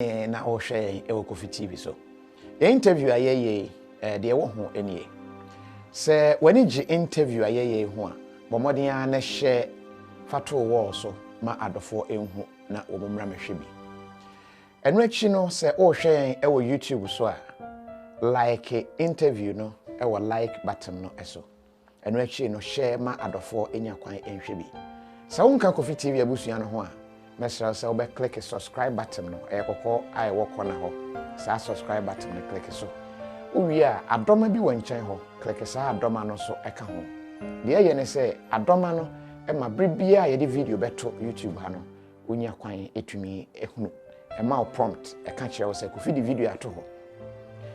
na o share e KOFI TV so. The interview ayeye de wo ho enie. Se wani ji interview ayeye ho a, bomodin a na share fato wo so ma adofo enhu na wo mmra mehwe bi. Enu achi no se o hwe e wo YouTube so a like interview no e wo like button no eso. Enu achi no share ma adofo enya kwan enhwe bi. Sa wonka KOFI TV abusua no ho a mesra se obe click subscribe button no e kokko ai wo kona ho sa subscribe button no click so uwi a adoma bi wonchen ho click sa adoma no so eka ho de ye ne se adoma no e ma bribia ye de video beto YouTube ha no onya kwan etumi ehunu e ma prompt e ka kire wo se KOFI di video ato ho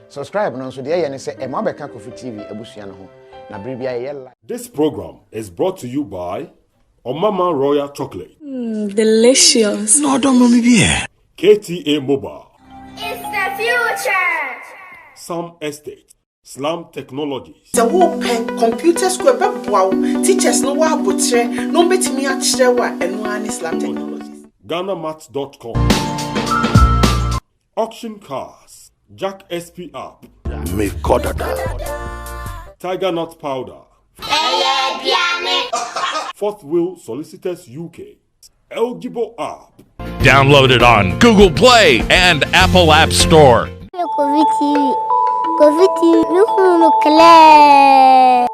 subscribe no so de ye ne se e ma be ka KOFI TV abusua no ho na bribia ye like. This program is brought to you by Omama Royal Chocolate. Delicious. No, don't mommy be. KTA Mobile. It's the future. Sam Estate. Slam Technologies. The whole pen computer square wow. Teachers no wa botre no betimi a kire wa eno ani Slam Technologies. GhanaMats.com. Auction Cars. Jack SP App. Me kodada. Tiger Nut Powder. Fourth Wheel Solicitors UK. Eligible App. Download it on Google Play and Apple App Store. KOFI TV. KOFI TV. Nuhunu kle.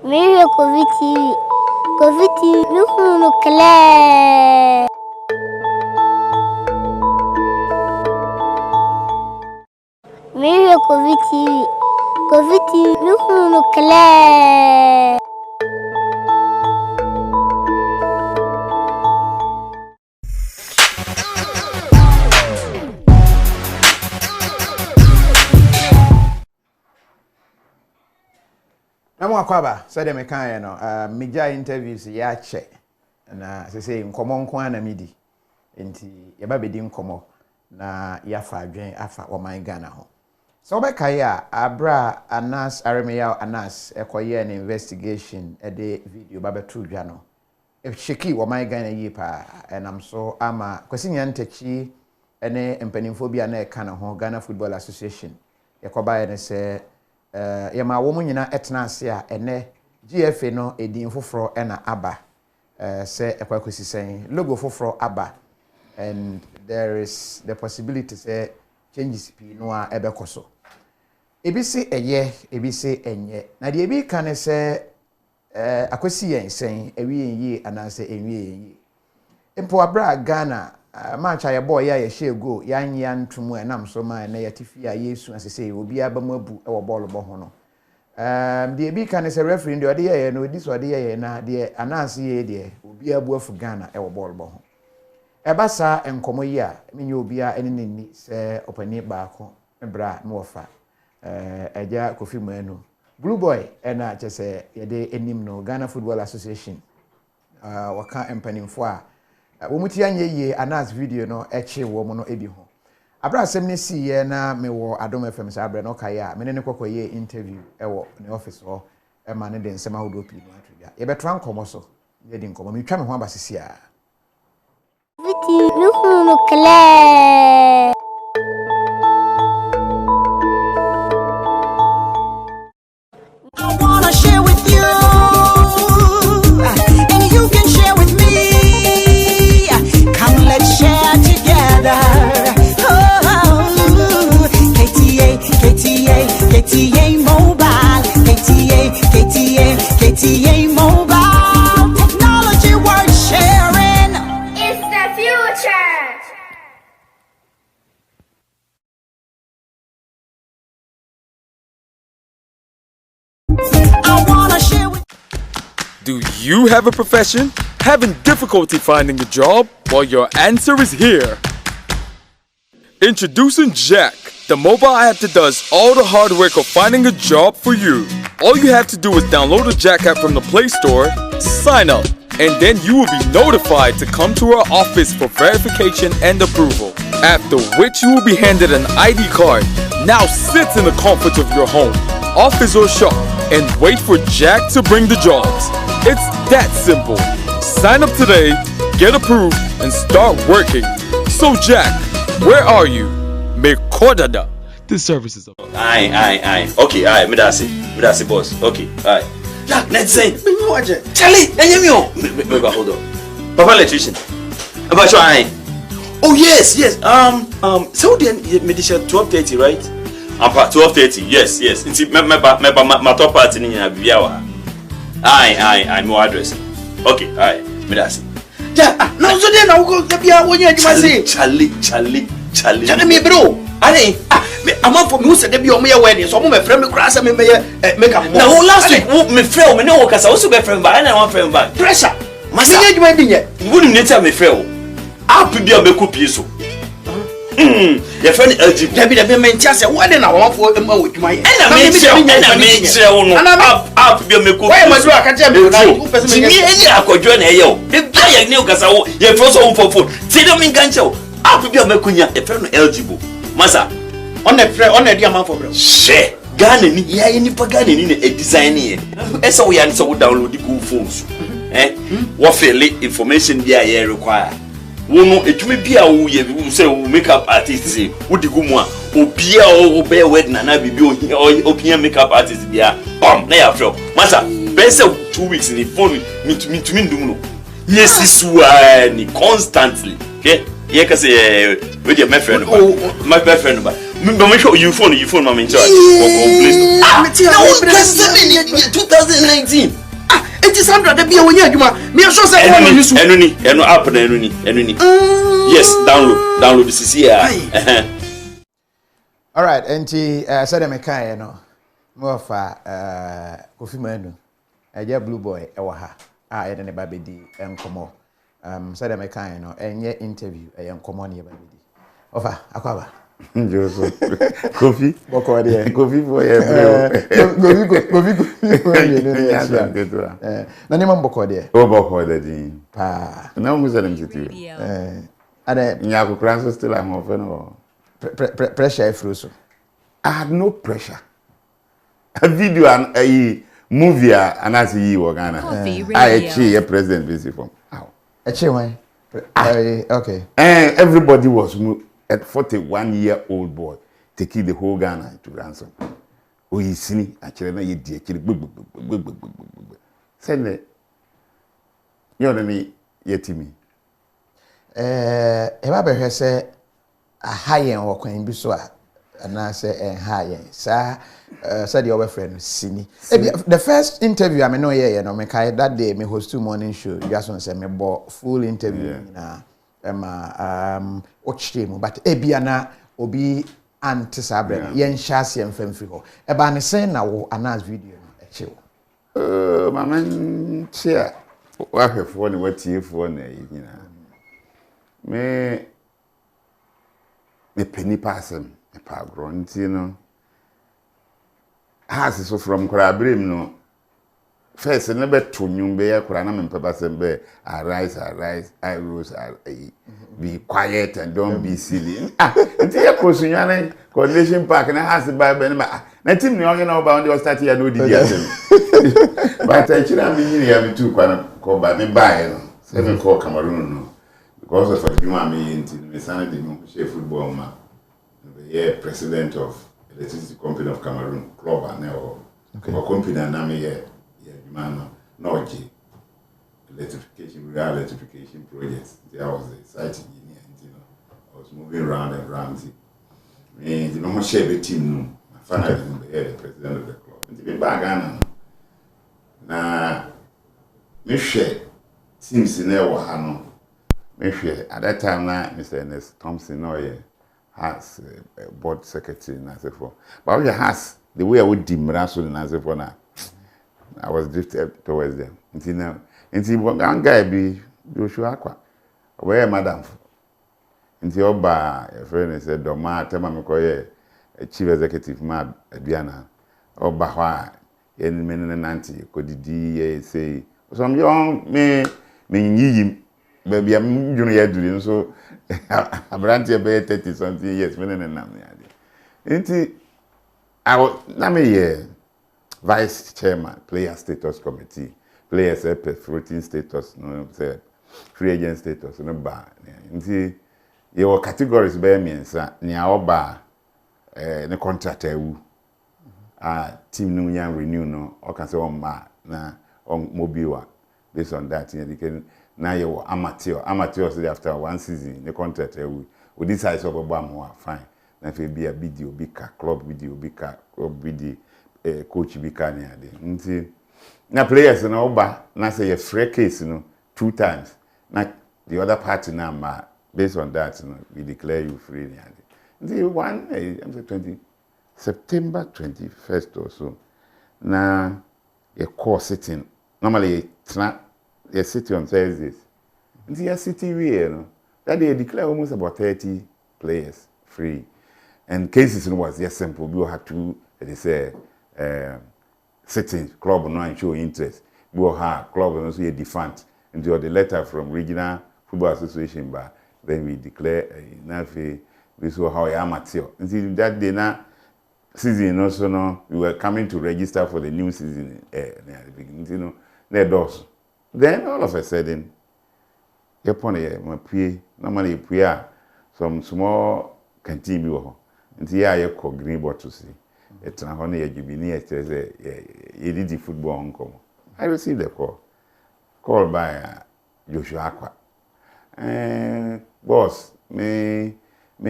Mire KOFI TV. KOFI TV. Nuhunu kle. Mire KOFI TV. KOFI TV. Nuhunu kle. Na mo akwaba so de me kan no media interviews ya che na se nkomo nko ana midi enti ye ba bedi nkomo na ya fa adwen afa o man Ghana ho so be kai a abra Anas Aremeya Anas ekoye an investigation e de video ba beto dwa no e sheki o man Ghana yi pa enam so ama kwasi nyantachi ene empanimfo bia na e kana ho Ghana Football Association yakoba ye ne se yema wo munyina etena ase a ene GFA no edin foforo ena aba se Kwaku sisen logo foforo aba and there is the possibility say changes pi no a ebekoso ebisi eye ebisi enye na de ebi kan se akwasi yen sen ewi yi anase enwi yi empo abra Ghana match Yeboah ya hye go yanya ntumu enam so ma na yatifi a Yesu asese obi abamu abu e wo ball bo ho no de ebi kan se referee de ode ye no dis ode ye na de ananse ye de obi abu afu Ghana e wo ball bo ho eba sa enkomo yi a menye obi a enenni se opani baako ebra no ofa eja KOFI manu Blue Boy ena chese ye de enim no Ghana Football Association waka empanimfo a womuti anye ye Anas video no eche wo mo no ebi ho abra asem ne si ye na me wo Adom FM sa abra no kai a me ne kokoye interview e wo ne office ho e ma ne de nsema hodo pi no atwa ye betra nkomo so ye di nkomo me twa me ho abasisi a KOFI nuhunu kle. I wanna share with you, and you can share with me. Come, let's share together. Oh, KTA Mobile, KTA Mobile. Technology worth sharing. It's the future. I wanna share with Do you have a profession? Having difficulty finding a job? Well, your answer is here. Introducing Jack, the mobile app that does all the hard work of finding a job for you. All you have to do is download the Jack app from the Play Store, sign up, and then you will be notified to come to our office for verification and approval. After which you will be handed an ID card. Now sit in the comfort of your home, office or shop, and wait for Jack to bring the jobs. It's that simple. Sign up today, get approved, and start working. So Jack, where are you? Me kodada. This service is up. Aye. Okay, aye, me that's it, boss. Okay, aye. Jack, let's say. Charlie, me hold on. Papa electrician. About your aye. Oh yes. So then me this 12:30, right? 12:30. Yes. It's my top party ni na biawa. Aye, my address. Okay, aye, me that's it. Yeah, no, so then I'll go to be a way. Charlie, me, bro. I'm up for me, said, be on my wedding, so I'm a friend, grass, and make up. Now, last week, me friend, me no, because I also be friend, but I don't want friend back. Pressure. My son, you might be yet. Wouldn't you tell me, friend? I'll be a big copy. So, your friend LG, the main chance, what then I want for him with my enemy. I'll be a make why am I doing? I can't tell you. I could join a yo. The guy I knew because you're frozen home for food. See them in Gancho. I'll be a Macunia, a friend eligible. Massa, on the friend, on the diamond for bro. Share. Ghana, yeah, any pagan in a design here. As we answer, download the cool phones. What fair information be I require? Wono etumi bia wo ye bi say wo makeup artist say wo di gumwa obia o be wedding na bibi opinion makeup artist bia na ya fro masa be say 2 weeks in the phone me ndum no yes suwa ni constantly okay ye ka say we dey my friend my best friend ba me show you phone ma me charge for please 2019 it is 100 de bia wonya adwuma me sure say one use enu app na enu ni yes download this here all right enti said me kan no mo fa Kofi Manu eja blue boy e wa ha ye ne ba bedi enkomo said me kan no enye interview e enkomo ne ba bedi ofa akwaba Joso Kofi boko de Kofi boy Kofi na ni mboko de o boko de din pa na mu zalem titu ade nya ko kranso still am ofe no pressure ifruso I had no pressure a video and a movie and as yi wo Ghana I chi a president busy from how a chi wan okay everybody was at 41-year-old boy taking the whole Ghana to ransom. Oh, you see, actually, na ye di actually. Send you know me yetimi. Eba be say a high end or kwan bi so a na say high end. Sa said your friend Sini. The first interview I me know here, no me kai that day me host 2 morning show. You just want say me bo full interview na ochemu but ebiana obi antisabre yen chance yen famfri ho eba ne sen na wo announce video no echewo mama chia wa hwefo ne watiefo na yina me peni passem me pa gronti no has so from Korabrem no first never to nyumbe ya kura na mpeba sembe arise I rose be quiet and don't be silly nti ya kosunyane coordination park na has bible na team ni onye na oba on the start here no didi asem but I chira me nyiri ya me tu kwa ko ba me buy no say me call Cameroon no because of adwuma me nti me sana de me share football ma the president of electricity company of Cameroon club and or company na me here man no electrification real electrification projects there was a site engineer and I was moving around and around me the normal share the team no finally the president of the club and the back na me share teams in there were no me share at that time na Mr. Ernest Thompson no has board secretary na say for but we has the way I would dimra so na say for na I was drifted towards them. Until one guy be Joshua Kwa. Where madam? Until Oba, a friend said, Doma, tell me, a chief executive mad, Diana. Oba, why? Any men and auntie could say, some young me him, baby, I'm junior doing so. A branch of 30 something years, men and Until I was, Vice Chairman, Player Status Committee, players floating status no say free agent status no ba nti your categories be miensa nia oba ne contract ewu team no nya renew no o can say on ma na on mobile based on that you can now you amateur say after one season the contract ewu we decide so obo am fine na fe be a video be club video be club video coach be ka ne ade nti na players no oba na say your free case no 2 times na the other party na ma based on that we declare you free ne ade nti one I'm say 20 September 21st or so na a core sitting normally you sit on Thursdays nti you city we no that they declare almost about 30 players free and cases was just simple we had to they say sitting club no show interest we have club no so you defunct and the letter from regional football association but then we declare na this was how amateur until that day na season also no we were coming to register for the new season at the beginning you know they does then all of a sudden you pon my pay normally pay some small canteen we until you call green bottle see it's na ho na you be near say you did the football come I received a call by Joshua Akwa boss me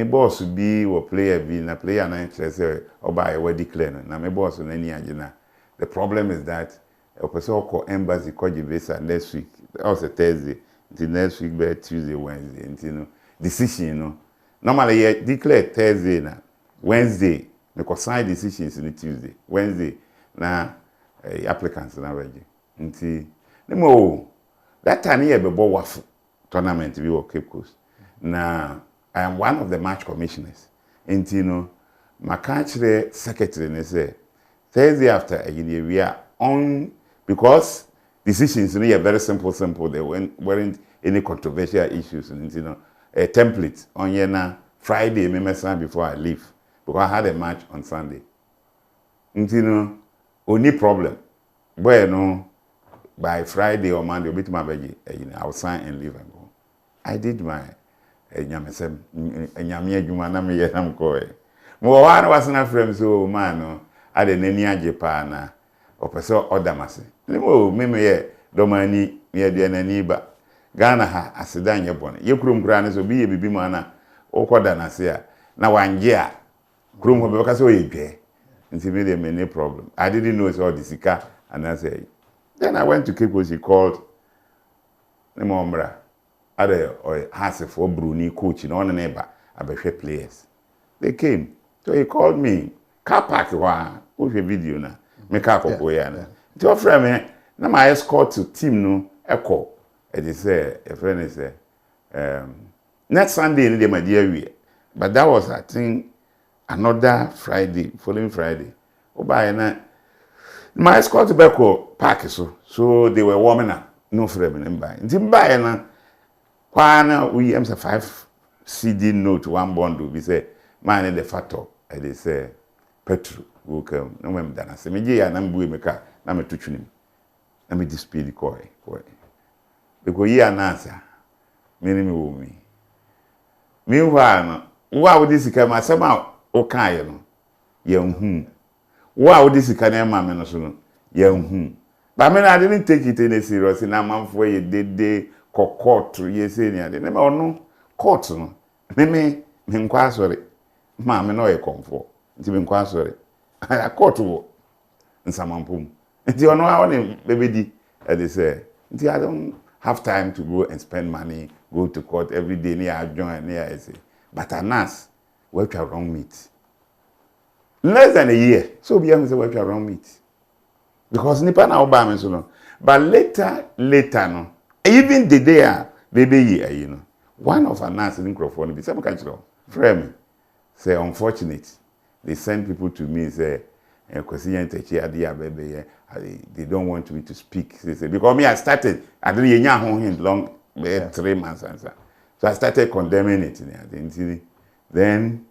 boss be or player be na player na interest or by we declare na me boss na ni agina the problem is that a person call embassy call visa next week also Thursday the next week be Tuesday Wednesday you know decision you know normally you declare Thursday na Wednesday because sign decisions in Tuesday Wednesday na applicants na ready nti nemo that time here be bo wafu tournament we were Cape Coast na I am one of the match commissioners. And you know, my country secretary they say Thursday after we are on because decisions are very simple. There weren't any controversial issues. And you know, a template on here Friday, before I leave because I had a match on Sunday. And you know, only problem, well, by Friday or Monday, bit my baby, I'll sign and leave and go. I did my. Enyamesem enyame adwuma na me yam ko e mo wa na wasena frem so man no ade nani age pa na opeso odamase nimo me ye domani me de nani ba Ghana ha asedan ye bone ye kurom kura ne so bi ye bibi ma na okoda na se a na wanje a kurom ho be ka se o ye dwe nti me de me no problem I didn't know so the sika and I say then I went to Cape Coast. He called nimo mra or has for Bruni coach in on a neighbor about players. They came. So he called me. Car park push a video na. Make up for Boyana. To offer me, now my escort to team no echo. And they say a friend say next Sunday in the my dear we. But that was I think another Friday, following Friday. Oh by na my escort to Beko park so they were warming up. No frame in by. Until by na Kwana we am 5 CD note one bundle we say man in the factor and they say Petru will come no when dana say me ya na mbu emeka na me tutwunim na me dispute the koi because ye answer me wo me meanwhile no wa wo disika ma sama o kan ye no ye hu wa wo disika na ma me no so no ye hu but me I didn't take it any serious na manfo ye dede court ye say ni ade na ono court no me nkwa sorry ma me no ye comfort nti me nkwa sorry a court wo nsamampum nti ono a one bebedi they say nti I don't have time to go and spend money go to court every day near join near I say but anas we try wrong meet less than a year so be am say we try wrong meet because nipa na oba me so no but later no even the day baby you know one of our nurse in microphone be some country friend say unfortunate they send people to me say they don't want me to speak they say because me I started I didn't him long 3 months answer so I started condemning it then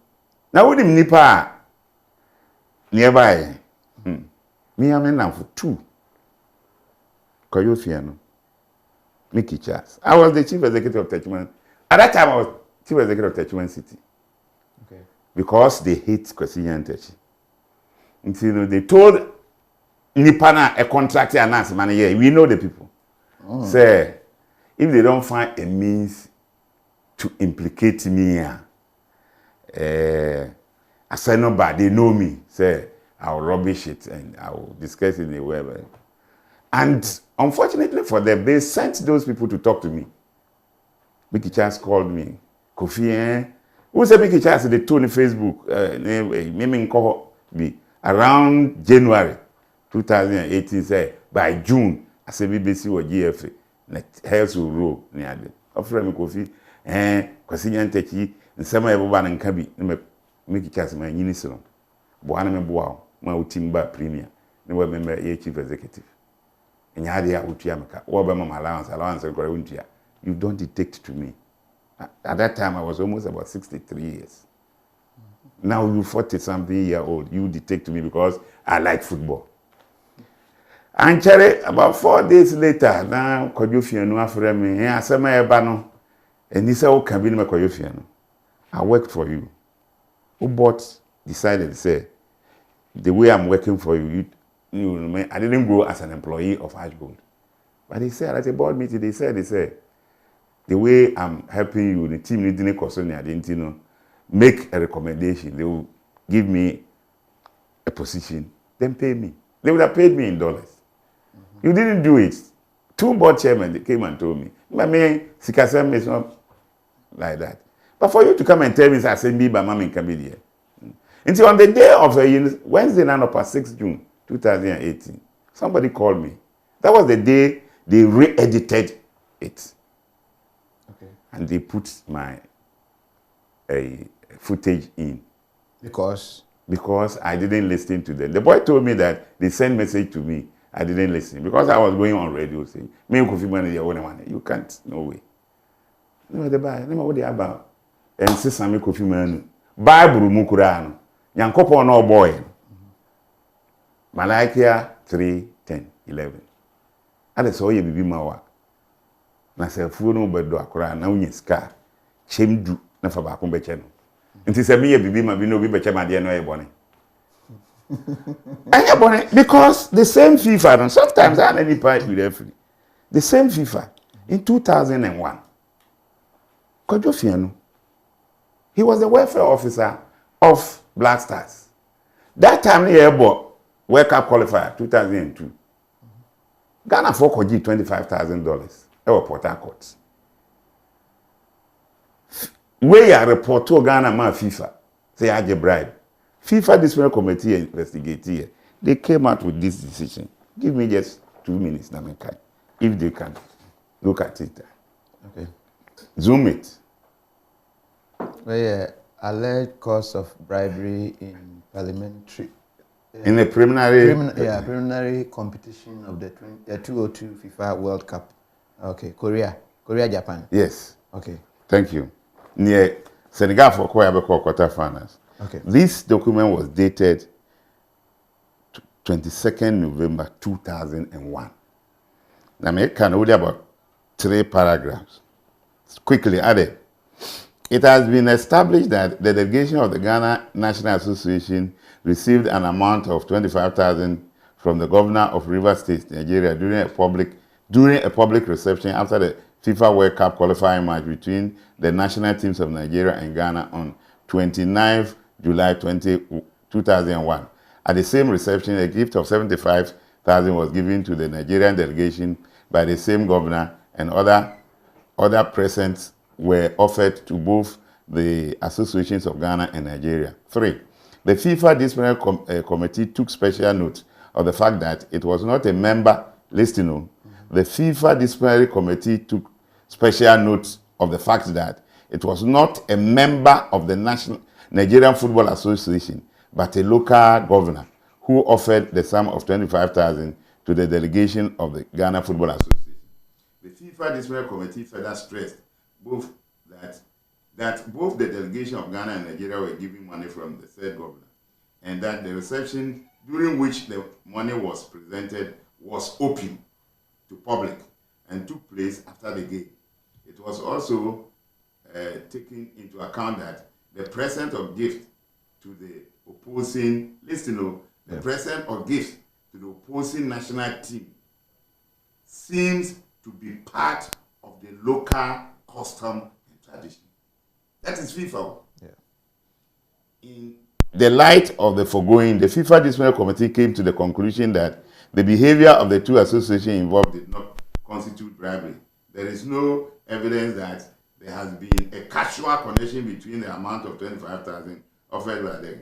now with him nipa nearby me am in for 2 Koyofiano, Mickey Charles. I was the chief executive of Techiman. At that time, I was chief executive of Techiman City. Okay. Because they hate Kwesinya and Techi. Until they told Nipana a contractor and us, man, yeah, we know the people. Say, if they don't find a means to implicate me, I say no, but they know me. Say, I'll rubbish it and I'll discuss it in the web. And unfortunately for them, they sent those people to talk to me. Mickey Charles called me. Kofi, who said Mickey Charles? They told on Facebook, around January 2018, say, by June, I said, BBC or GFA, health will roll near them. Offer me Kofi, Kwesinya and Techi, and some everyone and Kabi, Mickey Charles, my unisolum. Boaname Boao, my Timba Premier, no member a chief executive. And Yadia Utiamaka, Obama allowance, and you don't detect to me. At that time, I was almost about 63 years. Now you 40-something-year-old, you detect to me because I like football. And Cherry, about 4 days later, now Koyofiano after me, I said my ebano, and he said, "Oh, can be my Koyofiano. I worked for you." Who decided to say, the way I'm working for you, I didn't grow as an employee of Ashgold. But he said at a board meeting, they said, the way I'm helping you, the team didn't concern me, I didn't make a recommendation. They will give me a position, then pay me. They would have paid me in dollars. You didn't do it. 2 board chairmen they came and told me, "My man, Sikasem is not like that." But for you to come and tell me, I said, "Me, by Mammy can be there." Until on the day of Wednesday night of 6 June 2018, somebody called me. That was the day they re-edited it. Okay. And they put my footage in. Because I didn't listen to them. The boy told me that they sent message to me. I didn't listen because I was going on radio saying, "Me Kofi man is your own man. You can't, no way." No, the Bible. No, what they about? And say, "Sami Kofi man, Bible mukurano. Yankopo no boy." Malachi 3:10-11. I saw you bibi mawa. Na se fuo no bedo akora na unye ska. Chemdu na fa ba ko beche no. Nti se me ye bibi ma bi no bi beche ma de no e bone. Because the same FIFA, and sometimes I any part with referee. The same FIFA in 2001. Kojofiano, he was the welfare officer of Black Stars. That time he Yeboah World Cup qualifier 2002. Ghana for Koji $25,000. Ewa Port Harcourt. Where you report to Ghana ma FIFA say I get bribe. FIFA disciplinary committee investigate here. They came out with this decision. Give me just 2 minutes, Namenkai, if they can look at it. Okay. Zoom it. Well, yeah, alleged cause of bribery in parliamentary. In a preliminary competition of the 2002 FIFA World Cup. Okay, Korea, Japan. Yes. Okay. Thank you. Near Senegal for quarterfinals. Okay. This document was dated 22nd November 2001. Now, I can only about 3 paragraphs. Quickly added. It has been established that the delegation of the Ghana National Association received an amount of $25,000 from the governor of Rivers State, Nigeria, during a public reception after the FIFA World Cup qualifying match between the national teams of Nigeria and Ghana on 29th July 2001. At the same reception, a gift of $75,000 was given to the Nigerian delegation by the same governor, and other presents were offered to both the associations of Ghana and Nigeria. 3. The FIFA disciplinary committee took special note of the fact that it was not a member listening. The FIFA disciplinary committee took special note of the fact that it was not a member of the Nigerian Football Association, but a local governor who offered the sum of $25,000 to the delegation of the Ghana Football Association. The FIFA disciplinary committee further stressed that both the delegation of Ghana and Nigeria were giving money from the said governor, and that the reception during which the money was presented was open to public and took place after the game. It was also taken into account that the present of gift to the opposing, the present of gift to the opposing national team seems to be part of the local custom and tradition. That is FIFA. Yeah. In the light of the foregoing, the FIFA Disciplinary Committee came to the conclusion that the behavior of the two associations involved did not constitute bribery. There is no evidence that there has been a casual connection between the amount of 25,000 offered by the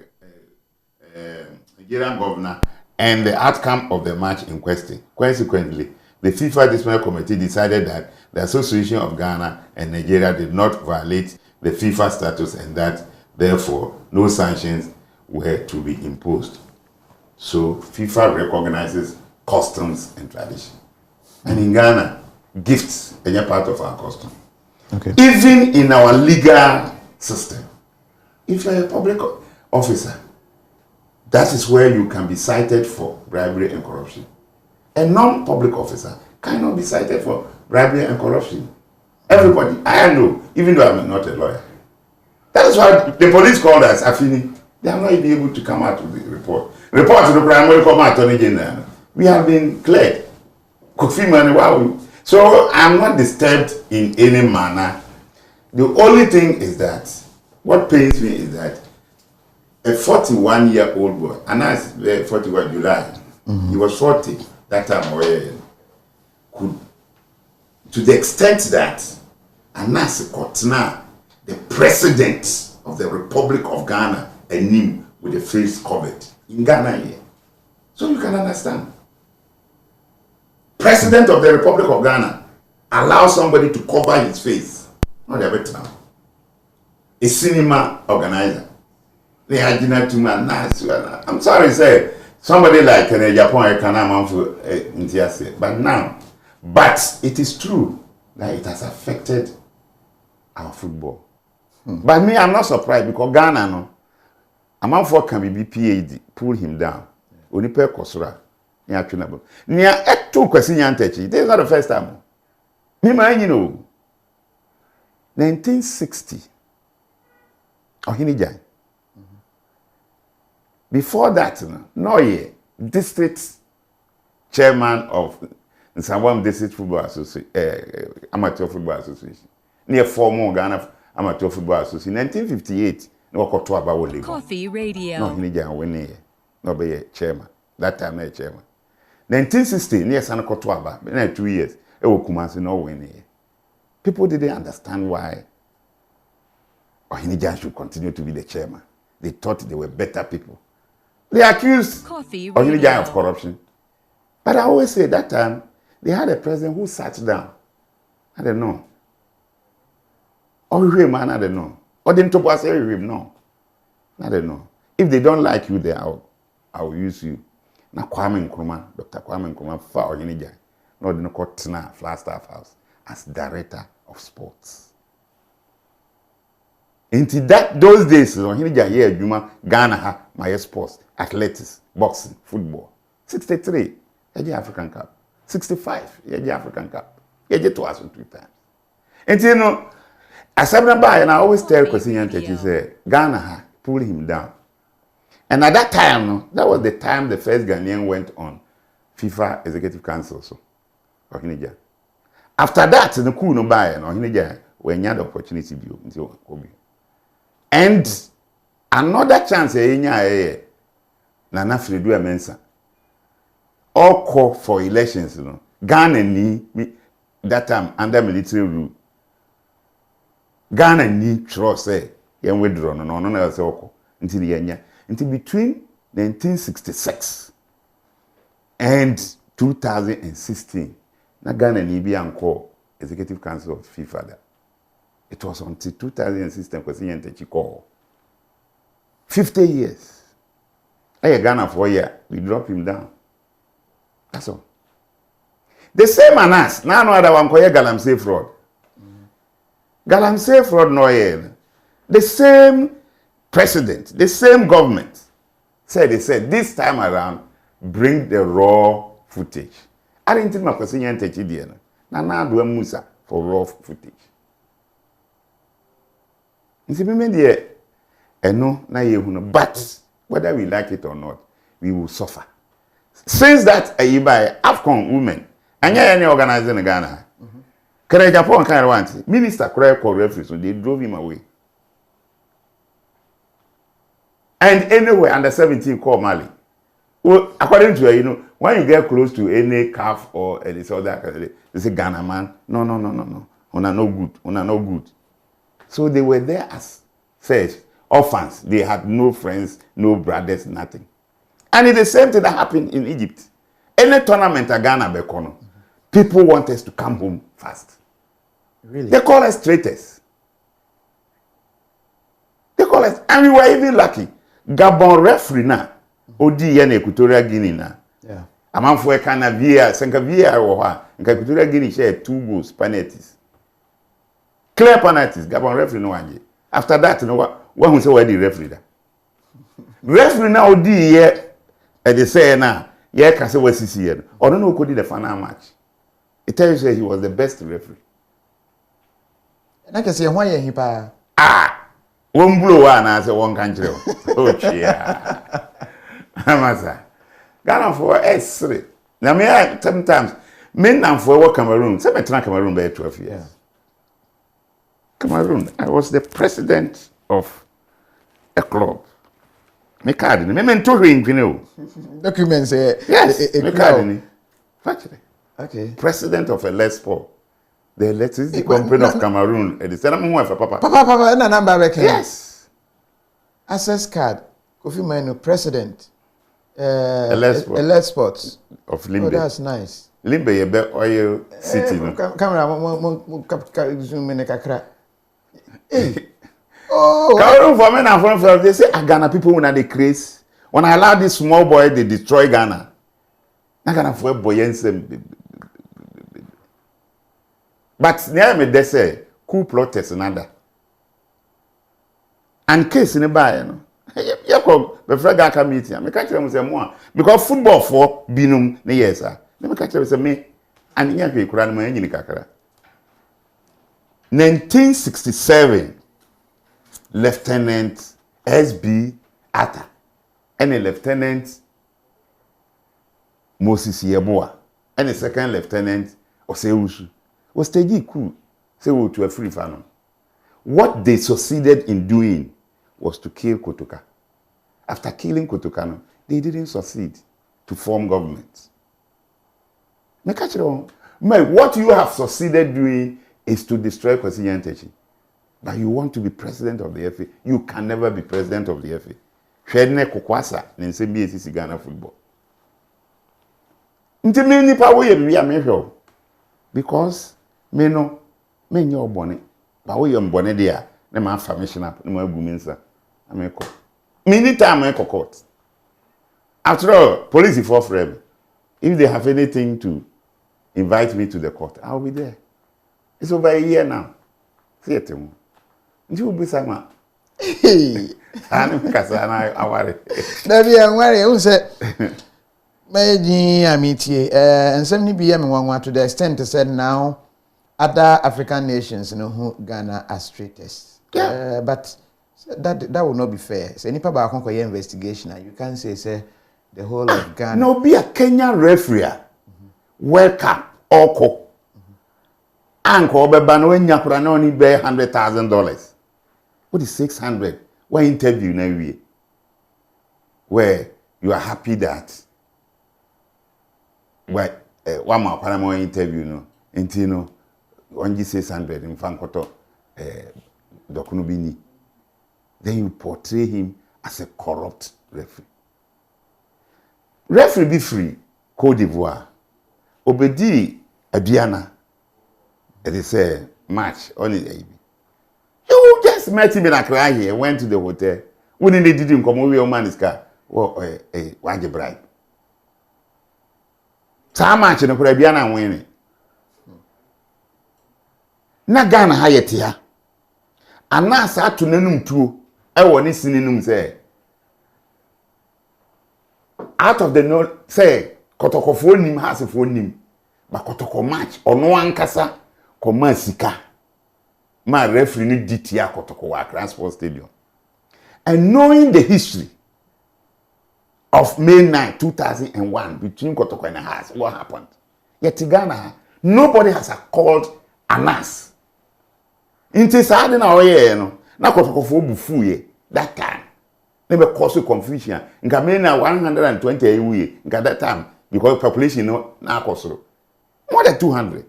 Nigerian governor and the outcome of the match in question. Consequently, the FIFA Disciplinary Committee decided that the Association of Ghana and Nigeria did not violate the FIFA statutes and that, therefore, no sanctions were to be imposed. So, FIFA recognizes customs and tradition. And in Ghana, gifts are a part of our custom. Okay. Even in our legal system, if you're a public officer, that is where you can be cited for bribery and corruption. A non-public officer cannot be cited for bribery and corruption. Everybody, I know, even though I'm not a lawyer. That is why the police called us, Afini. They are not even able to come out with the report. Report to the primary court attorney general. We have been cleared. So I'm not disturbed in any manner. The only thing is that, what pains me is that a 41-year-old boy, and that's 41 July, he was 40 that time, could, to the extent that Anasi Kotna, the president of the Republic of Ghana, and him with the face covered in Ghana here. So you can understand. President of the Republic of Ghana allows somebody to cover his face. Not every time. A cinema organizer. I'm sorry to say, somebody like Japan can but now, but it is true that it has affected our football. But me, I'm not surprised because Ghana, no, a man for can be PhD, pull him down. Onipe Kosura, near Tunable. Near two question yantechi. This is not the first time. Me, man, you know, 1960. Ohinijai. Before that, no, district chairman of Nsawam District Football Association, Amateur Football Association, near former Ghana Amateur Football Association, 1958. No, KOFI Radio. No, Hinija winning here. No, be a chairman. That time, no chairman. 1960, near San Kotuaba, 2 years, it will come and no winning here. People didn't understand why Hinija should continue to be the chairman. They thought they were better people. They accused Hinija of corruption. But I always say that time, they had a president who sat down. I don't know. Or man, I don't know. Or didn't talk about no. I don't know. If they don't like you there, I'll use you. Now Kwame Nkrumah, Dr. Kwame Nkrumah, for Ohinija, no, they call Tina Flagstaff House as director of sports. Into those days, Ohinija here, Juma, Ghana, my sports, athletics, boxing, football. 63, Eji African Cup. 65, Eji African Cup. Eji twice 2 times. And you know, as I always tell Kwesi Nyantechi, say, Ghana pull him down. And at that time, that was the time the first Ghanaian went on FIFA Executive Council. So, Ohinija. After that, the coup no buy, Ohinija, when you had the opportunity to be. And another chance, Nana Fredu Mensa. All call for elections, Ghana need that time under military rule. Ghana need trust, young withdraw, no else until the year. Until between 1966 and 2016, na Ghana need be call Executive Council of FIFA. It was until 2016 because he call 50 years. Hey, Ghana for a year, we drop him down. That's all. The same man as now no other one call Galamsey fraud. Galamsey fraud no here. The same president, the same government said this time around bring the raw footage. I didn't think my question and take it. Na do musa for raw footage. Nti me dey eno na ye hu no, but whether we like it or not, we will suffer. Since that by Afcon women, and any organizing in Ghana, Japan kind of want minister call referee, so they drove him away. And anyway, under 17 call Mali. Well, according to her, when you get close to any calf or any other, they say Ghana man, no. Una no good, una no good. So they were there as said orphans. They had no friends, no brothers, nothing. And it's the same thing that happened in Egypt. Any tournament at Ghana, Bekono, people want us to come home fast. Really? They call us traitors. They call us, and we were even lucky. Gabon referee na, Odi Yen Equatorial Guinea na. Yeah. Amanfo Ekana VAR, Senka VAR woha, Equatorial Guinea share 2 goals, penalties. Clear penalties, Gabon referee no wanje. After that, one who say where the referee da. Referee na Odi here. And they say now, yeah, can say what CC here. Or don't know who did the final match. It tells you he was the best referee. And I can say why he pa. One blow one answer one country. Oh yeah. Amasa. Ghana for S3. Now me sometimes men and for what Cameroon. Some me Cameroon by 12 years. Yeah. Cameroon. I was the president of a club. Me card ni. Me mentor in Documents say yes. Me card ni. Factory. Okay. President of a Lespo. The electricity company of Cameroon. And they said I'm one for Papa. Papa, na number back. Yes. Access card. KOFI Manu president. Elect Sports of Limbe. Oh, that's nice. Limbe yebe oil city. Camera zoom in kakra. Hey. Oh, Cameroon for men and from they say Ghana people when they craze. When I allow this small boy, they destroy Ghana. Na Ghana for boyense. But near me they say coup protest another. And case in the buy, Yako be frega ka meeting. Me catch them say more because football for binum ne yes ah. Me catch them say me and nya hwe kura no ma nyini kakra. 1967 Lieutenant SB Atta and a Lieutenant Moses Yeboah and a second Lieutenant Oseusu was taking coup say we to a free fan. What they succeeded in doing was to kill Kotoka. After killing Kotoka, they didn't succeed to form government. What you have succeeded doing is to destroy Kwasi Nyantakyi. But you want to be president of the FA. You can never be president of the FA. Shedne Kokwasa, Nensembi Esisi Ghana football. Nti me nipa wo ye bia me hwe. Because me no me nya obone. Ba wo ye mbone dia na ma affirmation up na ma gu me nsa. Ameko. Many time I court. After all, police for frame. If they have anything to invite me to the court, I'll be there. It's over a year now. See it. You will be sama. Hey. I'm Kasana. I worry. David, I'm worried. Who said? Maybe I meet you. And 70 PM one to the extent to said now other African nations, who Ghana as traitors. Yeah. But that would not be fair. So any people are investigation, and you can't say the whole of Ghana. No, be a Kenyan referee. Welcome, Oko. Anko Bebano when Yakura only bear $100,000. What is 600? What interview now where you are happy that one more Panama interview no intino only 600 in Fankoto Dokunubini. Then you portray him as a corrupt referee. Referee be free, Côte d'Ivoire. Obedi Abiana, they say match on it. You just met him in Accra here, went to the hotel. When they didn't come over your man's car, why bribe? Some match in the Abiana winning. Na Ghana Hayetia. And now start to nenum too. I want to see say out of the note say Kotokofo nim has a phone nim Bakotoko match ono ankasa koma sika ma referee ni DT akotoko wa Transport Stadium. And knowing the history of May 9, 2001 between Kotoko and Ahas, what happened? Yet Ghana, nobody has called Anas. Inti saadi na oye no na Kotoko fo bufu ye that time. Never cause confusion. Nka me na 120 ewie nka that time because population no na akosoro. More than 200.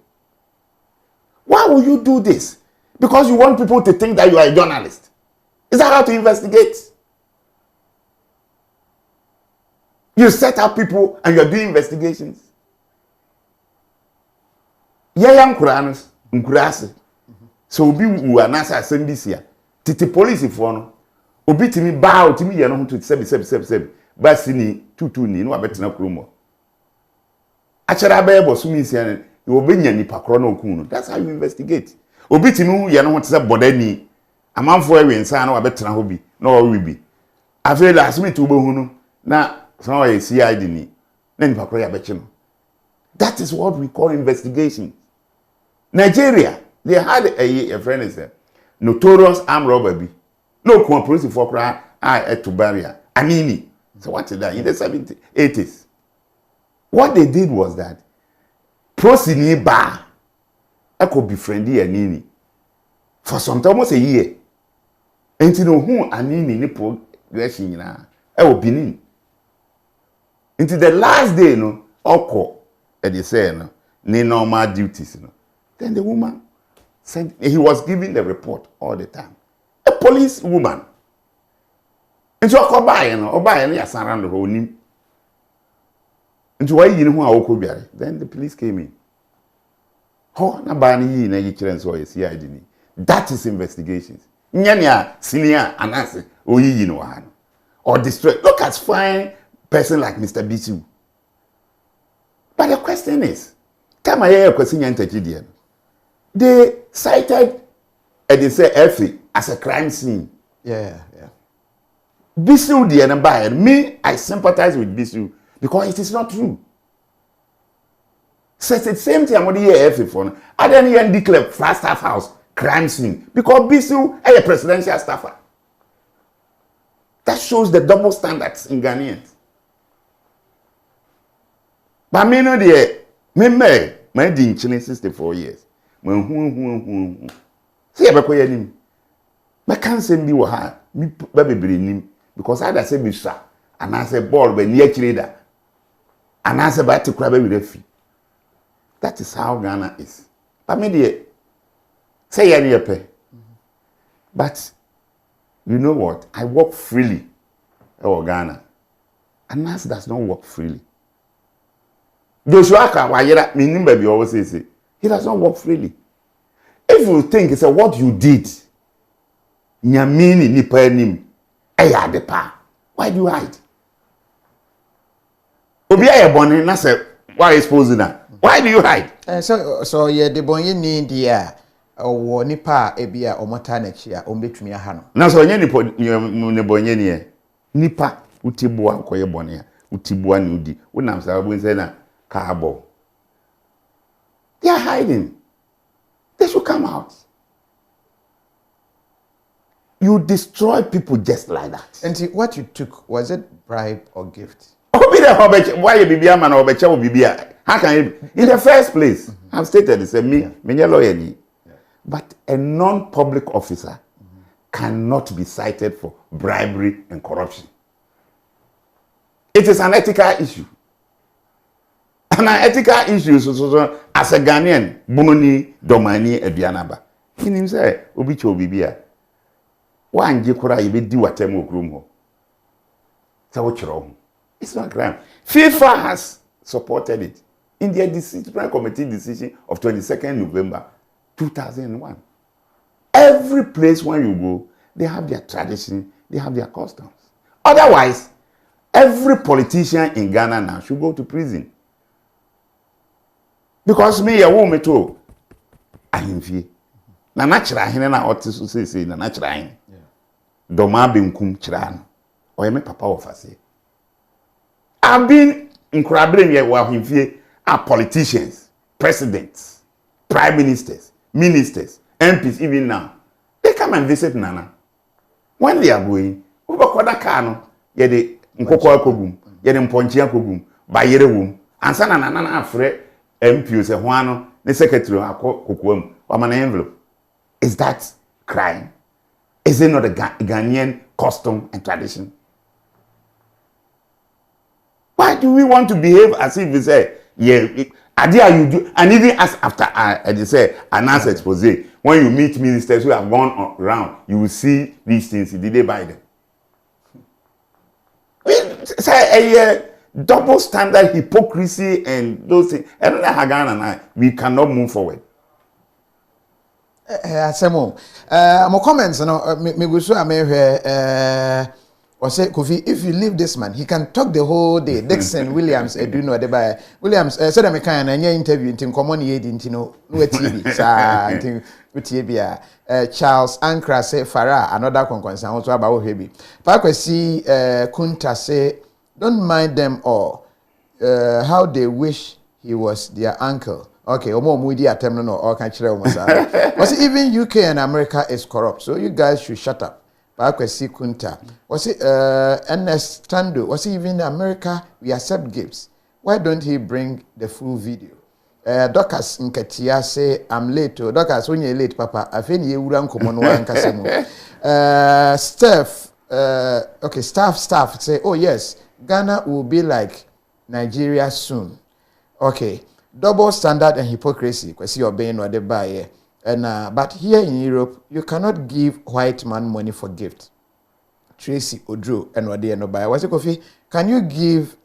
Why will you do this? Because you want people to think that you are a journalist. Is that how to investigate? You set up people and you're doing investigations. Yayam Kuranos, Nkurase. So obi wu anasa assembly here. Titi police for no. Obi timi ba o timi ye no to 7. Ba sini 22 ni no abetina kromo. Achara ba ebo sumi sia ne obi nya nipa kro na okun no. That's how you investigate. Obi timi ye no to say bodani. Amanfo ewe nsa na abetina ho bi na o wi bi. Afei la asumi to obo hu no na so wa CID ni. Na nipa kro ya bechi no. That is what we call investigation. Nigeria, they had a friend is notorious armed robber bi. No police for cry at Tubaria. Anini. So what is that? In the 70s, 80s. What they did was that prosini ba I could befriend Anini for some time, almost a year. And you know who Anini ni progression na I will Benin. Until the last day, no, Oko, and they say no, ni normal duties, no. Then the woman sent, he was giving the report all the time. A police woman. And so Obaye no yasan the whole nim. And so why you know who Okobiare? Then the police came in. Oh, na ba ni na yi kire nso CID ni. That is investigations. Nyania senior anase oyi no ha. Or destroy. Look at fine person like Mr. Bisu. But the question is, time I question yantachi they cited and they say Effie as a crime scene. Yeah. Bisu the number. Me, I sympathize with Bisu because it is not true. Says the same thing I'm going to hear Effie for. I don't even declare fast staff house crime scene because Bisu is a presidential staffer. That shows the double standards in Ghanaians. But me no the my didn't Chile 64 years. See abekoye nim. Me kan sem bi wo ha, mi ba bebere nim because I say bi sha, and I say ball be near chireda. And I say ba te kura be refi. That is how Ghana is. But me dey say ya ni epe. But you know what? I walk freely in Ghana. And Nas does not walk freely. Joshua Kawayera, me nimba bi always say, he does not walk freely. If you think it's what you did, nyamini ni pa nim, eya de pa. Why do you hide? Obi aye boni na say why exposing that? Why do you hide? So ye de bonye ni dia o nipa ebia omota na chi a ombetumi aha no. Na so nye nipa ne bonye ni e. Nipa utibua koye boni a, utibua ni udi. Wonam sa bo say na Kabo. They are hiding. They should come out. You destroy people just like that. And see, what you took, was it bribe or gift? Why you be a man or bibia? How can you? In the first place, I've stated this. Me lawyer ni. But a non-public officer cannot be cited for bribery and corruption. It is an ethical issue. An ethical issue so as a Ghanaian, Bunoni, Domani, Edianaba. In him say, Obicho Bibia. One Jikura, you be do whatever room. So what's wrong? It's not crime. FIFA has supported it in their disciplinary committee decision of 22nd November 2001. Every place where you go, they have their tradition, they have their customs. Otherwise, every politician in Ghana now should go to prison. Because me, a woman too, I am free. Na natural hine na otisu say na natural hine. Doma benkum chira no. O me papa of ase. I've been in Krabrem ye wa himfie are politicians, presidents, prime ministers, ministers, MPs, even now, they come and visit Nana. When they are going, over Kodakano, ye de Nkoko Kogum, ye de Mponchia Kogum, Bayere Wum, and Sana Nana Afre, MPs, a Huano, the secretary, Kokum, or an envelope. Is that crime? Is it not a Ghanaian custom and tradition? Why do we want to behave as if we say, yeah, idea you do, and even as after I say announce expose, when you meet ministers who have gone around, you will see these things. Did they buy them? Say a double standard, hypocrisy, and those things. And Hagan and I, we cannot move forward. Asemo, my comments, me go so or say, Kofi, if you leave this man, he can talk the whole day. Dixon Williams, do know the buy. Williams said I'm a kind of interview in common ye didn't know TV. Charles Ankra say Farah, another concern also about baby. Park see Kunta say, don't mind them all. How they wish he was their uncle. Okay, omo mudi atemno no all can chire omo sa. Was even UK and America is corrupt, so you guys should shut up. Bakwesi Kunta. Was it NS Tando? Was it even America we accept gifts? Why don't he bring the full video? Dokas Nketia say I'm late. Dokas when you late, Papa. I think you wouldn't come on one casemo. Staff say, oh yes, Ghana will be like Nigeria soon. Okay. Double standard and hypocrisy, because you're being or the buyer. And but here in Europe, you cannot give white man money for gift. Tracy Odro and what they no buy. What's it, Kofi? Can you give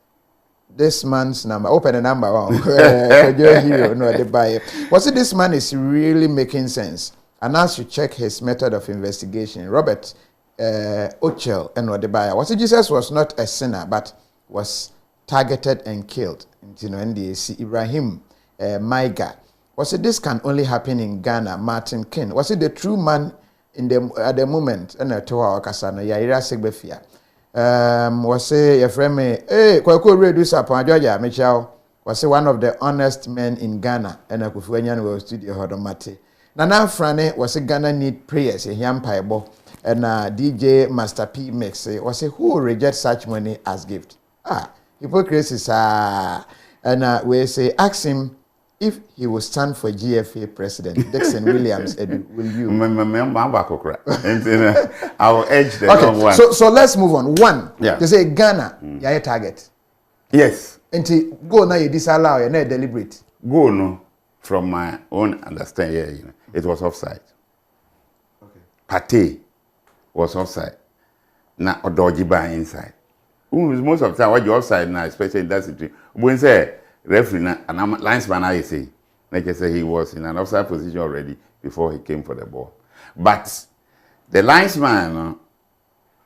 this man's number? Open the number. Hero, no, the buyer. What's it? This man is really making sense. And as you check his method of investigation, Robert Ochel and what the buyer. What's it? Jesus was not a sinner, but was targeted and killed. You know, and they see Ibrahim Maiga. Was it this can only happen in Ghana? Martin King. Was it the true man in the at the moment? And I told our Kasana Yaira Segbefia. Was it your friend me? Hey, Kwaku reducer upon Georgia Michelle. Was it one of the honest men in Ghana? And I could find you studio Hodomate. Nana Frane was a Ghana need prayers. A young paibo and DJ Master P mix. Was it who reject such money as gift? Hypocrisy, and we say, ask him if he will stand for GFA president. Dixon Williams, will you? I will edge the one. So let's move on. One, to say Ghana, your target. Yes. Until go now, you disallow, you're not deliberate. Go no, from my own understanding, it was offside. Okay. Pate was offside. Now, Odoji by inside. Most of the time, what you offside now, especially in that situation, when say referee and linesman, I say, like I say, he was in an offside position already before he came for the ball. But the linesman,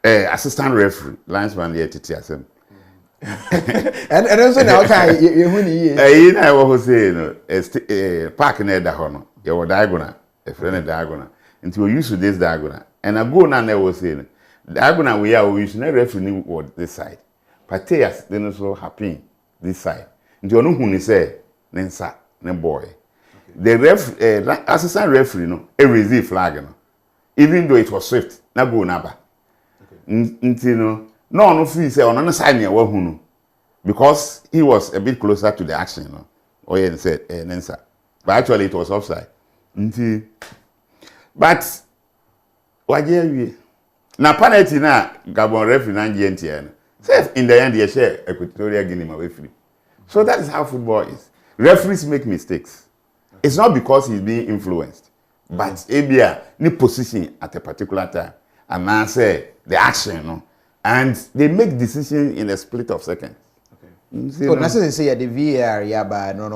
assistant referee, linesman, the TTSM. And also now, you know what saying, park near the honor, you were diagonal, a friend diagonal, until we used to this diagonal. And I go now, was saying, diagonal we are, we should never referee this side. Pate then also happy this side. Until no one say, Nensa, ne boy. The assistant referee, no, a receive flag, no. Even though it was swift, na go naba. Until no free say on the side near Wahunu. Because he was a bit closer to the action, no. Or he said, Nensa. But actually it was offside. Until, but, why we? Na penalty na Gabon referee na GNTN. Safe in the end they share Equatorial Guinea away free. So that is how football is. Referees make mistakes. It's not because he's being influenced, but ABA need position at a particular time and now say the action, no, and they make decisions in a split of seconds. So that's they say the VAR yaba no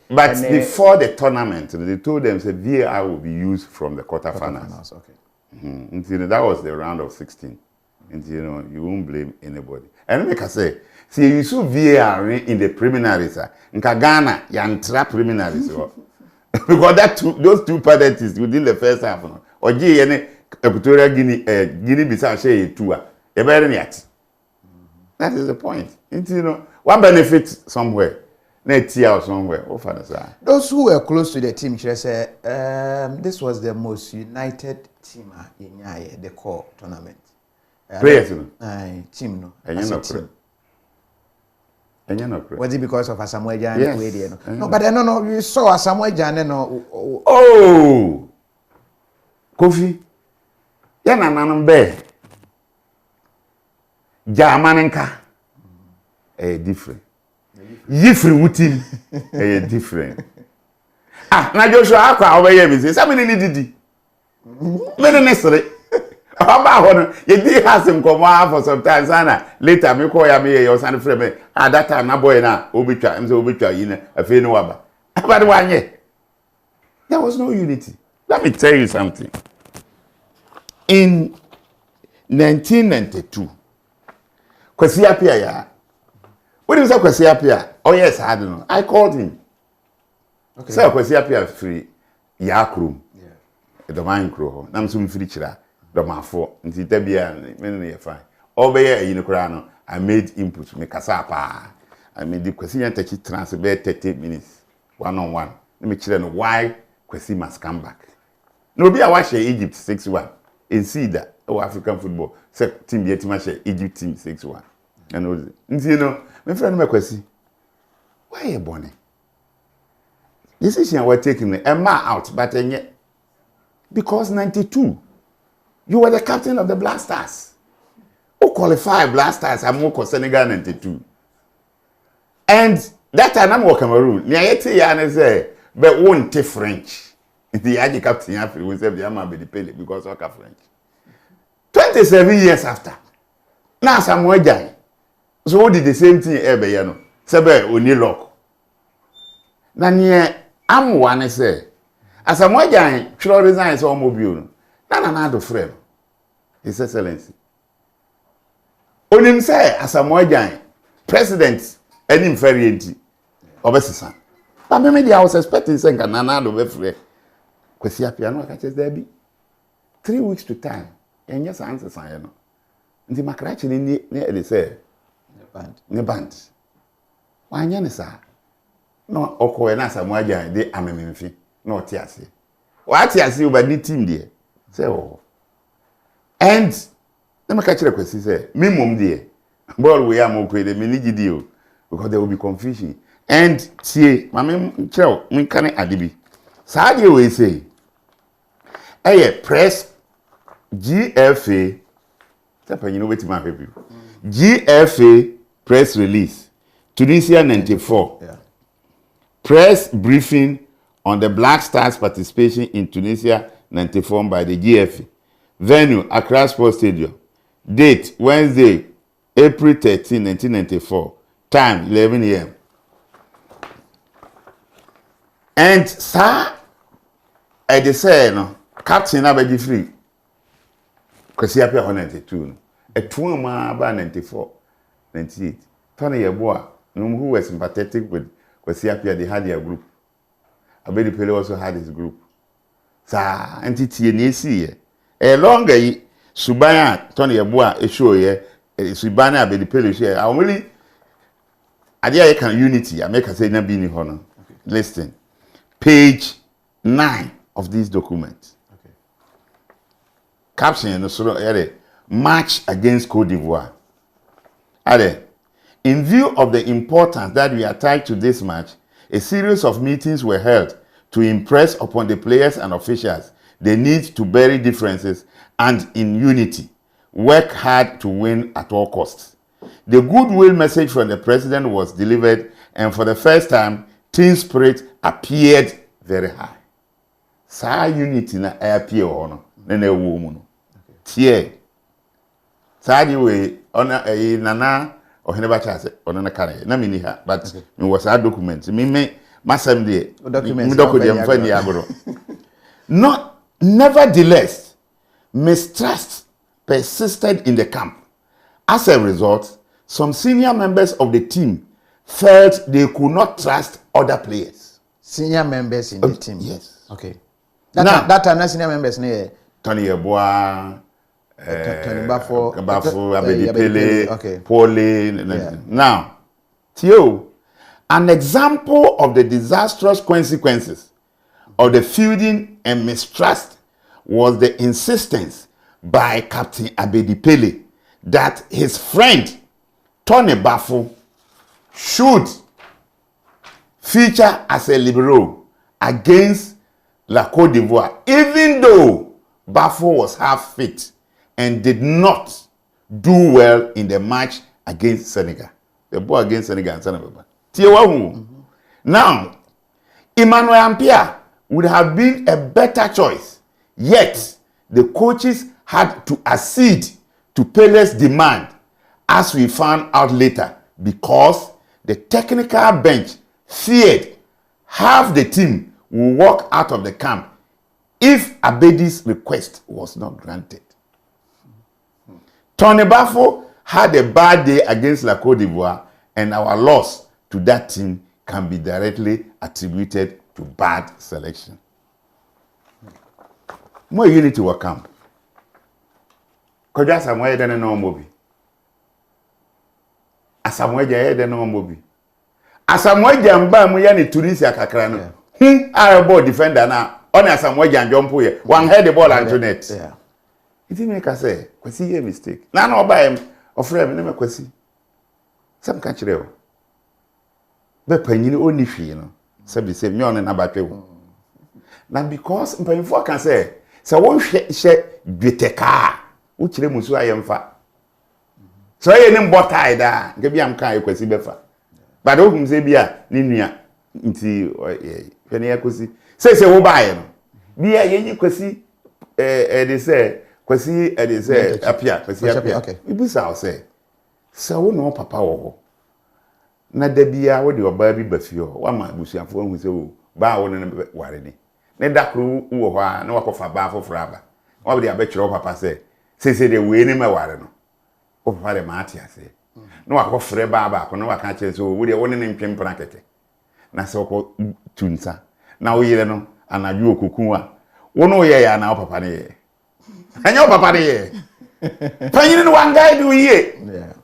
but before the tournament, they told them that VAR will be used from the quarterfinals. Okay. Until that was the round of 16. Until you won't blame anybody. And like I say, see you saw VAR in the preliminaries. In Ghana, you preliminaries. Because those two penalties within the first half. Or Equatorial Guinea, Guinea-Bissau say two. That is the point. One benefit somewhere. Net year somewhere. Oh, father, sir. Those who were close to the team, she said, this was the most united team in the core tournament. Players, team, no. Was it because of Asamoah Gyan? Yes. No, but I don't know. You saw Asamoah Gyan. No. Oh, Kofi. Yana nanumbe. Jamanenka. Different. Different with him. Different. Na Joshua akwa obeye mi say me ni didi. Me no necessary. Aba hono ye di has him come for sometimes ana later me call ya me your son frame me at that time na boy na obetwa am say obetwa yi na afi no waba. Aba de wanye. There was no unity. Let me tell you something. In 1992, Kwesi Appiah ya. What is Kwesi Appiah? Oh yes, I don't know. I called him. Okay. So Kwesi Appiah free Yakrum. Yeah. The mine crow. Nam sum free chira. The mafo. Nti tabia me fine. Obeye you know I made input me kasapa. I made the Kwesi take transfer 30 minutes one on one. Let me chira no why Kwesi must come back. No be a watch Egypt 6-1. In see that African football say team be match Egypt team 6-1. And you know, my friend Kwesi, why you born? Decision we're taking Emma out, but yet because 92, you were the captain of the Black Stars. Who qualified Black Stars? I'm more Senegal 92. And that time I'm Cameroon. Niayeti yana say, but won't take French. The Yaji captain Africa will say the Yama be the Pele because of French. 27 years after. Now Samuel Gyan. So what did the same thing ever, you know? Sebe oni lock. Na nye am one say. As Samuel Gyan try resign so mobile. Na do frame. His Excellency. Onim say as Samuel Gyan president enim ferrienti. Obesisan. But maybe I was expecting say na do be free. Kwesi Appiah no catches there be 3 weeks to time. And yes, answer sign no. Nti makrachi ni they say ne band. Wanya ne sa. No okoe na Samuel Gyan de amememfi. No tiase. Wa tiase over the team there. Say oh. And let me catch the Kwesi say me mom there. Ball we am okay the mini gidi because there will be confusion. And tie mama chero me kan adibi. Sa dey we say press GFA. You know what my people. GFA press release. Tunisia 94. Yeah. Press briefing on the Black Stars participation in Tunisia 94 by the GFA. Venue Accra Sports Stadium. Date Wednesday, April 13, 1994. Time 11 a.m. And sir, I just say no. Captain Abedi free. Kwesi Appiah 92. A 2 ma ba 94, 98. Kwaku Yeboah, who was sympathetic with Kwesi Appiah, they had their group. Abedi Pele also had his group. Sa entity in see a longer Subaya Kwaku Yeboah a show here. Subana Abedi Pele share. I only I can unity. I make a say na be ni honor. Listen. Page 9 of this document. Caption match against Cote d'Ivoire. In view of the importance that we attach to this match, a series of meetings were held to impress upon the players and officials the need to bury differences and in unity, work hard to win at all costs. The goodwill message from the president was delivered, and for the first time, team spirit appeared very high. Sa unity na appear on na woman. Tie. Sadi we ona nana oheneba chase ona kare na mini ha but me was a document me masam de document mfani agoro. Not nevertheless mistrust persisted in the camp. As a result, some senior members of the team felt they could not trust other players. Senior members in the team. Yes. Okay. That time senior members ne Kwaku Yeboah Tony Bafo, Abedi Pele, okay. Pauline. Now, Theo, An example of the disastrous consequences of the feuding and mistrust was the insistence by Captain Abedi Pele that his friend Tony Bafo should feature as a libero against La Côte d'Ivoire, even though Bafo was half fit and did not do well in the match against Senegal. The ball against Senegal and Senegal. Now, Emmanuel Ampia would have been a better choice, yet the coaches had to accede to Pele's demand, as we found out later, because the technical bench feared half the team will walk out of the camp if Abedi's request was not granted. Tony Bafo had a bad day against La Côte d'Ivoire, and our loss to that team can be directly attributed to bad selection. More unity will come. Because somewhere than a normal movie. As somewhere than a normal movie. As somewhere jamba muyani Tunisia kakrano. Our ball defender now. On as somewhere jump here. One head the ball and net. Yeah. It didn't make us say, "Kwesi a mistake." Now no buy him or frame never kwesi. Some catch there. But penny only fee, you know. So be say me on an abatwe. Now because mpanyimfo can say, so one share dweteka. Uchire musu ayemfa. So ye nim botai da, ge bia mka ekwesi befa. But ohum se bia ni nua nti hwene yakosi. Say wo bae no. Bia ye kwesi they say kwesi they say apia kwesi apia. Okay. Ibusa o say. So wo no papa wo ho. Na da bia wo de oba bi bafio. Wa ma busuafo hu se wo ba wo ne ware ni. Ne dakru wo ho a na wakofa ba foforo aba. Wa be de abekire papa say say the way ni maware no o fa de ma ati ase no akofre ba ko no waka che so wo de woni ne mpempra keke na se ko tunsa na wo yire no anadwo okokun a wo no ye ya na papa ne ye anya papa ne ye panyin no wan guide wo ye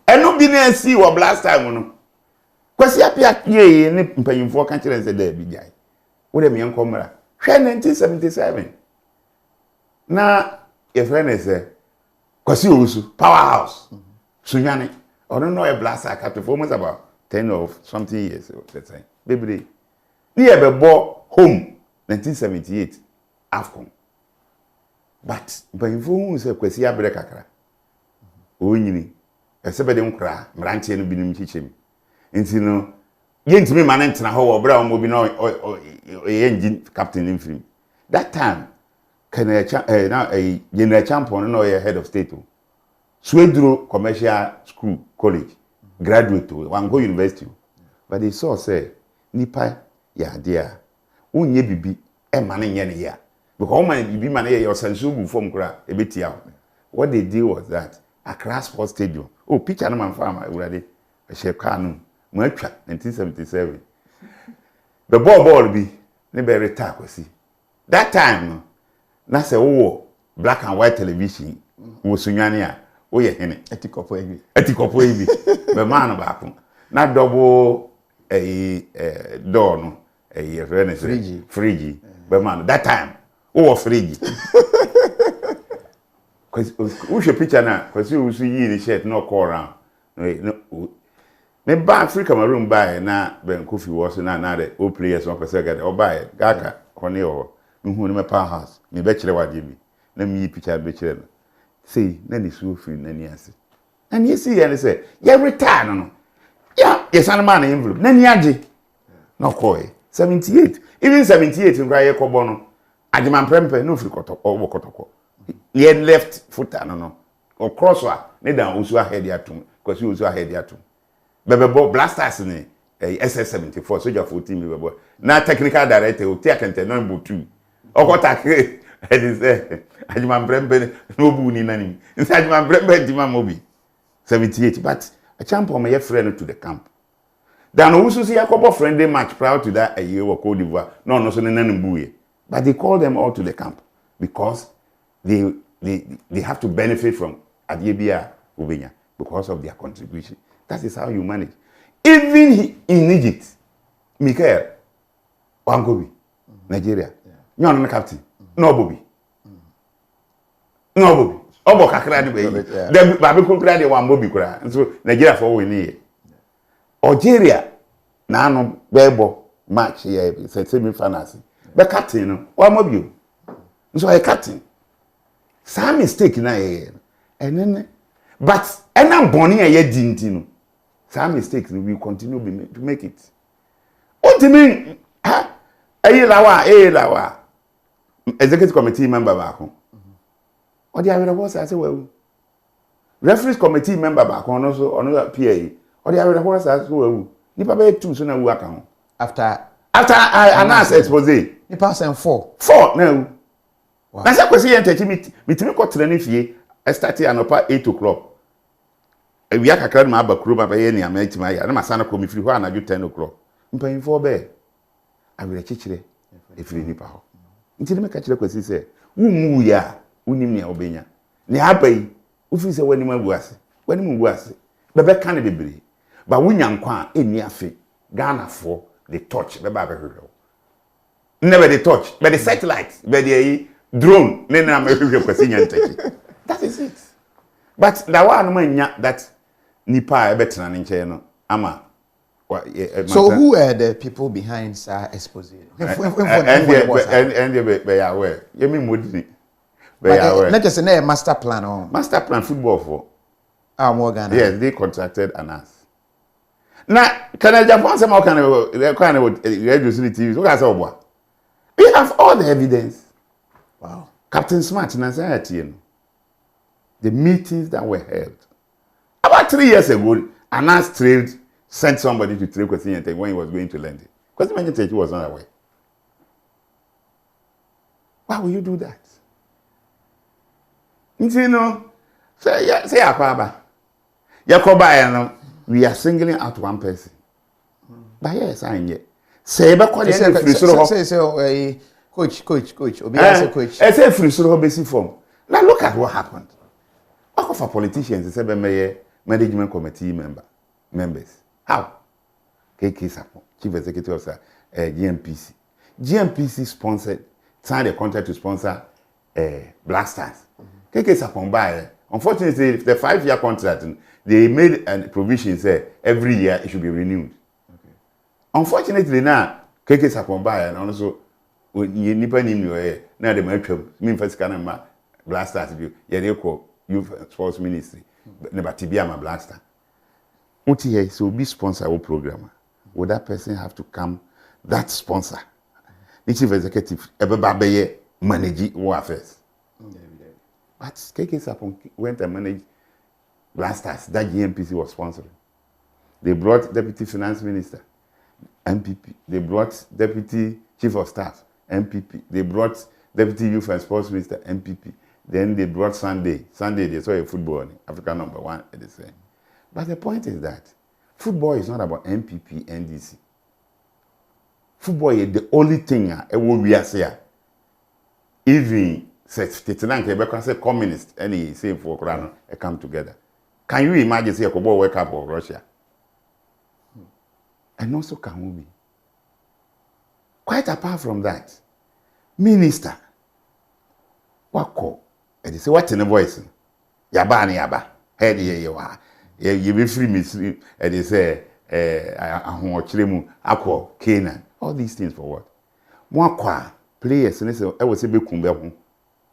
enu bi na si wo blast time no kwasi apia ye ne mpanyimfo ka kire se da bi gai wo de me enkomra hwe 1977 na ye friend say Kwasi Owusu, powerhouse. Sunyani. I don't know a blaster cat for almost about 10 or something years at that time. Baby, near the ball home 1978 AFCON. But by phone say Kwasi Abrekakra. Oyini. Except them cry, Mranchi no binim chichim. Inti no yent me manent na ho obra mo bi no engine captain in film. That time now a general champion no head of state. Swedro commercial school college graduate to one go university. But they saw say nipa ya dia unye bibi e mane nye ne ya because man bibi mane ya sensu bu form kra e betia. What they did was that Accra Sports Stadium. Oh, picture no man farm already a shape car no mo atwa 1977. The ball be ne be retire kwasi. That time no na se wo black and white television wo sunyane a wo ye hene etikopo ebi be man ba ko na double door no fridge be man that time wo fridge cuz wo show picture na cuz you see yi shirt no call around no me ba Africa Cameroon ba na ben KOFI was na the all players one person get o ba gaka kone o hu me powerhouse me be kire wade bi na me picture be kire no say na ni so free na ni ase and you see and say you retire no yeah yes an man envelope na ni age no koi 78 even 78 nkra ye kobo no ajeman prempe no free kotoko ye left footer no o cross wa ne dan osu ahead atum because you osu ahead atum bebebo blasters ni SS74 soldier 14 bebebo na technical director o take no number 2 okota kre e dey say ajeman prempe no bu ni nani ajeman prempe di ma mobi 78 but a champion may friend to the camp then also see a couple friendly match prior to that a year or Côte d'Ivoire no so nani but they call them all to the camp because they have to benefit from Adiebia Ubenya because of their contribution. That is how you manage. Even in Egypt, Michael Wangobi, Nigeria. You're not the captain. No, Bobby. No, Bobby. Obo kakra de bayi. Dem ba be kokra de wan Bobby kura. So Nigeria for win here. Algeria na no bebo match here semi finals. Be captain no. Wan Bobby. So I captain. Some mistake na here. And but enam boni e ye dinti no. Some mistakes we continue to make it. What do you mean? Lawa. Executive committee member back home. Or the other was I say, well, referees committee member back home also another PA. Or the other was I say, well, Nipa be 2 so na work on. After I announce Exposé. Nipa send 4. 4 now. Wow. Na say kwesi enter me ko training fie. I started at 8 o'clock. We are kakra ma ba kuro ba ye ni amatima ya. Na masana ko mi free ho anaju 10 o'clock. Mpa 4 be. I will chichire efiri nipa ho. Nti me ka kire kwesi say, "Wumu ya, unim ne obenya." Ne abai, ufi say wani mabu ase. Wani mu ase. Bebe ka ne bebre. Ba wunya nkwa eni afe. Ghana for the touch be ba be hwehwe. Never the touch, but the satellite, but the drone, ne na me hwehwe kwesi nya ntaki. That is it. But that one man that nipa e betena ne nche no ama. So who are the people behind Exposé? And they are aware. You mean Modini? They are aware. Not just a master plan on. Master plan football for. Morgan. Yes, they contracted an us. Now, can I jump on some kind of radio TV? Look at Oboah. We have all the evidence. Wow. Captain Smart in anxiety. The meetings that were held. About 3 years ago, Anas trailed. Sent somebody to trade question when he was going to lend it. Because the was not aware. Why will you do that? You know, say Akwaba. Yakoba, we are singling out one person. But yes, I am yet. Say, but what say, coach. Coach. I say free solo basic form. Now look at what happened. What for politicians? Say, management committee members. How? KK Sapon, Chief Executive Officer, GMPC. GMPC sponsored, signed a contract to sponsor Black Stars. KK Sapon buy. Unfortunately, the 5-year contract, they made a provision say every year it should be renewed. Okay. Unfortunately, now KK Sapon buy and also you nipa ni mi now the match me first can ma Black Stars you youth sports ministry never tibia ma Black Star. UTA so be sponsor our program. Would that person have to come? That sponsor, the chief executive, everybody manage war affairs. But KK Sapon went and managed Blasters that GMPC was sponsoring. They brought deputy finance minister, MPP. They brought deputy chief of staff, MPP. They brought deputy youth and sports minister, MPP. Then they brought Sunday. They saw a football, Africa #1 at the same. But the point is that football is not about MPP, NDC. Football is the only thing we are saying. Even say communist any say for Quran come together. Can you imagine say a World Cup of Russia? And also can we be? Quite apart from that, minister, what call? And they say what in the voice? Yaba, head ye. You be free mislead, and they say, Canaan. All these things for what? More players, and they say, I was a big kumbe,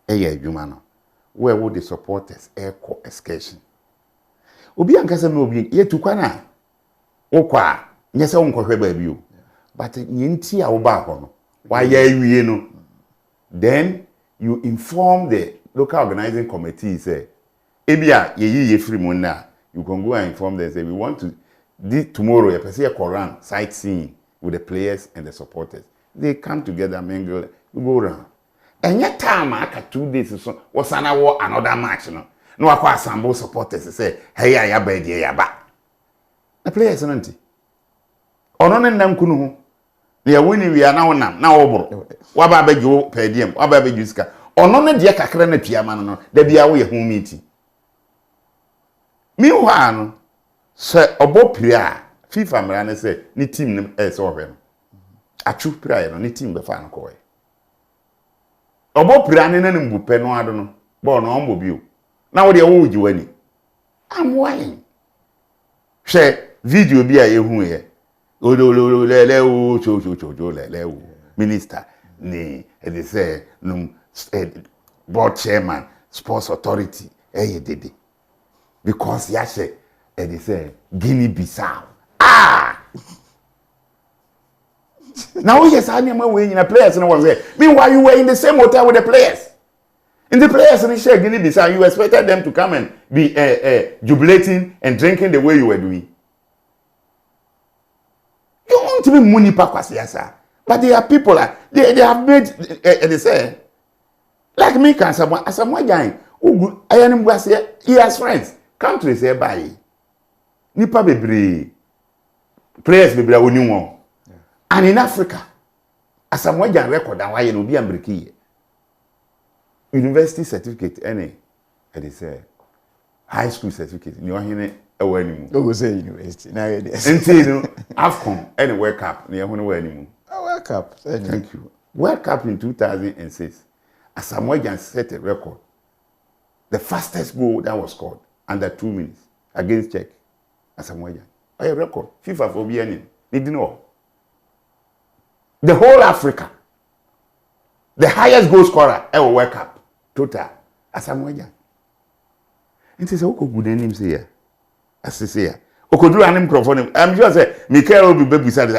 human. Where would the supporters air excursion? Obi ankasa me obi, ye tukwana. Okwa, nyese onko hwe ba bio. But nyenti a wo ba ho no. Wa ya awie no. Then you inform the local organizing committee say, ebia ye free mo na. You can go and inform them, say, we want to, tomorrow, a Quran sightseeing with the players and the supporters. They come together, mingle, you go around. And yet, time after 2 days, was another match. No, I quite some supporters say, hey, I am bad, yeah, but the players are empty. On them, Kunu, they are winning, we are now over. What about you, per diem, what about you, Ska? Or none of the Kakran Piamano, there be away home meeting. Meanwhile, sir, obo pria FIFA man say ni team nem so hwe achu prayer no ne team be fa no koy obo pra ne nan mbupe no ado no bo no ombo bio na wo de wo uji wani amwai she video bi a yehu ye ololo lele o cho lele o minister ni they say no board chairman sports authority dede because yashe they say Guinea Bissau now yes I am we in players no was there meanwhile you were in the same hotel with the players and the players in share Guinea Bissau you expected them to come and be jubilating and drinking the way you were doing. You want to be money pakwasi yasa but there are people they have made they say like me can someone as someone guy who he has friends countries here by nipa bebre players bebre woni won and in Africa as someone guy record and why you no be ambreki university certificate any they say high school certificate ni ohene ewo animu go say university na here dey until AFCON any World Cup ni ehunu wa animu World Cup thank you World Cup in 2006 Asamoah Gyan set a record. The fastest goal that was scored under 2 minutes against Czech. Asamoah Gyan. A record. FIFA for BNN. They didn't know. The whole Africa. The highest goal scorer ever World Cup. Total. Asamoah Gyan. And he said, "Oko good name say here." As he say here. Oko do an microphone. I'm sure say Mikel will be baby said,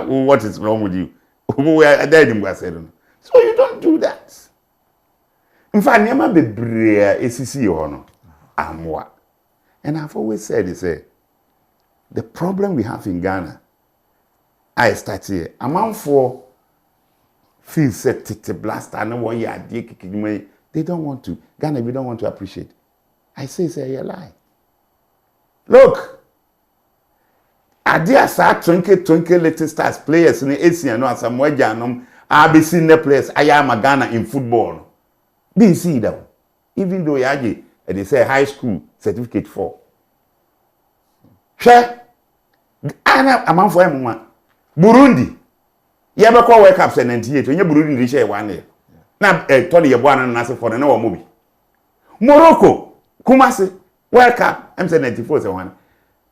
what is wrong with you? We are dead in Barcelona. So you don't do that. In fact, never be brave ACC or no. And I've always said, the problem we have in Ghana, I start here. Amount for feel set to blast and what they don't want to. Ghana, we don't want to appreciate. I say you lie. Look, Adia sa twinkle little stars players in the Asian no Asamoah Gyan I've seen the players I am a Ghana in football. Didn't see them. Even though they say high school certificate for. Share. I'm for him. Burundi. You ever call World Cup 98 when you Burundi share 1 year. Now, Tony Yeboah and Nasa for the no movie. Morocco. Kumasi. World Cup. I'm saying 94 so 1.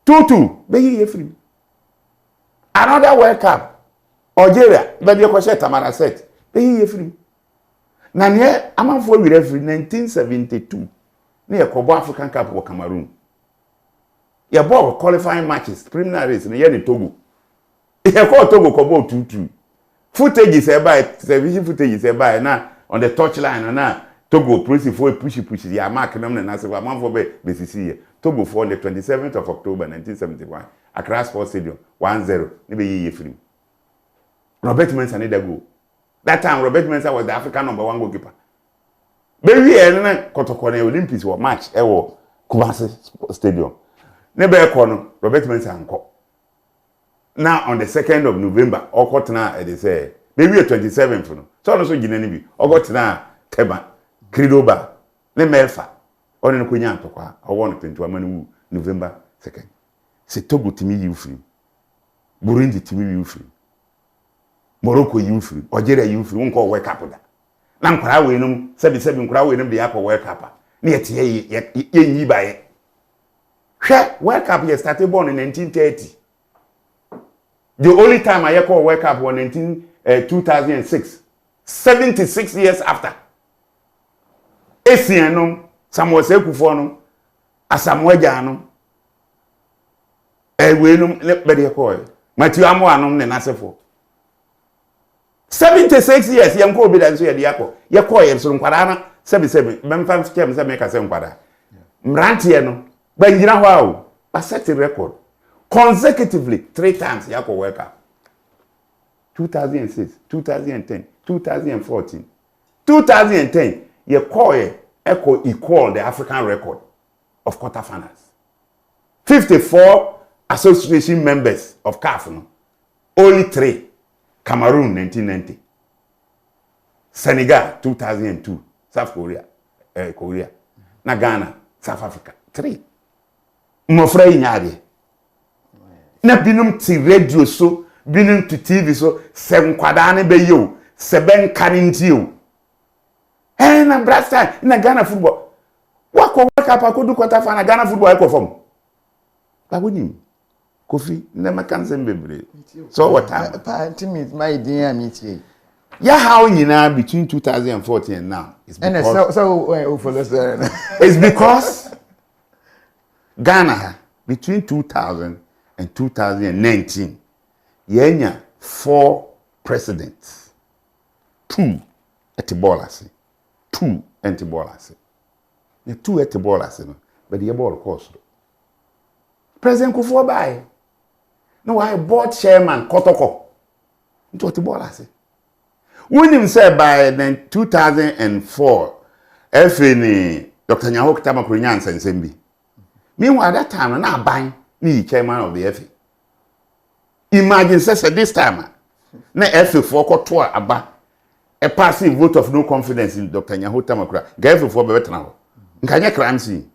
2-2. Be here free. Another World Cup. Algeria. But you can say Tamara set. Be here free. Nanye amanfo we referee 1972 na Yakobo African Cup for Cameroon. Ya ball qualifying matches preliminaries na ye Togo. Ya call Togo kobo 2-2. Footage is by television footage is by na on the touchline na Togo push ya mark them na say amanfo be sisi here. Togo for on the 27th of October 1971 Accra Sports Stadium 1-0 ni be ye free. Robert Mensah need go. That time, Robert Mensah was the African #1 goalkeeper. Baby, and Kotokone Olympics were match. Kumasi Stadium. Nebe kono Robert Mensah anko. Now on the 2nd of November, okotna they say baby 27th no. So no so gina ni bi. Okotna Teba Kridoba ne Melfa. One no kunya antokwa. Owo no 21 manu November 2nd. C'est Togo timi you free. Burundi timi you free. Morocco you free, Algeria you free, won't call World Cup da. Na nkra we num 77 nkra we num de yakọ World Cup. Na ye yi bae. Hwe World Cup ye started born in 1930. The only time I call World Cup was 2006. 76 years after. Asian num Samuel Sekufo num Asamoah Gyan num we num le be de call. Matthew Amoah num ne nasefo. 76 years yam ko bi dan so ye de yakọ ye call ye so nkwara na 77 memfa skem se make se nkwara mrantie no ba ngina ho awo ba set record consecutively 3 times yakọ World Cup 2006 2010 2014 2010 ye call ye equal the African record of quarterfinals 54 association members of CAF no only 3 Cameroon 1990, Senegal 2002, South Korea, na Ghana, South Africa 3. Mofra inyade. Na binum ti radio so binim to TV so se nkwada ne be yo se ben kaninti o na brasta na Ghana football wako waka pa ko du kwata fa na Ghana football ko fom ba woni Kofi na makanse bebre so what time pa timid my idea meeting ya how nyina between 2014 and now it's because it's because Ghana between 2000 and 2019 yenya 4 presidents 2 etibolasi 2 antibolasi the 2 etibolasi no but the ball cost President Kufuor by no why board chairman Kotoko into etibolasi when him said by 2004 FNA Dr. Nyahok Tamakurinya Sensembi meanwhile that time na ban ni chairman of the FA imagine say this time na FA for koto aba a passive vote of no confidence in Dr. Nyahok Tamakura ga FA for be betena ho nkanya crime scene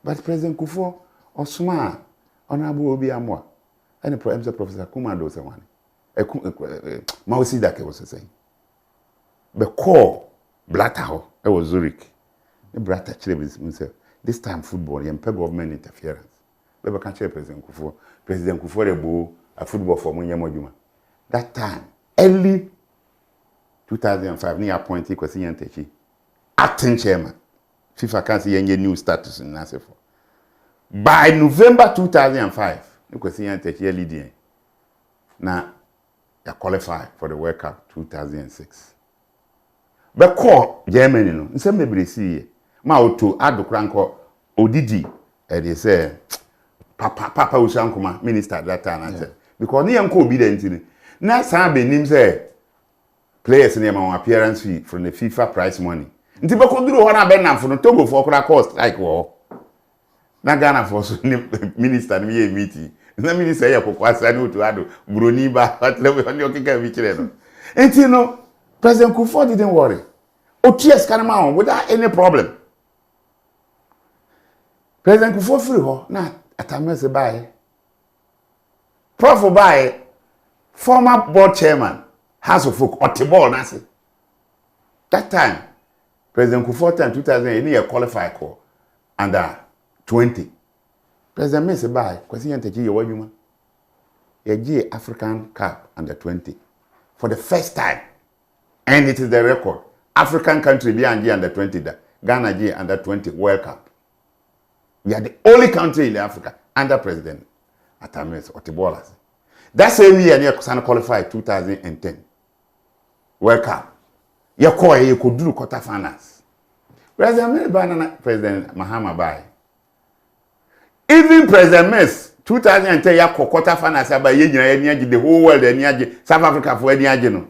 but President Kufuor osuma honorable obi amwa and Professor Kumado Sewani Mausi Dake was saying the core blatter ho e was Zurich the blatter chile himself this time football yempe government interference we can check President Kufuor ebo a football for Munyamojuma that time early 2005 ni appointee Kwesi Nyantakyi acting chairman FIFA can see yenye new status in Nasefo by November 2005 Kwesi Nyantakyi leading na ya qualify for the World Cup 2006 be call Germany no nsem mebresi ma oto adokranko odidi e dey say papa usankoma minister that time because ni yanko obedient ni na san be nim say players ni ma appearance fee from the FIFA prize money nti be ko duro ho na be nam for no Togo for kra cost like wo na Ghana for so minister ni ye meeting na minister ya kokwasa ni otu ado broni ba atlewe oni okeka bi kire no enti no President Kufuor didn't worry OTS can man without any problem President Kufuor free ho na atamese bae prof bae former board chairman House of Folk Otibol nasi that time President Kufuor time 2000 he qualify ko under 20 President Mese by Kwesi Nyantakyi ye wadwuma ye African Cup under 20 for the first time and it is the record African country be under 20 da Ghana G under 20 World Cup we are the only country in Africa under President Atames Otibolas that same year near qualify 2010 World Cup ye could do quarter finals President Mahama Bai even President Mess 2010 ya quarter finals aba ye nyina ye niaje the whole world niaje South Africa for niaje no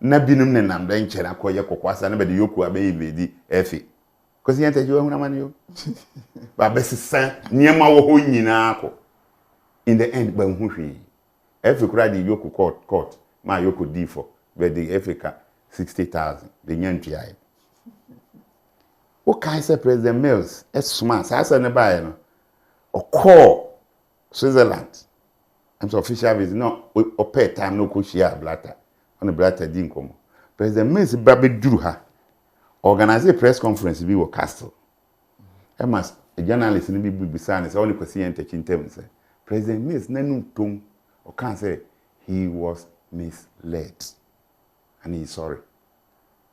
na binum ne nam dan kire akoye kokwasa na be de yoku aba evedi efi Kwesi Nyantakyi wa huna mani yo ba besisa niema wo ho nyina akọ in the end ba hu hwe efi kura di yoku court ma yoku di for be the Africa 60,000 the nyantu ai o kai say President Mills smart asa ne ba no o call Switzerland I'm so official visit no o pay time no ko shia blatter on the blatter di nkomo President Mills ba be duru ha organize a press conference bi wo castle e must a journalist ni bi bisane say only Kwesi Nyantakyi intem say President Mills nanu tom o can say he was misled and he is sorry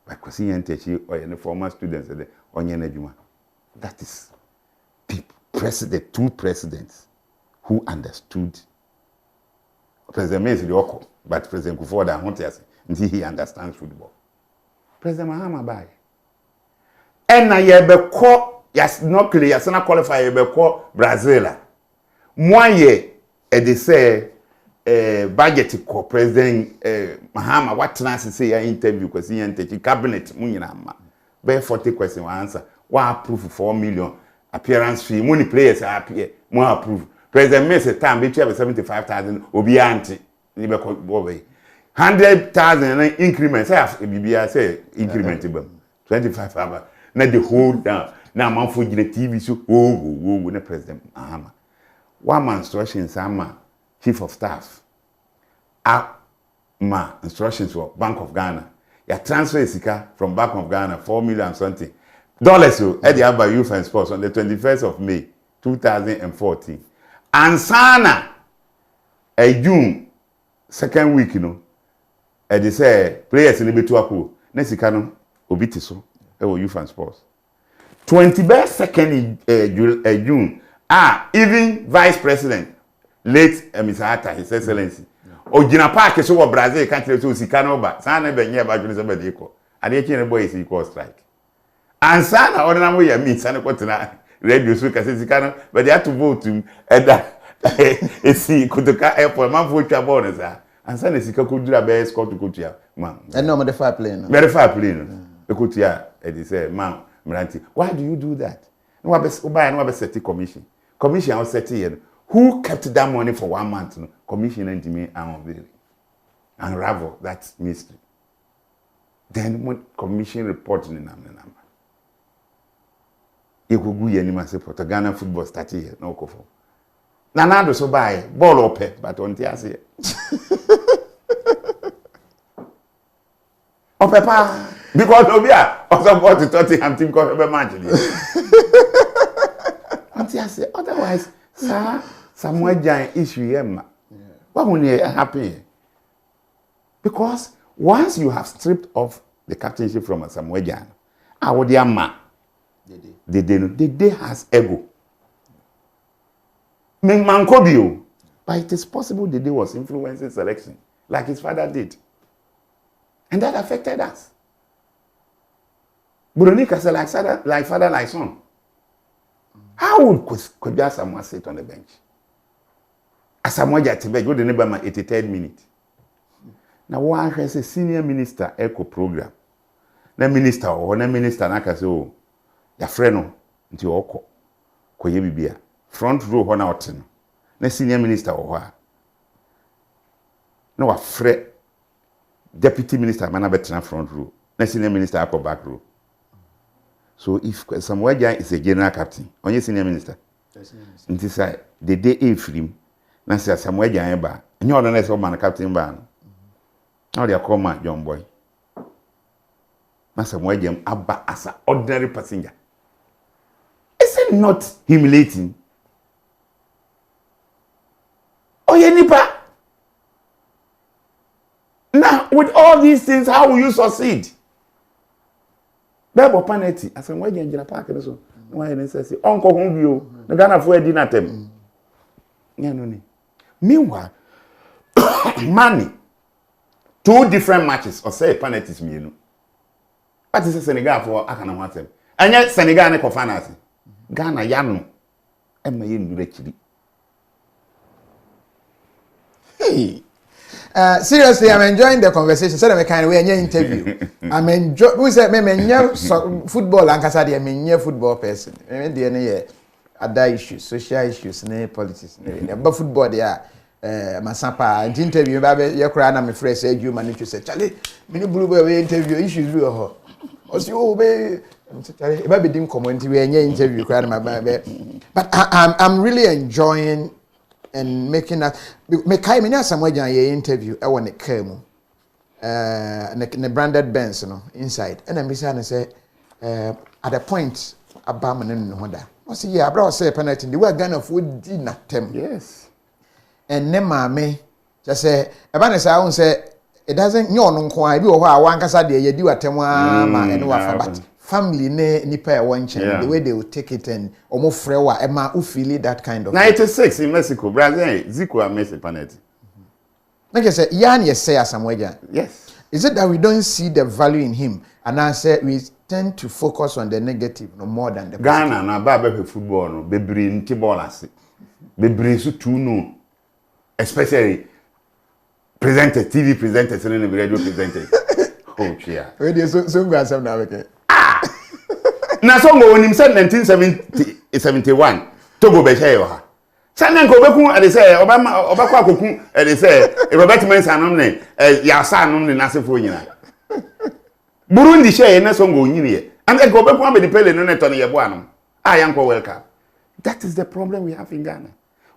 but Kwesi Nyantakyi or any former students there onye na adwuma that is the 2 presidents who understood President Mills the oko but President Kufuor da hontias until he understands football President Mahama Bai na ye be ko yas no clear yas na qualify ye be ko Brazil moye e de say budget ko President Mahama what na say ya interview Kwesi Nyantakyi cabinet mu nyina ma be 40 question answer wa approve 4 million appearance fee money players appear mo approve President Mese time be 75,000 obi anti ni be ko bobe 100,000 increment say bibia say increment bam 25 aba na the whole down na man for gire TV so na President Mahama one man instruction sama chief of staff ma instructions for Bank of Ghana. You transfer sika from Bank of Ghana 4 million something dollars so at the Abba Youth and Sports on the 21st of May 2014. And sana a June second week, they say players in the Betuaku, Nesikano, Obitiso, Youth and Sports. 22nd June, even Vice President, late Mr. Atta, His Excellency, Ojina Park is over Brazil, country to Sikano, but Sana Benya Bajunisabed equal, and the King boy is equal strike. And Sana, ordinary means Sana Cotina, Radio Suka Sikano, but they had to vote to it's Kutuka Airport, man vote your bonus. And Sana Sika could do a bear escort to Kutia, man. And no, the fire plane. Very fire plane. The Kutia, it is man. Why do you do that? No, I set the commission. Commission was set here. Who kept that money for 1 month? Commission and me and unravel that mystery. Then when commission reporting in number. You could go any support Ghana football started here. No kofo. Nanado so buy ball or pep, but on the oh, Papa. Because Obia was about to Tottenham team called match. Otherwise, sir, somewhere giant issue here. What will you happy? Because once you have stripped off the captainship from Samuel Jan, our dear man, they has ego. Mankobio, but it is possible the day was influencing selection, like his father did. And that affected us. Buronika said like father, like son. How would Kodja Samoa sit on the bench? As Samoa Jatibet, go the neighbor my 83rd minute. Now one has a senior minister echo program. The minister or the minister naka say, oh, your friend into Oko, Koyebibia, front row on out. The senior minister or no a friend, deputy minister manabetina front row. The senior minister upper back row. So if Samuel Jan is a general captain, on your senior minister, it is the day a film, Nancy Samuel Jan Eba, and you're the next man captain ban. Now they are called my young boy. Master Samuel Jan Abba as an ordinary passenger. Is it not humiliating? Oh, yeah, Nipa. Now, with all these things, how will you succeed? Bible penalty. I said, why you in park? So why you say, Uncle Humbio, the Ghana for a dinner them. Meanwhile, money, 2 different matches or say penalties me, What is Senegal for Akana Watem? And yet Senegal ne kofanasi. Ghana yanu. Emma yin do Hey. Seriously, I'm enjoying the conversation. So I'm kind of way interview. I'm enjoying. Who said me football and kasadi me football person. Me dey other issues, social issues, politics. But football there. Masapa interview. Babe, you cry na me friend say you manage to say, Charlie, me blue boy interview issues real ho. Osi o be. Charlie, babe dim comment we interview cry na babe. But I'm really enjoying. And making that me kai me nya Samuel Jan ye interview e won ne car mu ne branded Benz no inside and me say say at the point abam no ho da o say yeah abra o say penalty the way Ghana food di na tem yes and ne maame just say e ba ne say I say it doesn't nyo no nko a bi wo ho a wan kasa de ye di watem a ma ene wa fa but family ne nipa e won chen the way they will take it and omo frewa e ma u feel that kind of 96 in Mexico Brazil Zico and Messi penalty like I say yan yes say Asamoah yes is it that we don't see the value in him and I say we tend to focus on the negative no more than the positive. Ghana na ba be football no bebre nti ball ase bebre so too no especially presenters TV presenters and radio presenters oh yeah we dey so go asem na we na so ngo onim said 1971 Togo be share ha sanan ko beku e dey say obakwa akoku e dey say Robert Mensah nom ne ya sa nom ne nasefo nyina Burundi share na so ngo nyini e and go beku am be pele no neto ne Yeboah no ayanko welcome. That is the problem we have in Ghana.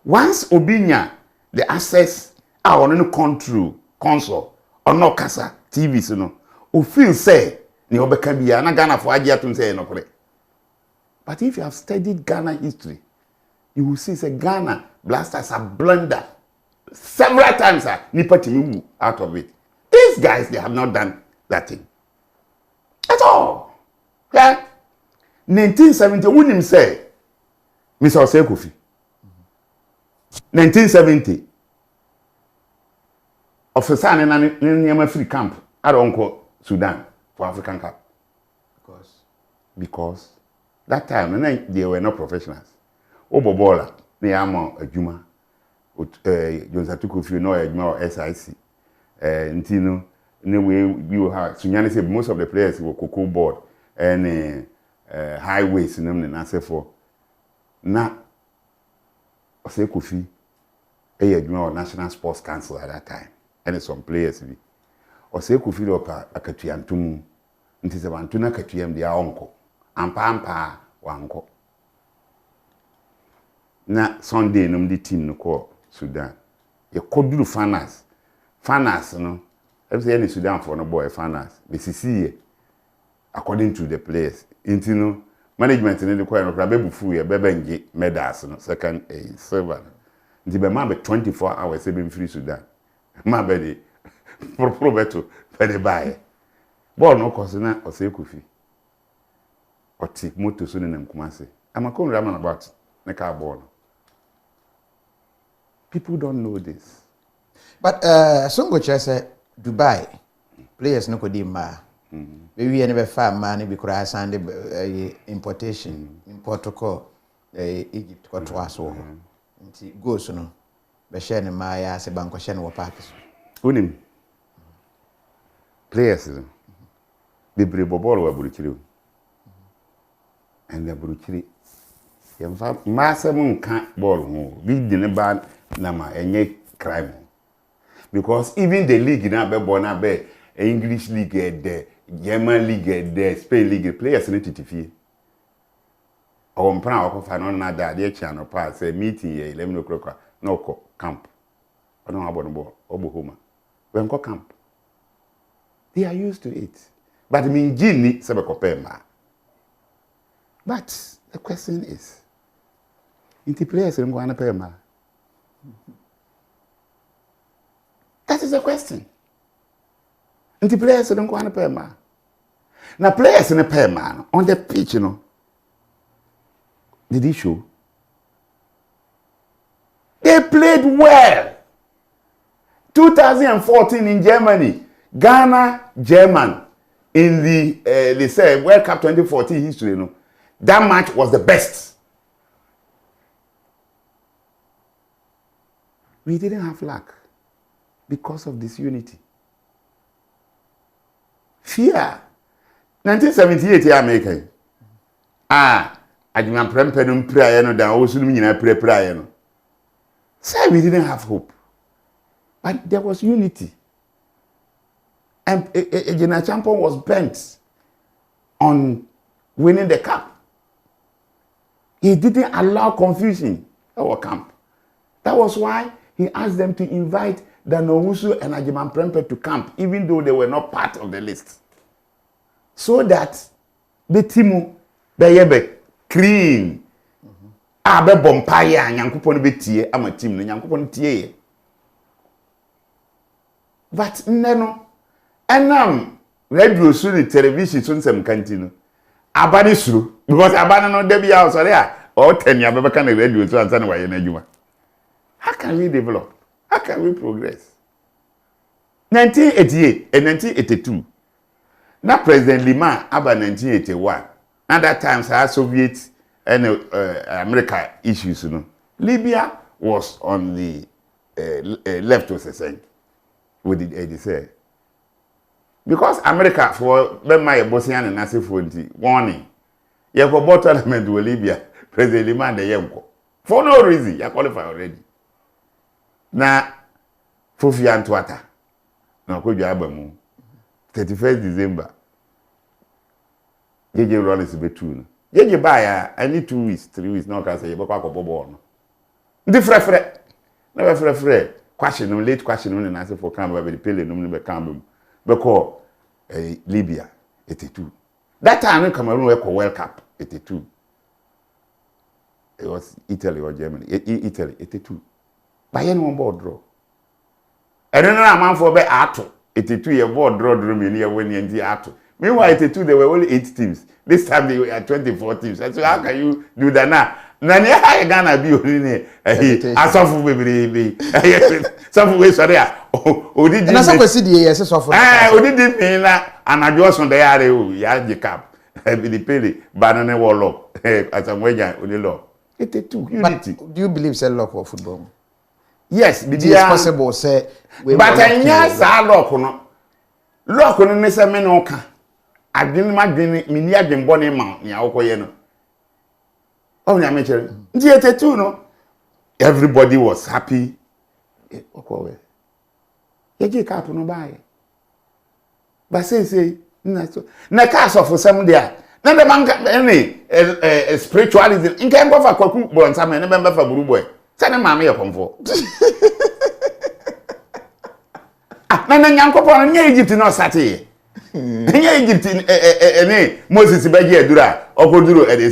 Once obinya the access on no control console or no casa TV so no o feel say ni obeka bia na Ghana for agia to say no kore. But if you have studied Ghana history, you will see say Ghana Blasters have blundered several times nipa timi out of it. These guys, they have not done that thing at all. Yeah. 1970, when him say, Mr. Kofi. 1970, officer in free camp at Uncle Sudan for African Cup. Because that time they were not professionals. Obobola, they are more a Juma, Kofi, no a Juma or SIC. Ntino, we will have Sunyani said most of the players were cocoa board and highways in them and answer for na Ose Kofi a National Sports Council at that time. And some players be Ose Kofi opa akatuyantum nti se bantuna katuyam dia onko ampa wanko na Sunday num di team no ko Sudan ye koduru Fanas no every in Sudan for no boy Fanas be see according to the players into no management in the choir no be fu ye bebenje medals no second silver nti be ma be 24 hours e be free Sudan ma be the probeto be the buy ball no cause na Ose Kofi oti moto so nem Kumasi am come raman about na car ball. People don't know this. But Songo say Dubai players no kodi ma. Maybe any be farm man be kura sand importation protocol Egypt ko to aso. Nti go so no be share ne ma ya se banko share no park so. Unim players be brebo ball wa buruchiri. And the buruchiri yemfa masem nka ball ho bi di ne ba na ma enye crime. Because even the league now be born be English league there, German league there, Spain league players need to fee. Our plan of na that they channel pass a meeting 11 o'clock no camp. I don't have on board Oklahoma. When go camp. They are used to it. But mean Gini Sabakopema. But the question is, the players don't go to pay ma. That is the question. And the players don't go to pay ma. Now players in a pay man on the pitch, you know. Did he show? They played well. 2014 in Germany, Ghana, German in the they say World Cup 2014 history, you know. That match was the best. We didn't have luck because of disunity. Fear. 1978 year American. Adjuman prempenum prayer no dan osunu nyina prayer no. Say we didn't have hope. But there was unity. And a general champion was bent on winning the cup. He didn't allow confusion in our camp. That was why he asked them to invite the Nowusu and Ajiman Prempe to camp, even though they were not part of the list. So that the team be clean. Abe bompaya nyankopon be tie ama team no nyankopon tie. But nneno enam radio so the television so nsem kantino. Abani suru because abana no dey bia so there or 10 ya be kan radio so ansa na waye na adwuma. How can we develop? How can we progress? 1988 and 1982. Now President Lima about 1981. At that time, Soviet and America issues. You know, Libya was on the left of the side. What did Eddie say? Because America for my Bosnian and Nazi warning. You have a bought element with Libya. President Lima and the Yemko. For no reason, you qualify already. Now, Fofi Antwata. Now, could you have a move? 31st December. JJ Rollins be true. JJ buy I need 2 weeks, 3 weeks. No, can say you buy a ball. The frefre. never free question late question na say for can be pele no be can be call Libya 82 that time Cameroon were World Cup 82 it was Italy or Germany Italy 82 Bayern one board draw and then a man for be ato 82 year board draw me near when you ato meanwhile 82 there were only 8 teams this time they were 24 teams so how can you do that now Nani I Ghana be only asofu bebrebe some way sorry odidi na so kwesi die yes so for odidi mi na anajo so dey are o ya je cap be the pele banana wall asamweja onilo 82 unity. Do you believe say luck for football? Yes, it is possible say but anya sa luck no ne se me no ka adwene madwene mi ni adwenbo ne ma nya wokoye no. Oh, yeah, Mitchell. 82, no? Everybody was happy. Okay. You get cap no buy. But say, na cast of some there. Na the man any spiritualism. In can go for Kwaku Yeboah some na member for Buru boy. Say na mama you come for. Na nyankopon nya Egypt no sate. Nya Egypt Moses beji edura okoduro e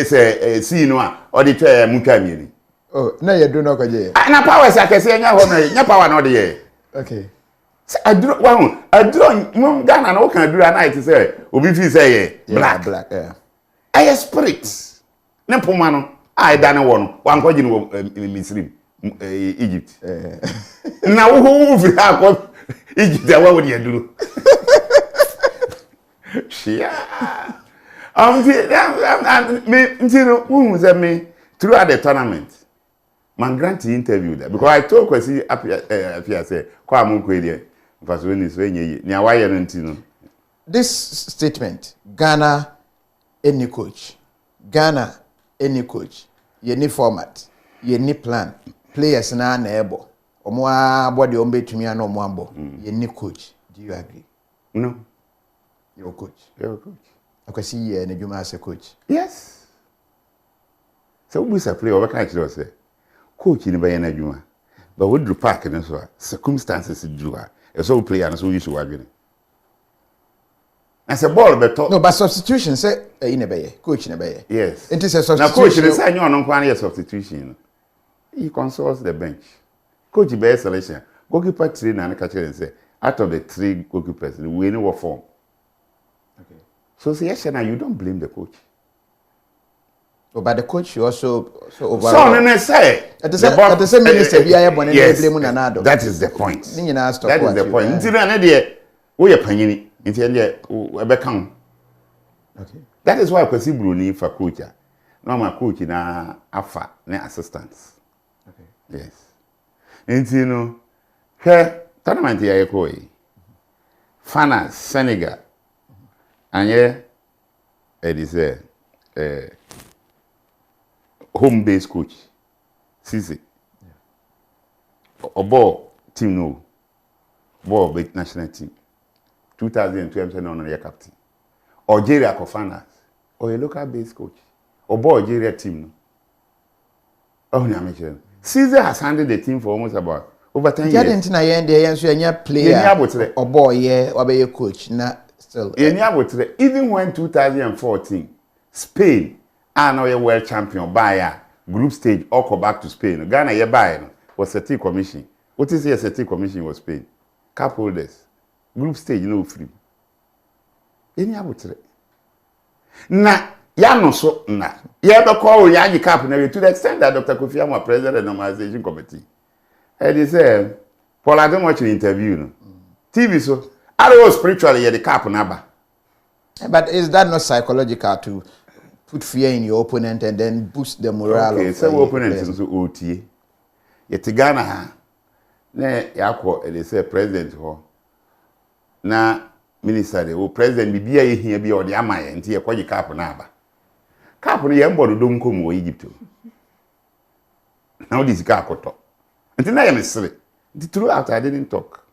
say see no a o de twa mutwa mieni. Oh, na ye do no kwaje. Na power sa kese nya ho na nya power na o de ye. Okay. Aduro Ghana na o kan adura na it say obi fi say ye black yeah. I spirit. Ne poma no ai da ne wo no wan kwaje no Misrim Egypt. Na wo fi akọ Egypt awa wo de aduro. Yeah. Me throughout the tournament. My grantee interview there because I told Kwesi Apia say, "Kwa mu kwede." Because when is when ye nya why no. This statement, Ghana any coach. Ghana any coach. Ye ni format, ye ni plan. Players na ebo. Omo abode ombetumi ana omo abo. Ye ni coach. Do you agree? No. You're a coach. You're a coach. I can see you and you as a coach. Yes. So we say play over can't you say coach in by Juma. But we do park and so circumstances do so play and so you should agree. As a ball better. No, but substitution say in a bay, coach in a bay. Yes. It is a substitution. Now coach is saying you on one year substitution. He consults the bench. Coach by selection. Goalkeeper trainer and catcher and say out of the 3 goalkeepers, we know what form. Okay. So now you don't blame the coach. Oh, but the coach you also overall. So no say at the same minister we are blame Nanado. That is the point. That is the point. Okay. That is why Kwesi Bruni for coach. No my coach na afa na assistants. Okay. Yes. Nti no tournament ya yekoi. Fana Senegal. And it is a home-based coach. Sisi. Obo team no. Obo big national team. 2012 on your captain. Algeria Kofanas. Or a local-based coach. Obo Algeria team no. Oh, no, Caesar has handled the team for almost about over 10 years. Player. Obo ye or be a coach. Na still. Even when 2014, Spain are now a world champion by group stage or go back to Spain. Ghana ye buy was a T commission. What is a T commission was Spain? Cup holders. Group stage no free. Any abutre. Na ya no so na. Ya be call ya cap na to the extent that Dr. Kofi Yeboah president of the Normalization committee. And he said, Paul, I don't watch an interview. No. TV so I was spiritually the cap number. But is that not psychological to put fear in your opponent and then boost the morale? Okay, so opponent is also OTA. Yet Ghana ha. Ne yako they say president ho. Na minister the president bibia ye hia bia ode amaye nti ye kwaji cap na aba. Cap no ye mbodo dom kom wo Egypt. Now this guy akoto. Nti na ye mesere. Nti throughout I didn't talk.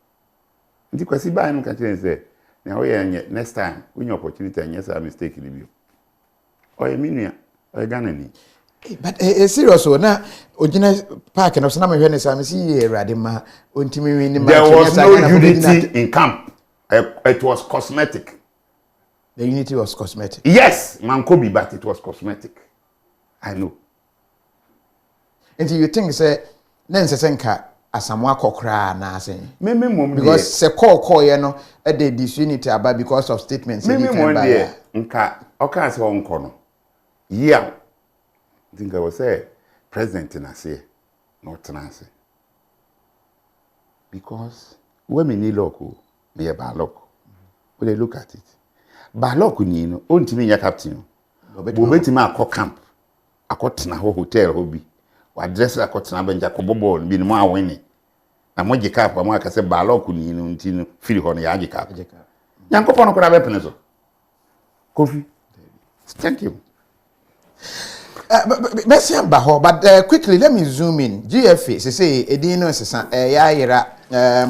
Nti kwasi ba no ka kire say na we next time when your opportunity and yes a mistake in you. Or a minua or a Ghana ni. But serious one na ojina park na so na me hwe ne sa me see erade ma ontimi wi ni ma. There was no unity in camp. It was cosmetic. The unity was cosmetic. Yes, man could be, but it was cosmetic. I know. And you think say nense senka asamwa kokra na say me mom because se call you know the disunity about because of statements me mom there nka oka say onko no yeah think I was say president na say not na say because when me need lock me ba lock we look at it ba lock ni no ontimi nya captain obetimi akọ camp akotena hotel hobi wa dress akotena benja ko bobo bi no ma wini na mo je cap mo aka se ba lock ni no ntino firi ho no ya je cap nyankopon no kura be pene so Kofi thank you. But quickly, let me zoom in. GFA, say, Edino,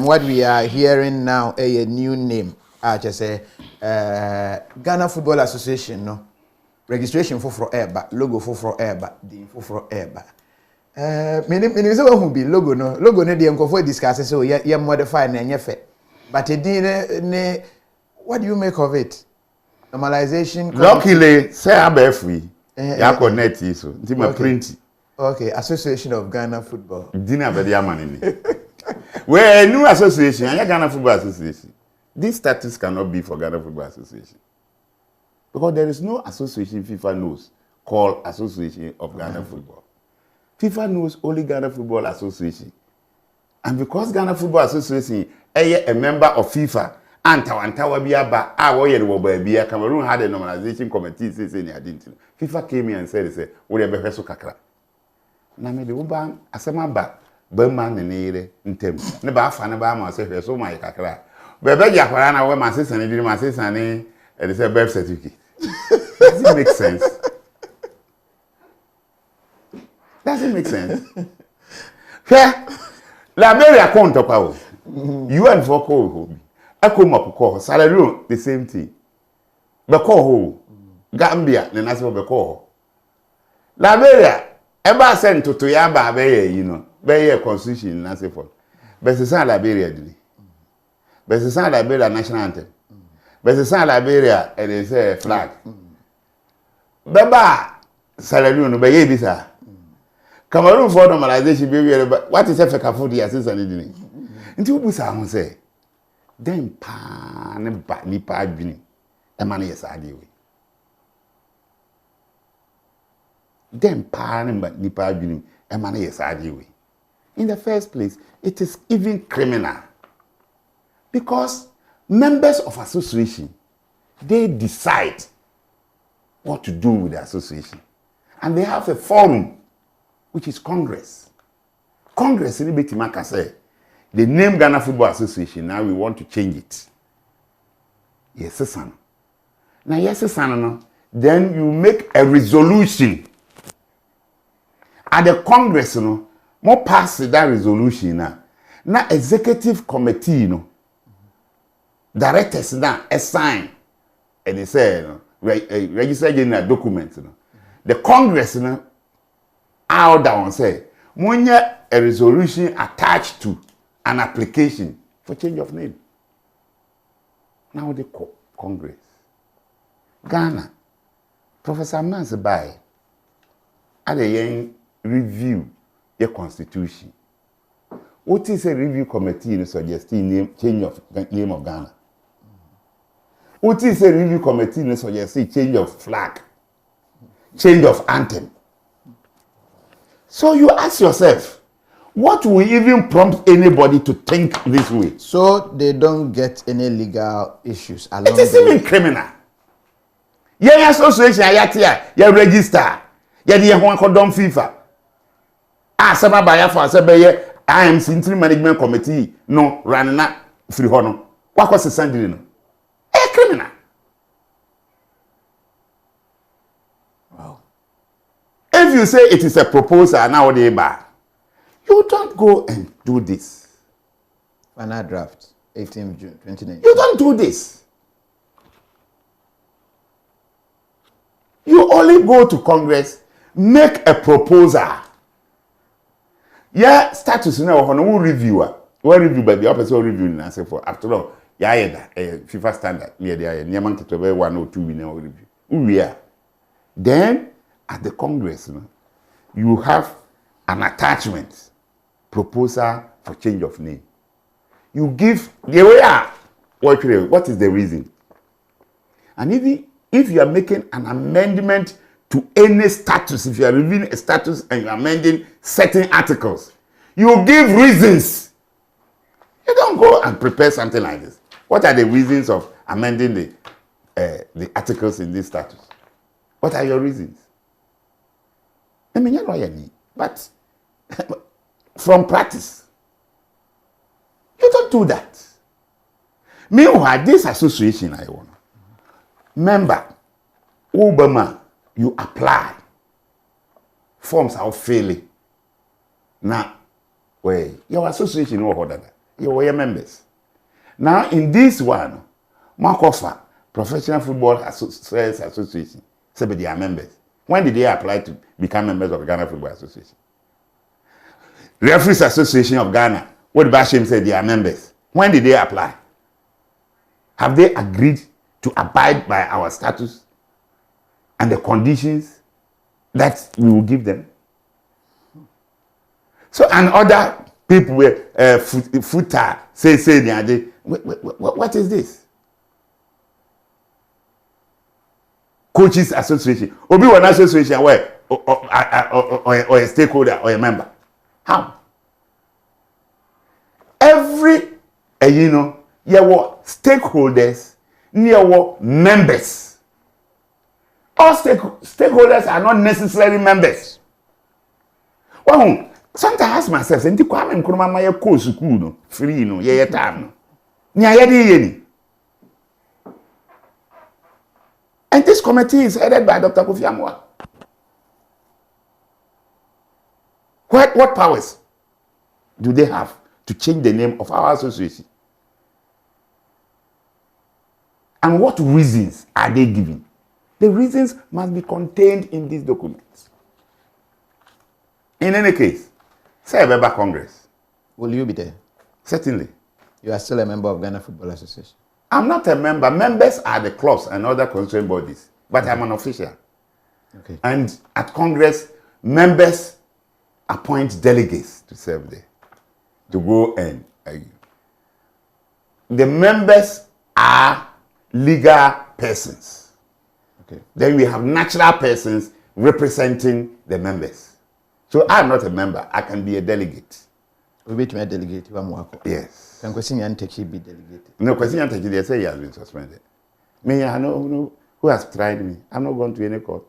what we are hearing now, a new name. I just say, Ghana Football Association, no registration for air, logo for air, the for air. Many who be logo, no logo, no, the uncle for discussing, so yeah, modify and yeah, but it what do you make of it? Normalization. Luckily, say I'm free. Ya connect so nti ma print. Okay, Association of Ghana Football. Dina be dia man ni. Where new association, ya Ghana Football Association. This status cannot be for Ghana Football Association. Because there is no association FIFA knows called Association of Ghana Football. FIFA knows only Ghana Football Association. And because Ghana Football Association is a member of FIFA, Antawa biaba we ye Cameroon had a normalization committee say ni adinti. FIFA came here and said we be hweso kakra. Na me de wo ba asema ba man ne ntem. Ne ba afa ne ba ma say hweso ma kakra. Be jakwara na we ma say sane di ma say sane and say birth certificate. Does it make sense? Does it make sense? Fair. Liberia count pa UN for call Akoma call salary the same thing. Be call Gambia na nase be call. Liberia eba send to yaba be ye constitution na se for. Be se san Liberia di. Be se san Liberia national anthem. Be se san Liberia and they say flag. Beba salary no be ye bisa. Cameroon for normalization be what is effect for the assistant di. Nti ubusa ho say then pa ne ba ni pa adwini e ma na yesade we then pa ne ba ni pa adwini e ma na yesade we. In the first place, it is even criminal because members of association they decide what to do with the association and they have a forum which is Congress. Congress ni betima ka say the name Ghana Football Association, now we want to change it. Yes, son. Now, yes, son, no. Then you make a resolution. At the Congress, no, more pass that resolution now. Now, executive committee, no, directors now assign, and they say, no, register general documents, no. The Congress, no, out down say, when a resolution attached to an application for change of name. Now they call Congress. Ghana, Professor Mansebai, at the young review the constitution. What is a review committee in suggesting name change of name of Ghana? What is a review committee in suggesting change of flag, change of anthem? So you ask yourself, what will even prompt anybody to think this way? So they don't get any legal issues along it is even criminal. Yeah, association, yeah, register. Yeah, the one called FIFA. Sama baya for say IMC interim management committee no run na free hono. What was the sandry no? A criminal. Wow. If you say it is a proposal now they bar. You don't go and do this. Final draft, 18th June 2019. You don't do this. You only go to Congress make a proposal. Yeah, status now on reviewer. What review by the opposite reviewing answer for after all. Yeah, FIFA standard near the Yaman to 1 or 2 million review. Yeah. Then at the Congress, you have an attachment proposal for change of name. You give the way what is the reason? And if you are making an amendment to any status, if you are reviewing a status and you are amending certain articles, you give reasons. You don't go and prepare something like this. What are the reasons of amending the articles in this status? What are your reasons? I mean, you're not but from practice, you don't do that. Meanwhile, this association, I want member, Obama, you apply. Forms are failing. Now, your association or that. Your members. Now, in this one, Makofa, Professional Football Association, say they are members. When did they apply to become members of the Ghana Football Association? Referees Association of Ghana, what Bashim said they are members. When did they apply? Have they agreed to abide by our status and the conditions that we will give them? So, and other people were footer say they are they. What is this? Coaches Association. Obi one association where or a stakeholder or a member. How? Every stakeholders near members. All stakeholders are not necessarily members. Well, sometimes I ask myself, "Enti kwa me nkroma ma ye ko school no, free no, ye time no. Nya ye dey ye ni." And this committee is headed by Dr. Kwaku Yeboah. What powers do they have to change the name of our association? And what reasons are they giving? The reasons must be contained in these documents. In any case, say Weber Congress. Will you be there? Certainly. You are still a member of Ghana Football Association? I'm not a member. Members are the clubs and other constituent bodies, but I'm an official. Okay. And at Congress, members appoint delegates to serve there, to go and argue. The members are legal persons. Okay. Then we have natural persons representing the members. So I'm not a member. I can be a delegate. We be to a delegate. Yes. Can question Yantechi be delegated? No, question Yantechi, they say he has been suspended. Me, I know who has tried me. I'm not going to any court.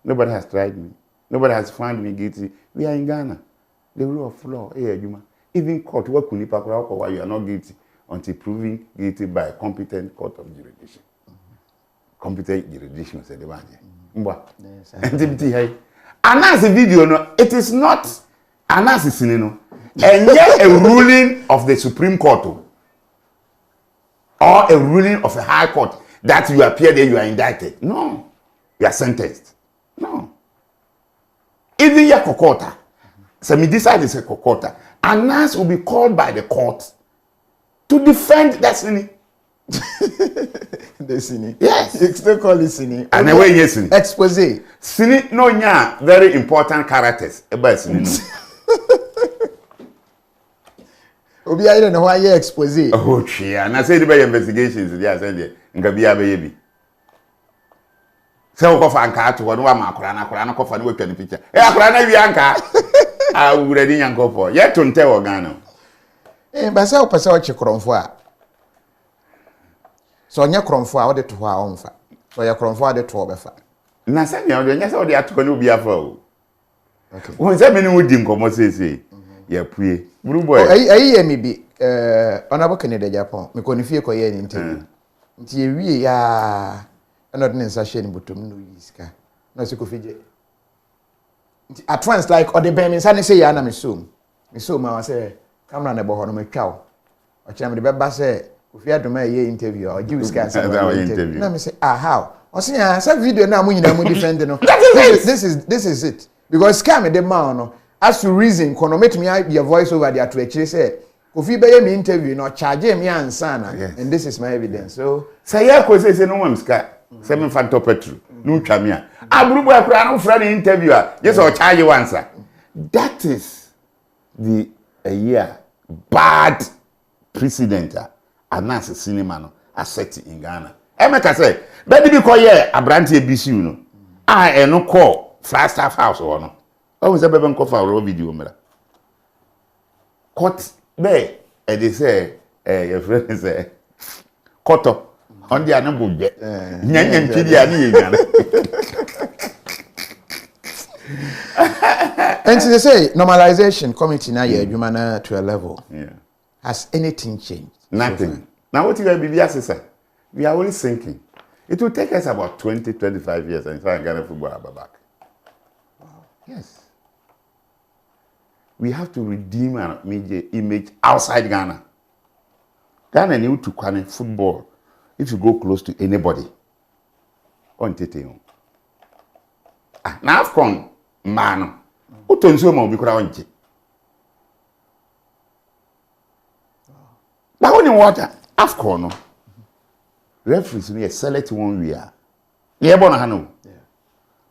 Nobody has tried me. Nobody has found me guilty. We are in Ghana. The rule of law. Even court, you are not guilty until proven guilty by a competent court of jurisdiction. Competent jurisdiction, said the man. Announce the video, no, it is not announce no. And yet a ruling of the Supreme Court or a ruling of a high court that you appear there, you are indicted. No. You are sentenced. No. Even your kokota. So me decide is a kokota. Announce will be called by the court to defend that sin. The sin. Yes. You still call it sin. And the way yes sin. Exposé. Sin no nya very important characters about sin. Obi I don't know why you exposé. Oh chia. Na say the by investigations they are saying nka bia be yebi. Say ko fa nka to no wa makora na ko fa no watwa ni picture. Akora na wi anka. Ah uredi nyankofo. Ye to nte wo Ghana. Ba say o pese o chikromfo a. So nya kromfo a wo de to ho a onfa. So ya kromfo a de to obefa. Na say nya nya say o de atoko ni obi afa o. Okay. Won say me ni wodi nkomo say. Ya pue. Buru boy. Ayi ye mi bi honorable Kennedy Japan. Me ko ni fie ko ye ni interview. Nti ye wie ya another nsa share ni botom no yiska. Na se ko fije. Nti at once like or the ben nsa ne say ya na me so. Me so ma say camera na bo ho no me twa o. O kire me de beba say Kofi Adoma ye interview or give scan say interview. Na me say how? Osia, some video na mu nyina mu defend no. This is it. Because scam the man no. As to reason, kono metumi your voice over there to actually say, Kofi be me interview no charge me ansa na. And this is my evidence. So say ya ko say no mam ska. Say me fa top petru. No twa me a. Aburubu akura no fra the interviewer. Yes or charge you answer. That is the bad precedent announce cinema no asset in Ghana. Emeka say, "Baby be call here Abrante BCU no. I no call Flat Staff House or no. Oh, say baby nko fa ro video mera. Cut be e dey say your friend say koto on the anabu je. Nyanyan twidi ani ye Ghana." And so they say normalization committee now you're human to a level. Yeah. Has anything changed? Nothing. So now what you going to be assessor? We are only sinking. It will take us about 20, 25 years and try and get a football back. Wow. Yes. We have to redeem our media image outside Ghana. Ghana need to connect football. If you go close to anybody, on Tete. Now I've come, man. Utonzo mo bikura onje. But when you water, AFCON no. Referees no select one we are. Yeah, bona hano. Yeah.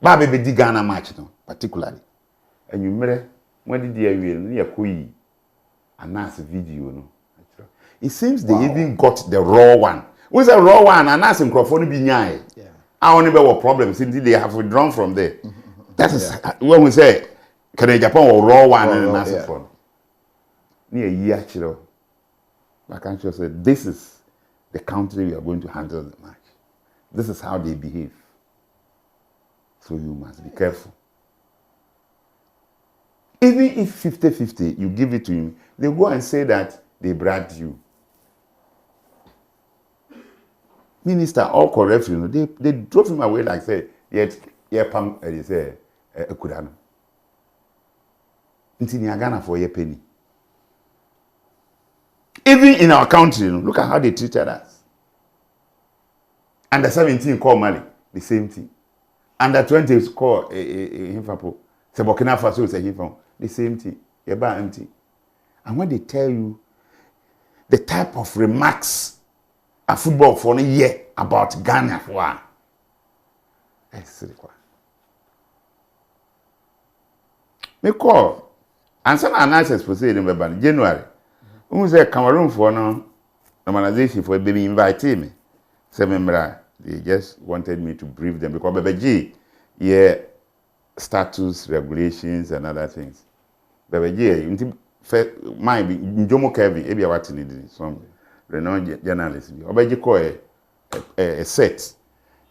Ba be di Ghana match no, particularly. And you mere when did the we no yakoyi announce video no. It seems they even got the raw one. Who's the raw one announce microphone bi nyai. Yeah. I only be what problems since they have withdrawn from there. That is when we say can Japan or raw one and announce from. Near a year chiro. I can't just say this is the country we are going to handle the match. This is how they behave. So you must be careful. Even if 50-50, you give it to him, they go and say that they bribed you. Minister, all correct, you know, they drove him away like say, pam, they say, Kudano. Until Ghana for your penny. Even in our country, you know, look at how they treated us. Under 17 call Mali, the same thing. Under 20 call Himfapo. Se Burkina Faso say Himfapo, the same thing. Yeba empty. And when they tell you the type of remarks a football for a year about Ghana for that's the me call and some analysis for say in January. Who say Cameroon for no normalization for baby invited me. Say member they just wanted me to brief them because baby yeah status regulations and other things. Baby my Njomo Kevin ebi awati need some renowned journalists bi. Obaji call a set.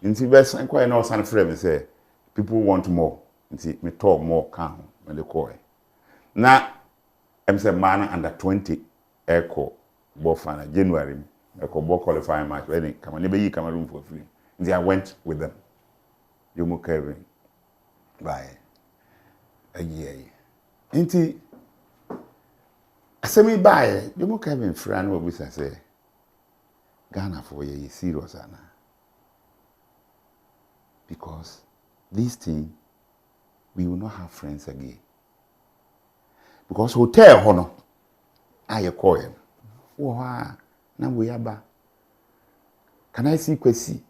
Nti be san kwa na osan frame say people want more. Nti me talk more calm when they call. Na I'm say man under 20 Echo Bofana January Echo Bo qualifying match when Cameroon for free. And I went with them. Yomo Kevin by a year. Inti I me by Yomo Kevin friend what we say Ghana for ye serious ana. Because this thing we will not have friends again. Because hotel honor I call him. Wow, now we are back. Can I see Kwesi?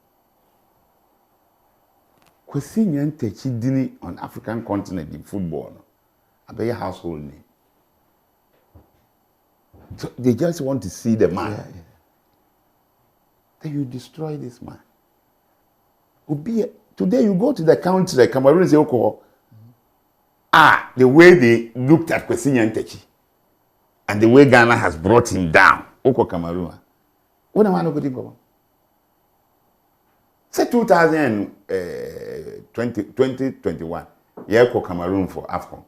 Kwesi nyante chidini on African continent in football. I be a household name. So they just want to see the man. Yeah. Then you destroy this man. Today you go to the country, Cameroon say, the way they looked at Kwesi Nyantechi. And the way Ghana has brought him down, Oko Cameroon. What am I not going to go? Say 2021, you go Cameroon for AFCON.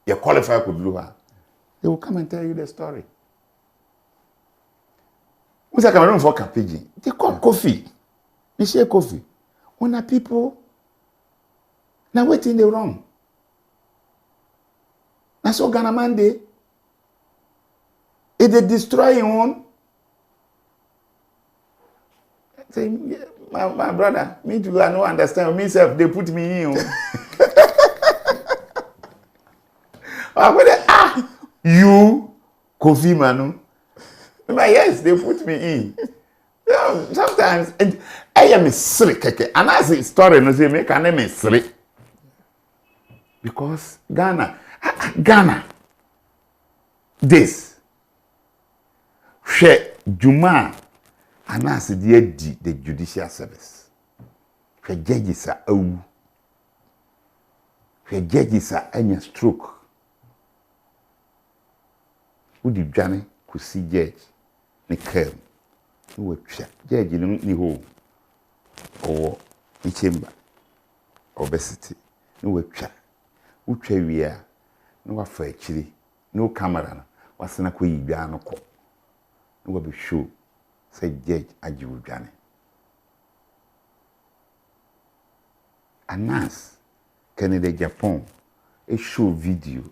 You qualify for Blue. They will come and tell you the story. Who's a Cameroon for Kapiji? They call KOFI. They say KOFI. When are people now waiting the wrong? That's what Ghana man did. If they destroy him, say, my brother, me too, I don't understand. Myself, they put me in. You, Kofi Manu. Yes, they put me in. Sometimes, and I am a slick, and as a story, no say make an name is slick. Because Ghana, this, she Juma, and as the judicial service. She judges are oh, she judges are any stroke. Who did Johnny could see judge, ni came. Who would check judge in the home or in chamber, obesity, no would check. Who we are, no affair chili, no camera, what's an aqua no call. No will be sure, said Judge Ajibu Johnny. And Nas, Canada, Japan, a show video,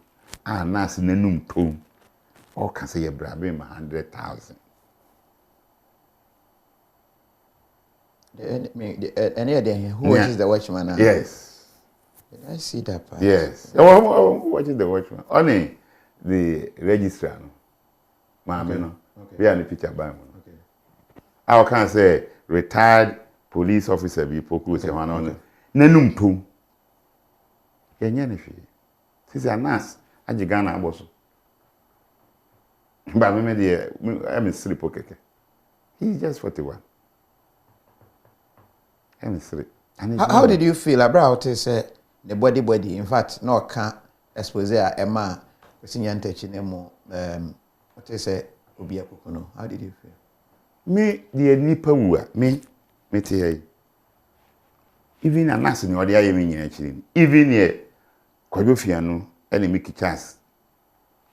and Nas in a noon tone, or can say a bribery 100,000. Any idea who watches the watchman now? Yes. I see that part. Yes. Who watches the watchman? Only the registrar. Mama, no. We are in the picture by one. Okay. I can say retired police officer be proclaimed one on Nenum Pum. Yanyanefi. This is a nurse. I Ghana boss. But I'm a sleep okay. He's just 41. I'm asleep. How did you feel about the body? In fact, no can't expose Emma senior touching emo what they say Obia Kukuno. How did you feel? Me the nipa wua me te even a nurse no dey aye me nyina even here Kwadofia no ene me kichas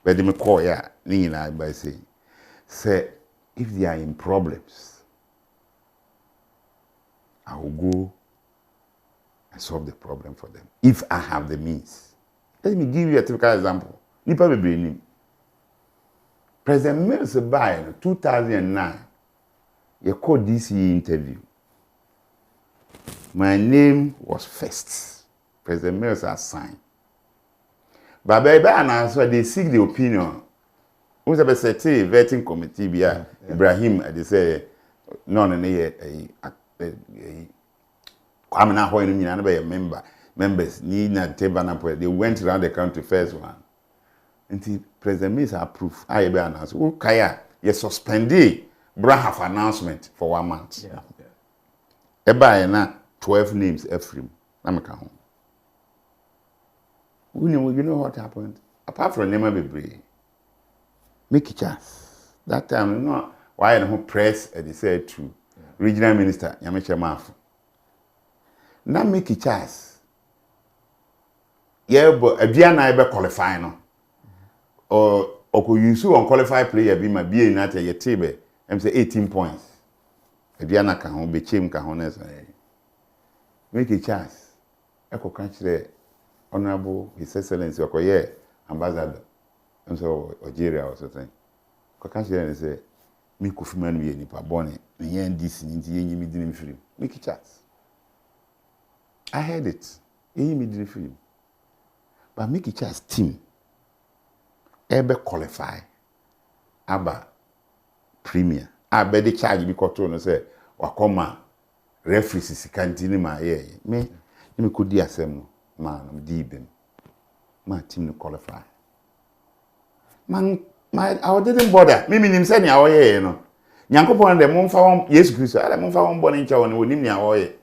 where they me call ya ni nyina by say if they are in problems I will go and solve the problem for them if I have the means. Let me give you a typical example. Nipa bebre ni President Mills by 2009 you called this interview. My name was first. President Mills has signed. But baby, and answer they seek the opinion. Who's a vetting committee? Ibrahim, they say, no, I'm not going to be a member. Members need not take an. They went around the country first one. Until President Mills approved. I announced, oh, Kaya, you suspended. Bra have announcement for 1 month. Yeah. Eba na 12 names Ephraim. Na me ka ho. You know what happened? Apart from Nema Bebre. Make a chance. That time, you know, why I don't press they said to regional minister Yameche Mafu. Now make a chance. Yeah, but Abiana ebe qualify no. Or could use unqualified player be my be in at your table. I'm say 18 points. Abiana can home be chim can honest. Make a chance. Eko catch the Honorable His Excellency Okoye Ambassador. I'm so Algeria or something. Catch there and say, me Kofi man be nipa born me yen this into yen me didn't free. Make a chance. I heard it. Yen me didn't free. But make a chance team. Ebe qualify. Aba premier. I bet the charge because to no say wakoma referees canteen ma ye. Me could di asem man deep my team no qualify. Man I didn't bother. Me nim say ni awoye ye no. Nyankopon dem mfa won Yesu Kristo ala mfa won bone ncha won wonim ni awoye.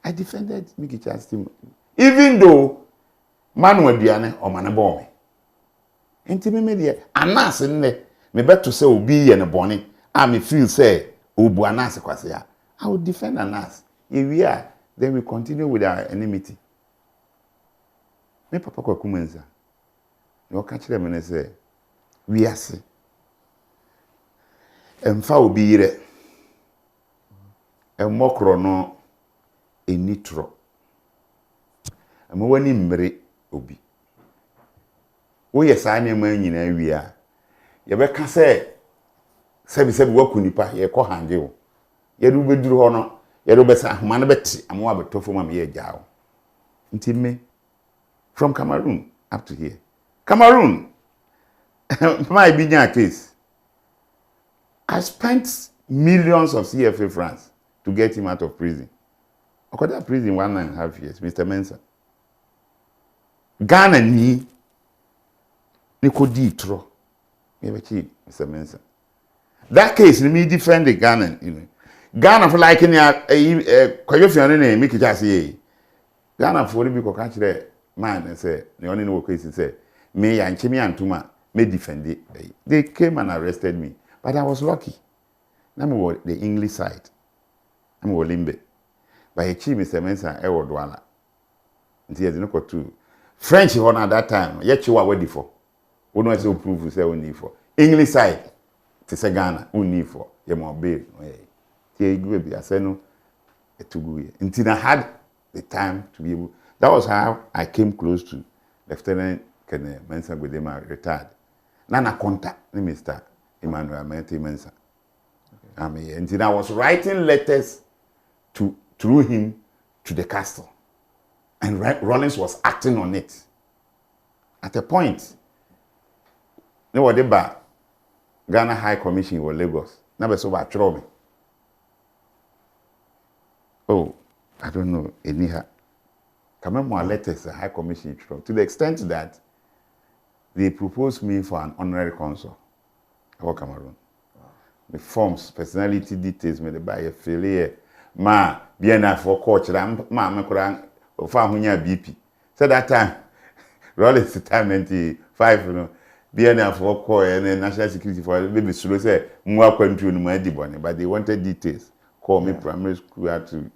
I defended Mickey Charles team even though man waduane o mane bo me. Enti me de anas ne me beto say obi ye ne bone I me feel say obu anas kwase ya I will defend anas if we are then we continue with our enmity me papa Kwaku Mensa no ka kire me ne say we ase emfa obi yire emokro no enitro amwani mmere obi wo ye saa ne man nyina wi a ye be ka se sebi wakunipa ye ko hanje wo ye du beduru ho no do besa ahoma no beti amwa betofo ma me jao nti me from Cameroon up to here Cameroon my binya case I spent millions of CFA francs to get him out of prison. Okoda prison 1.5 years, Mr. Mensah. Ghana ni kodi tro. Mr. Mensah. That case me defend the Ghana, you know. Ghana for like in kwayo fiane na make it just say. Ghana for be ko catch the man and say, the only no case say me yanchimi antuma me defend it. They came and arrested me, but I was lucky. I'm the English side. I'm Limbe. But he chi Mr. Mensah e wodwala. Nti ye no ko to French one at that time. Ye chi wa ready for. We no say proof say we need for. English side to say Ghana we need for. Ye mo bail. Ye go be say no etugu ye. Nti I had the time to be able. That was how I came close to Lieutenant Colonel Mensah Gbedema retired. Nana contact Mr. Emmanuel Mensah. And I was writing letters through him to the castle. And Rollins was acting on it. At a point, they were there Ghana High Commission in Lagos. Now so about trouble. Oh, I don't know. Anyhow, come on, more letters the High Commission to the extent that they proposed me for an honorary consul of Cameroon. The forms, personality details, me the buy a failure. Ma, bien for coach, ma, me kurang, hunya BP. So that time, Rollins time 95, you know, bien for call and then national security for maybe slow say, more country no more dibone, but they wanted details. Call me primary school out to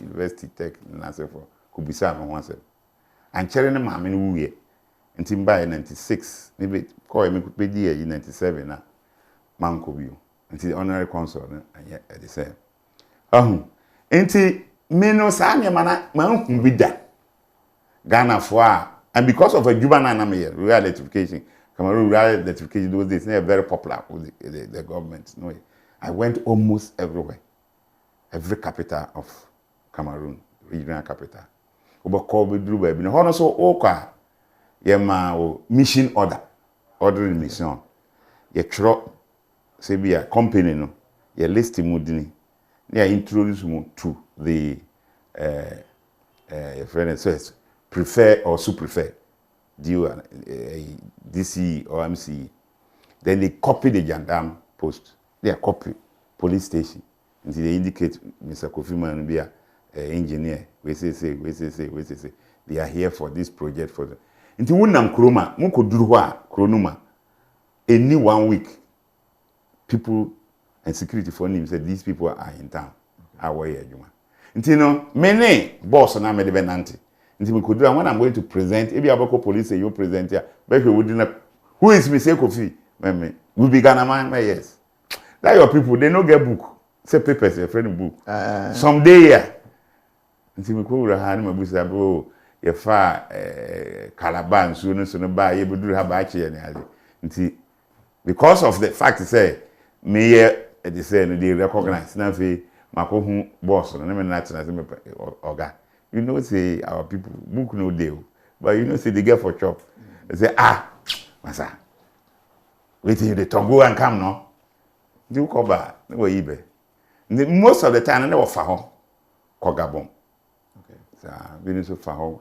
University Tech, and I said for Kubisa, no one said. And Cherry ma, me woo ye. And Timba in 96, maybe call me could be in 97 now. Man could be. Until the honorary consul and yet at the same. Enti me no sa me mana man hu bi da. Ghana for and because of a juvenile na me rural electrification. Cameroon rural electrification those days they are very popular with the government. No, I went almost everywhere. Every capital of Cameroon, regional capital. Oba call be dru ba bi no hono so okwa ye ma mission ordering mission. Ye tro say be a company no ye list mudini they introduce mu to the friend says prefer or sous-prefer DC or MC. Then they copy the gendarme post. They copy police station until they indicate Mr. Kofi Man be a engineer. We say they are here for this project for the until wunam kroma mun ko duru ho kronuma any 1 week. People and security for him said these people are in town. Away, you know, many boss and I made the benanti. Until we could do when I'm going to present, if you have a police say you present here, but you wouldn't. Who is Mr. Kofi? We began a man, yes. That your people, they no get book. Say papers, your friend book. Someday, yeah. Until we could have my bush, oh, your far Calaban, soon buy, you would have actually anything. Because of the fact, say, Mayor at the same they recognize Nafi Makohu boss and I'm not Oga. You know, say our people book no deal, but you know, say they get for chop. They say, Masa, wait till the Togo and come no. Do cover no eBay. Most of the time, I never found Kogabon. Okay, so we need to find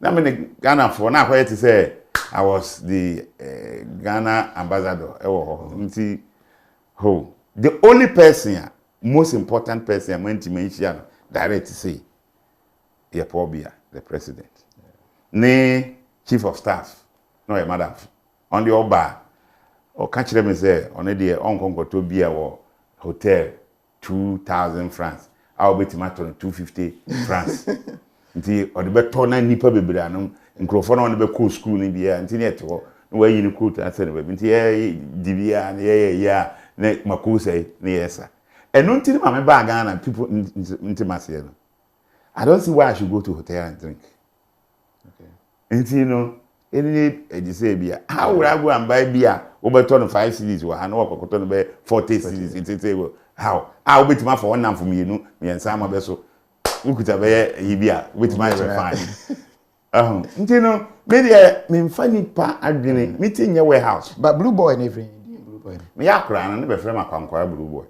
now, I'm Ghana for now, where to say. I was the Ghana ambassador. The only person, most important person, I went to mention direct to say, Yeboah, the president. Ne chief of staff, no a madam. On the Oba, or catch them and say, on the Uncle to be our hotel, 2,000 francs. I'll be to matter 250 francs. Until or the better nipa baby. Microphone on the cool school in the air, and yet, where you could answer the baby, Divia, yeah, Makuse, yes, and until my bag and people intimacy. I don't see why I should go to hotel and drink. Okay. And you know, any say beer. How would I go and buy beer over 25 CDs or I know 40 CDs? How? a obetima for one for me no me ensa ma be so ukuta be yibia obetima be fine ntino me de me mfa nipa adwene me tinye warehouse but blue boy and everything blue boy me yakra na be frem akwankwa blue boy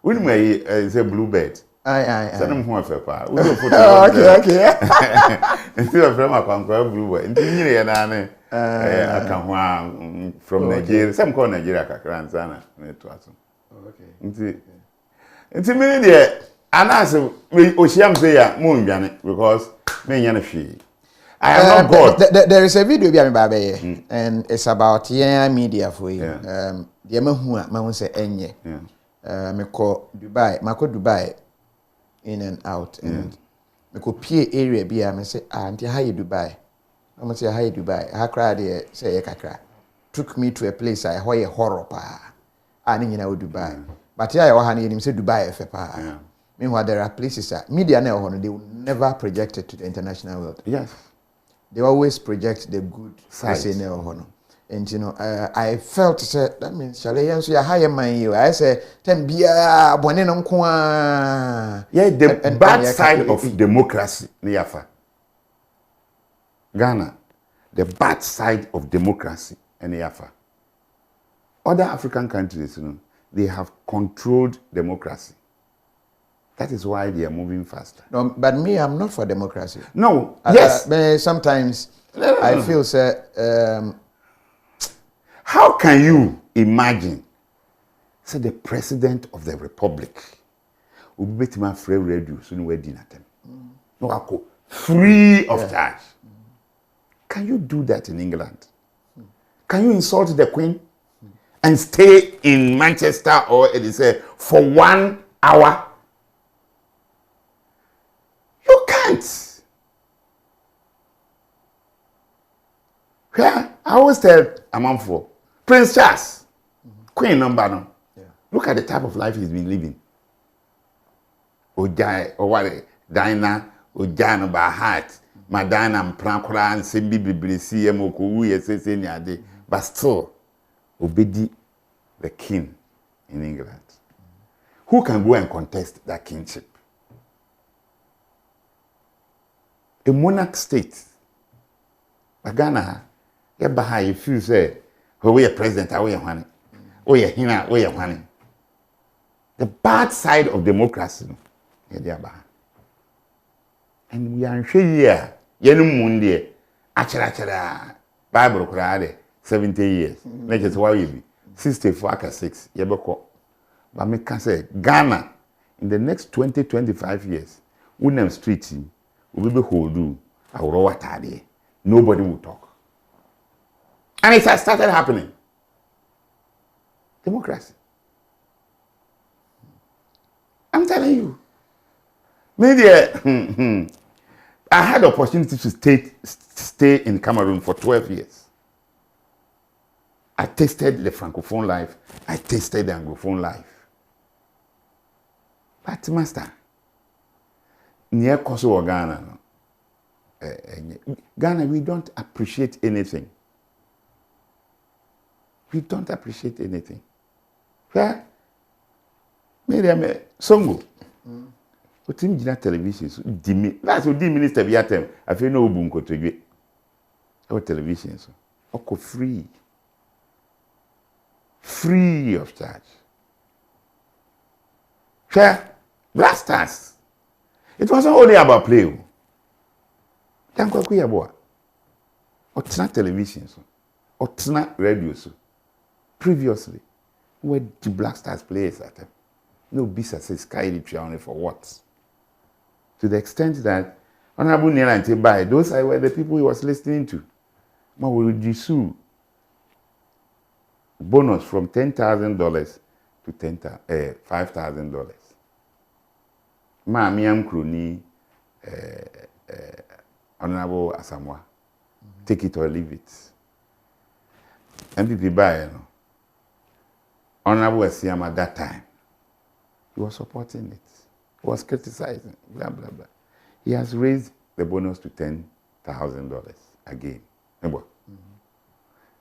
we know say blue bird I send ho afa pa we do photo okay instead frem akwankwa blue boy ntini ye na ne akanwa from Nigeria some call Nigeria kakra nzana na to aso okay nti me de anase me ohia say ya mo ndwane because me nya na hwe I am not God. There is a video bi am ba be and it's about media for you. The mahu say enye. Me ko Dubai, Dubai in and out and me ko pie area bi am say auntie how you Dubai. I'm say how you Dubai. How cry there say kakra. Took me to a place I hoye horror pa. Ani nyina wo Dubai. But here I wa him say Dubai efe pa. Meanwhile there are places that media na they will never project it to the international world. Yes. They always project the good side. And you know, I felt that means shall I answer your higher mind? I say, Tembia, Bonenon Kwa. Yeah, the bad side of democracy, Niafa. Ghana, the bad side of democracy, Niafa. Other African countries, you know, they have controlled democracy. That is why they are moving faster. No, but me, I'm not for democracy. No, yes. Sometimes I feel, sir. How can you imagine, say, the president of the republic, who bet my free radio, soon we're dinner them, no, free of charge? Can you do that in England? Can you insult the Queen and stay in Manchester or it is for 1 hour? You can't. Yeah, I always tell Amanfo, Prince Charles, Queen number no. Yeah. Look at the type of life he's been living. Ojai, Oware, Dina, Ojano by heart, Madana, Prankura, and Simbi Biblisi, Moku, yes, but still, Obedi, the king in England. Who can go and contest that kingship? A monarch state. But Ghana, if you say, oh, we are president, we are honey. Oh, yeah, hina, we are honey. The bad side of democracy, and we are here, Yenum Mundi, Achara, Bible Kurade, 70 years. Like it's why you be 64-6, Yeboko. But me can say, Ghana, in the next 20-25 years, Unam Street team, we will be hold nobody will talk. And it has started happening. Democracy. I'm telling you. Maybe I had the opportunity to stay in Cameroon for 12 years. I tasted the Francophone life. I tasted the Anglophone life. But master, near Kosovo, Ghana, Ghana, we don't appreciate anything. We don't appreciate anything. Yeah? Maybe Songo. But team Gina television, that's what the minister be at them. I feel no bunko to you. Our television, so Oko free. Free of charge. Yeah? Blasters. It wasn't only about play. Kwaku Yeboah. Or television, so. Or radio, so. Previously, where the Black Stars players at them. No business says Sky only for what? To the extent that Honorable Nela and Tebai, those were the people he was listening to. Ma will Jisu bonus from $10,000 to $5,000. Ma Miam Kroni Honorable Asamoah. Take it or leave it. MPP by Honorable Asiam at that time. He was supporting it. He was criticizing, blah, blah, blah. He has raised the bonus to $10,000 again.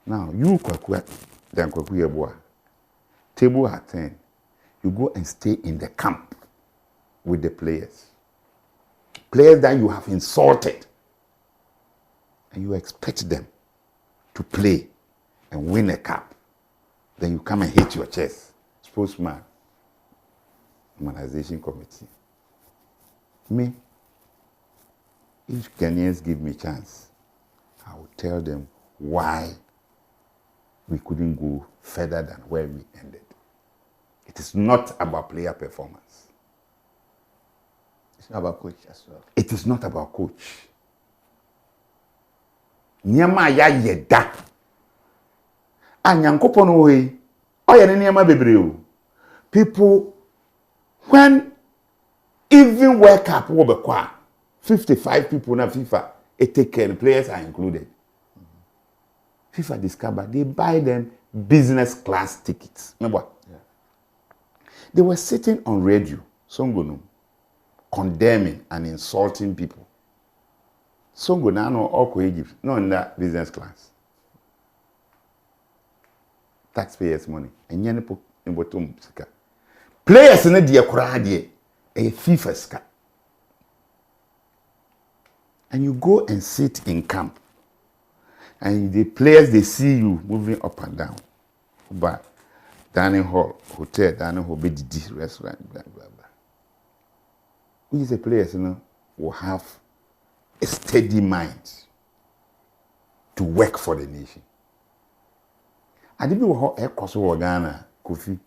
Now, you, Kwaku Yeboah, table at 10. You go and stay in the camp with the players. Players that you have insulted. And you expect them to play and win a cup. Then you come and hit your chest. Spokesman, Normalization Committee. Me, if Kenyans give me chance, I will tell them why we couldn't go further than where we ended. It is not about player performance. It's not about coach as well. It is not about coach. Niyama ya yeda. Anyankopon we. Oya ne niyama bebre o. People, when even World Cup wo be kwa 55 people na FIFA, it take care, the players are included. FIFA discover they buy them business class tickets. Remember? Yeah. They were sitting on radio, Songono, condemning and insulting people. Songono no Oko Egypt, no in that business class. Taxpayers' money. And yanipo in bottom sika. Players in the dia kuradi a FIFA ska. And you go and sit in camp. And the players, they see you moving up and down. But dining hall, hotel, dining hall, BDD, restaurant, blah, blah, blah. We as a players, will have a steady mind to work for the nation. And if you have a course of Ghana, KOFI,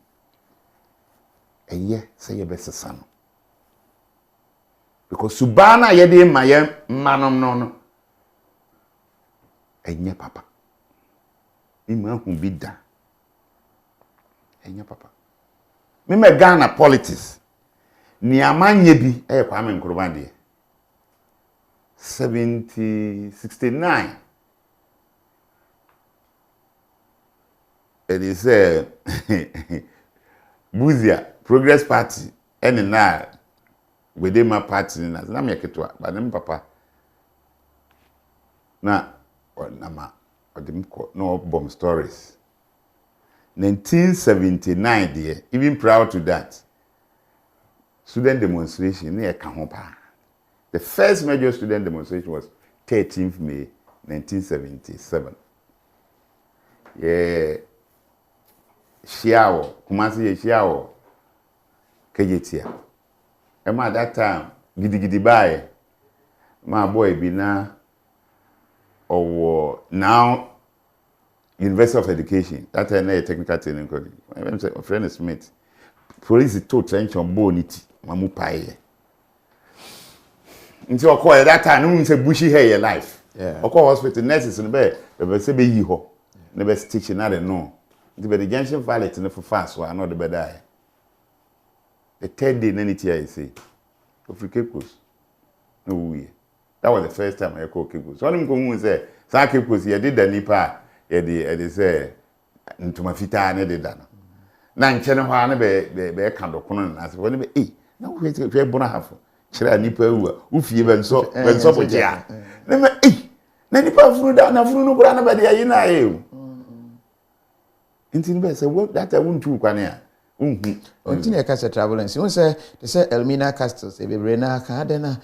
a year, say your best son. Because Subana, yedi mayem, manom no. Enya papa. Ima bida. Enya papa. Me Ghana politics. Ni amanye bi Kwame Nkrumah de. 69. It is Buzia Progress Party and na within my party na me ketwa ba dem papa. Na Nama or no bomb stories. 1979, dear, even prior to that, student demonstration near Kahopa. The first major student demonstration was 13th May 1977. Yeah, Shiao, Kumasi Shiao, Kejetia. And at that time, gidi bye, my boy Bina. Or now University of Education. That's a technical training college. My friend is Smith. Police is told trench on bonity. Mamu paye. Until I call that time, no one say bushy hair your life. Yeah. I call hospital nurses in the bed. They say be ho. Never stitching out no. The junction valley to for fast. So I know the bed die. The third day, any tear I say. Africans. No way. That was the first time I called Kibus. So I'm going to say, San Kibus, you did the nipa, you say, into my fita, and I did that. Now, Channel Hana be candle corner, as when be, eh, no, wait, if you're born half. Chira nipa, who even so, when so, yeah. Never, eh, Nanipa flew down, I flew no brother by the Ayina. Intin be say, well, that I won't do, Quania. Continue a travel and so say, they say Elmina Castles, a Brena Cardena.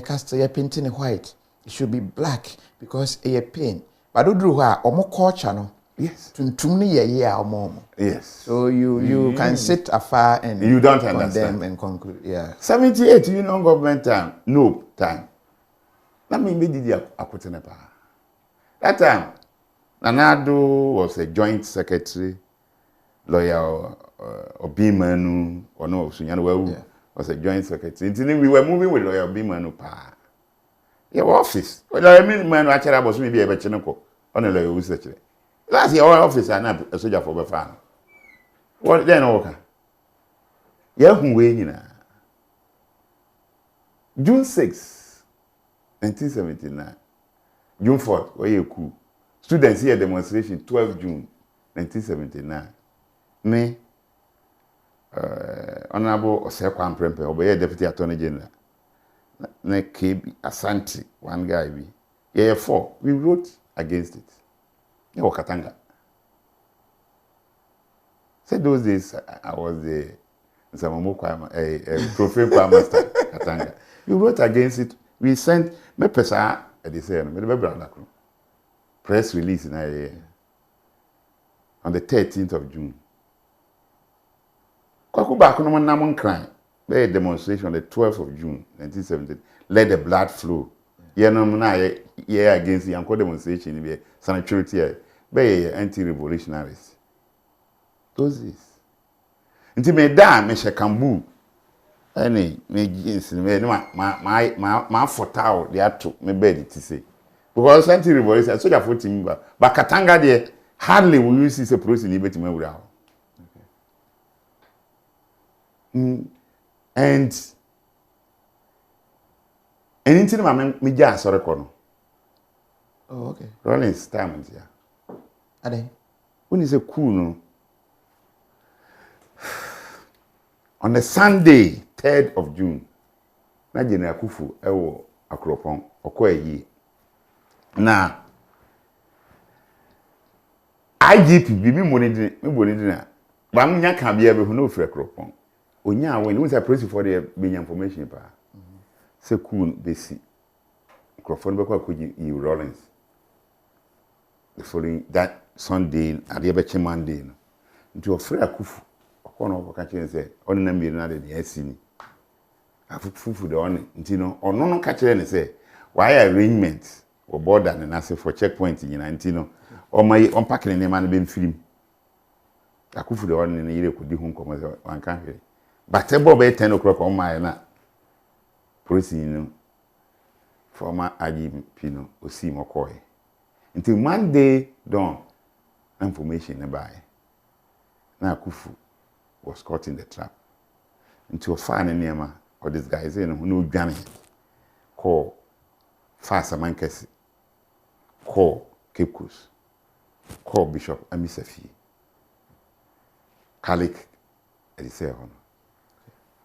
Castle ye painting white. It should be black because a paint. But do drew her or more culture no. Yes. To ye or more. Yes. So you can sit afar and you don't condemn understand and conclude. Yeah. 78 government time. No time. That mean me did akutenepa. That time Nanado was a joint secretary, lawyer Obimanu or no Sunyana was a joint secretary. We were moving with lawyer Obimanu pa. Your office. Well, I mean, man, actually, I was maybe a Bechenko on a lawyer who's actually. Last year, our office and a soldier for the farm. What then, okay? Yeah, who waiting? June 6, 1979. June 4th, where you cool. Students here demonstration 12 June 1979. Me, Honorable Osekwan Prempe, Obey Deputy Attorney General. Ne KB Asante, one guy be. Yeah, 4. We wrote against it. Yeah, Katanga. Said those days I was the Nsamamo Kwama, a profane Kwama Master Katanga. You wrote against it. We sent me pesa at the same. Press release in on the 13th of June. Kwaku back no man namon crime. Be a demonstration on the 12th of June 1970. Let the blood flow. Yeah, no na yeah against the anko demonstration be sanitary be anti-revolutionaries. Those is. Nti me da me shekambu. Any me jeans me my fortal they ato me bed to say. Because anti-revolution so for team but Katanga there hardly will you see a process in beti me wura. And anything me ja sorry kono. Oh, okay. Rollins time here. Ade. When is a cool no? On the Sunday, 3rd of June, na General Kufu ewo Akropon okoye. Na IGP bi me boni na. Ba nya kan bia be hu no frɛ Akropon. Onya when we say police for the be information pa. Se cool besi. Akropon be kwa koji you Rollins. The following that Sunday, ade be Monday no. Nti ofrɛ Akufu kono ka kire say on na mbiri na de asini afufu de on nti no ono no ka kire ne say why arrangement or border na say for checkpoint nyina nti no o mai on pack ne ma na be mfirim akufu de on ne yire kodi hu nkomo say wan ka hwe but e bo be 10 o'clock on mai na police no former IGP no osi mokoe nti Monday dawn information ne buy na akufu was caught in the trap. Into a fine nema or this guy is in who no Johnny. Call Fast Amankesi. Call Cape Coast. Call Bishop Amisafi. Kalik at the seven.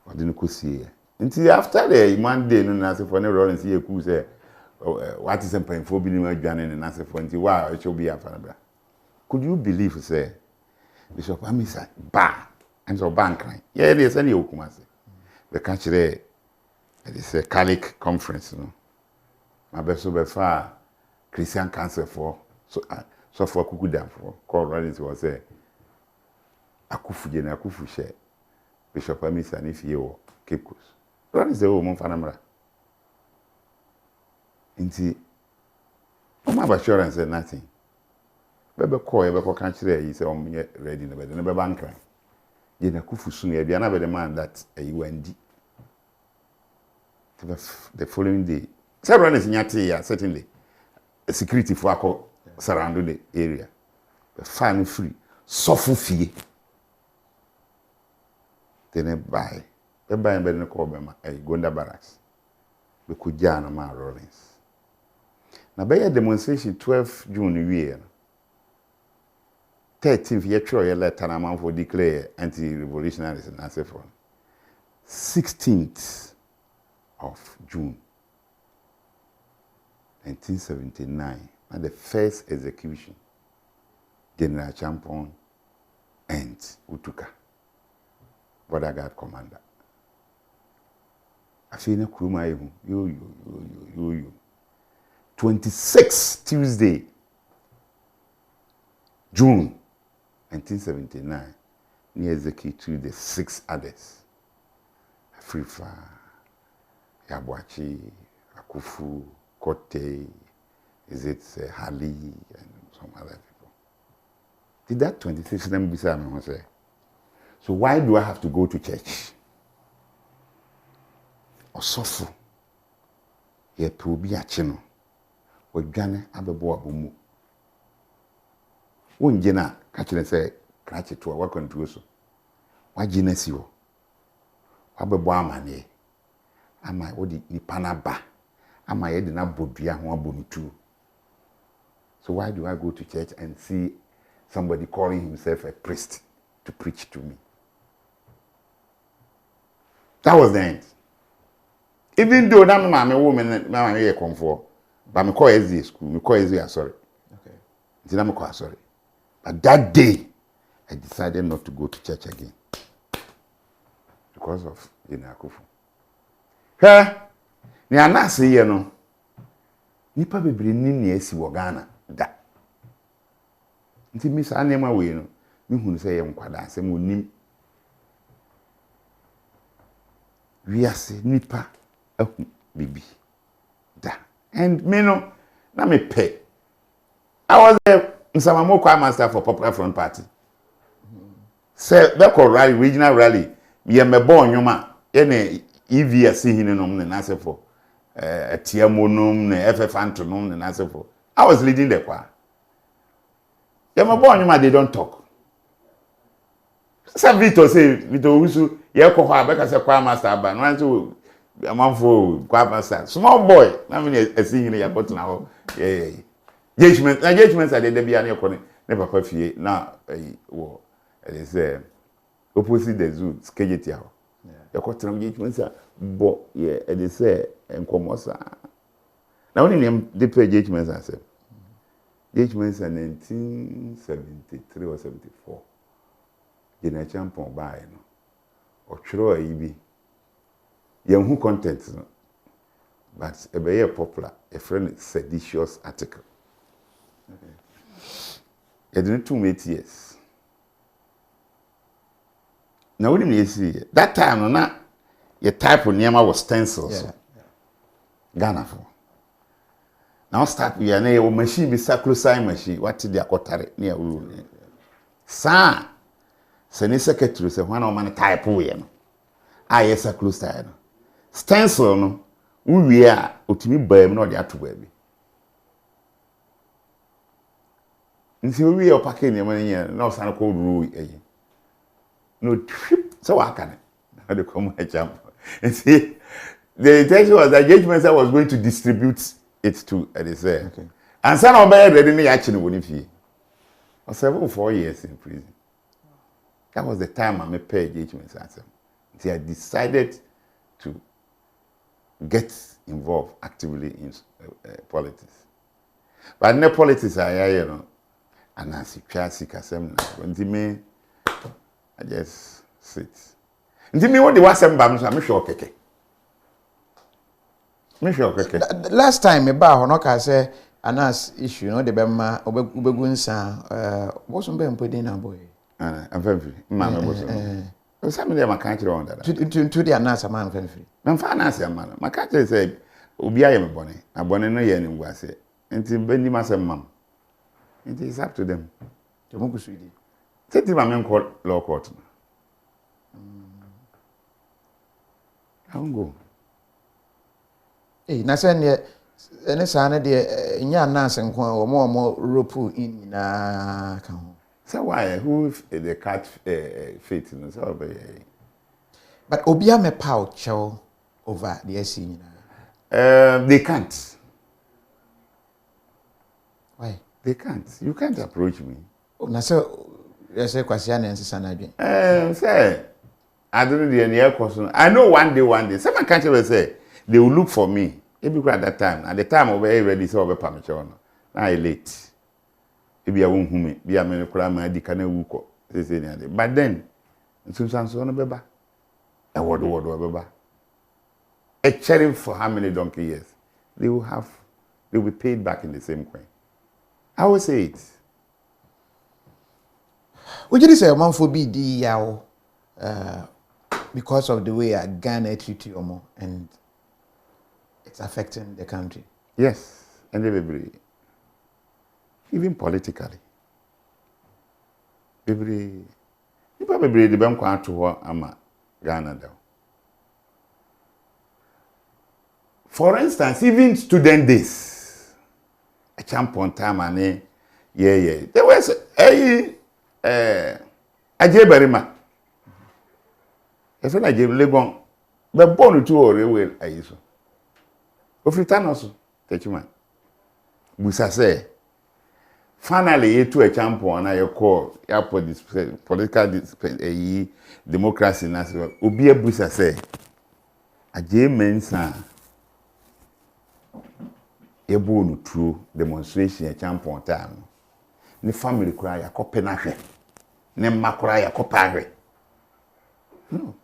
Or didn't go see. Until after the Monday, no answer for no Rollins here who say what is a pain for being a Johnny and answer for until wow, it shall be a father. Could you believe, say, Bishop Amisa, bah! And so bank line. Yeah, there's any okumase. The country it's a Catholic conference, no. My best so far Christian Council for so for Kukudam for call Rollins was say Akufu Jena Akufu share Bishop Amisa and if you Cape Coast. Rollins the woman fanamra. Inti my assurance said nothing. Bebe call ebe country he say ready no be no bank line. Jena Kufu soon be another man that you and the following day. Several is nyati certainly. A security for ako surround the area. The fine free. Sofu fee. Then buy. They buy and no call them a Gonda barracks. We could jana ma Rollins. Now by a demonstration 12 June year. 13th year trial letter amount for declare anti-revolutionaries and answer for 16th of June 1979 and the first execution General Champon and Utuka border guard commander afina kuruma yo 26 Tuesday June 1979, near execute the 6 others. Afrifa, Yabuachi, Akufu, Kote, is it Hali, and some other people. Did that 26 of them beside me say? So why do I have to go to church? Or suffer? Ye to be a channel. Or Ghana Ababo Abumu. One jena catching say, catch it to a work on to so. Why genesi yo? Wabebo amane. Ama odi ni panaba. Ama yedi na bodua ho abonu. So why do I go to church and see somebody calling himself a priest to preach to me? That was the end. Even though that my woman, my here come for, but me call SZ school, me call SZ sorry. Okay. Did I call sorry? But that day, I decided not to go to church again. because of Akufo. Hwɛ ne anase ye no nipa bebre ni na esi wo Ghana da. Nti mi sa anema we no mi hunu sɛ ye nkwada asɛm onim. Wiase nipa ahu bibi da. And me no na me pay. I was a Nsamamo choir master for Popular Front Party. Say that rally, regional rally. Ye me born nyoma. Ene EV asi hinenom ne na for tiamonum ne FF antonom ne na for. I was leading the choir. Ye me born nyoma they don't talk. Say Vito Usu ye ko choir beka say choir master ba. No answer amanfo choir master. Small boy. Na me asi hine ya got na ho. Yeah. Engagements are the bia na ekone ne papa fie na wo they say opposite the zoo skegeti aho ya kwotram engagements bo yeah they say enkomosa na woni nem the engagements are say engagements are 1973 or 74 General Champion buy no otwero ayi bi hu content no but e be popular a friend seditious article. It didn't 2 years. Now, when you see that time, na your type of name was stencils. Ghana for. Now start with your machine, be sacrosanct machine. What did they acquire near you? Sir, Senate Secretary said, one of my type of way. I yes, a close side. Stencil, no, we are, to me, by not the other baby. Nti we are packing your money here. No, son called Rui. No trip. So I can. How to come my jump. And see, the intention was that judgment I was going to distribute it to they say. Okay. And son of my ready actually wouldn't fee. I was 4 years in prison. That was the time I made pay judgment answer. See, I decided to get involved actively in politics. But in the politics, and I see Chassis Casem, when I just sit. And me what the was some bams, I'm sure, okay. Last time, about Honoka say, Anas issue, no, the Bema, Obegunsa, wasn't being put in a boy. I'm very free. Mamma was some of them I can't on that. To the Anas, a man, very free. I'm fancy, man. My country said, Ubia, a bonnet, a bonnet, no yen was it. Until Bendy Massa, mum. It is up to them. The Mungu Swede. Take my man called law court. I won't go. Eh, Nasan, any son, dear, in your nurse and or more rope in so why? Who the cat fate in the but Obia me pow chow over the SC. They can't. Why? They can't. You can't approach me. Oh, na so you say kwasiana and Sanadi. Say, I don't know the air question. I know one day. Some country will say they will look for me. Maybe at that time. At the time of very ready, so over permission. Now I late. Maybe I won't me. Be a man of crime. I can't wuko. But then, Susan son of Beba. A word Beba. A cherry for how many donkey years? They will be paid back in the same coin. I will say it. Would you say a man for BD because of the way Ghana treat you more and it's affecting the country? Yes, and everybody, even politically. Everybody, the bank want to work Ghana. For instance, even student days, a champion time and yeah. There was a Berima. If I gave Lebon, but born to or railway, I use. Of return also, take you man. Busa say, finally, to a champion, I call airport political democracy national. Ubia Busa say, a German son. Able no true demonstration a champion time. Ni family cry a copy na hwe. Ne mma cry a copy. No.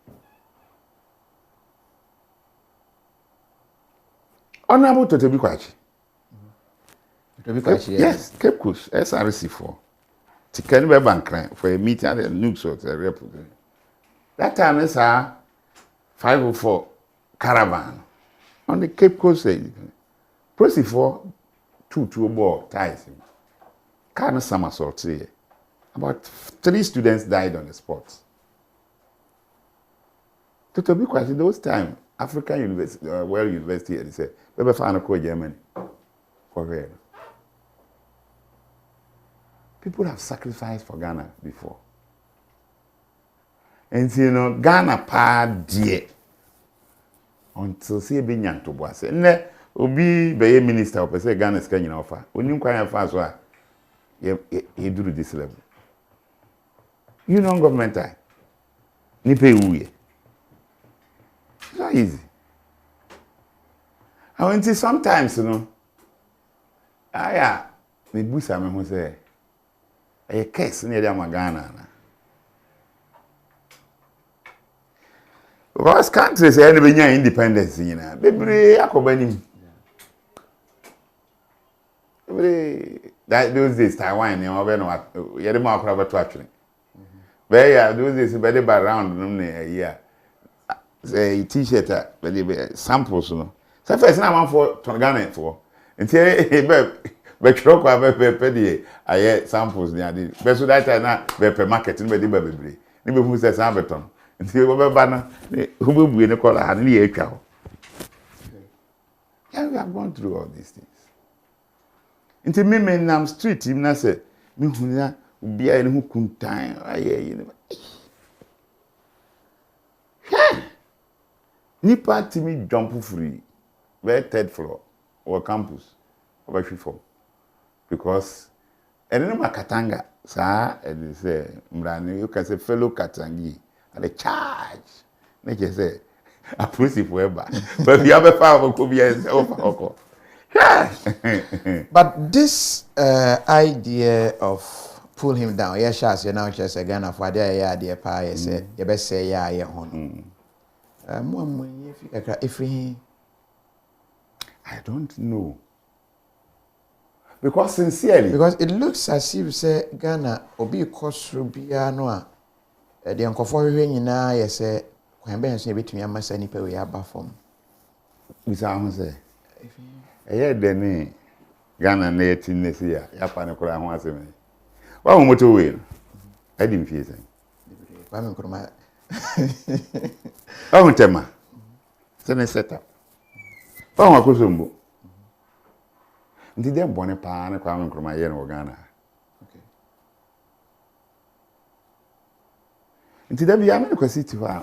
Honorable Totobi Kwachi. Yes, Cape Coast, SRC4. Tiken be bankran for a meeting at the Nukes or the Republic. That time is 504 caravan on the Cape Coast. Proceed for two ball ties him. Kind of somersault here. About 3 students died on the spot. Totobi Kwachi, those time, African University, University, they said, we found a Germany. For real. People have sacrificed for Ghana before. And you know, Ghana pa die until see be nyanto boase. Ne obi be minister or say Ghana is Kenya offer. Onim kwan fa so a he do this level. You know government I ni pay uye. It's not easy. I want to sometimes, you know, me busa me who say, a case near Ghana. Because countries are any independence, you know. Baby, I that those days Taiwan, you know, you had more crowd to actually. But yeah, those days, very bad around, yeah. Say T-shirt, samples, you know. So first, now I'm for Ghana for. Until but truck I samples near the best of that time per market in the baby. Never who says Amberton. Until we banner who will be in the color and near cow. Yeah, we have gone through all these things. Until me men am street, him na say, me who be a who couldn't time. I hear you. Nipa Timmy jump free, where 3rd floor or campus over FIFA. Because and then Makatanga, sir, and they say, Mrani, you can say fellow Katangi, and a charge. They just say, a pussy forever. But you have a father could be over. But this idea of pull him down, yes, you now just a gun of what they are, dear pie, say, you best say, yeah, if he, I don't know. Because sincerely, because it looks as if say Ghana obi cost rubia no the uncle for na yes say when ben so betumi amasa nipa we aba form we say eh de Ghana na etinesi ya pa ne kora ho aseme wa mo moto we I didn't feel say ba me kuruma ba mo tema se ne setup ba mo akosombo ndi dem bone pa na kwa nkroma ye no Ghana. Okay. Ndi dem ya me ko city fa.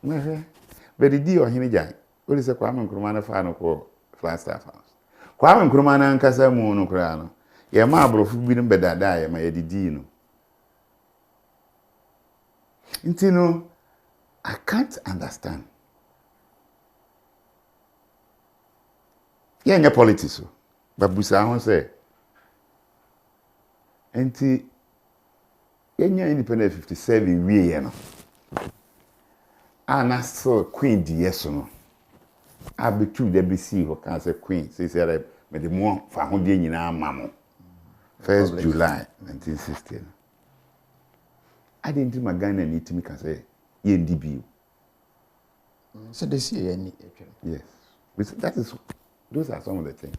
Mehwe. Be di o hini jan. O se kwa nkroma na fa no ko Flagstaff House. Kwa nkroma na nkasa mu no kra no. Ye ma abrofu bi no bedada ye ma ye di no. Nti no I can't understand. Ye nya politics. Babusa hon say enti yenya independent 57 wie ye no ana so queen di yeso no abetu da bc ho kan say queen say say me de mo fa ho de nyina amamo 1st July 1916 I didn't magana ni timi kan say ye ndi bi so they see any yes that is those are some of the things.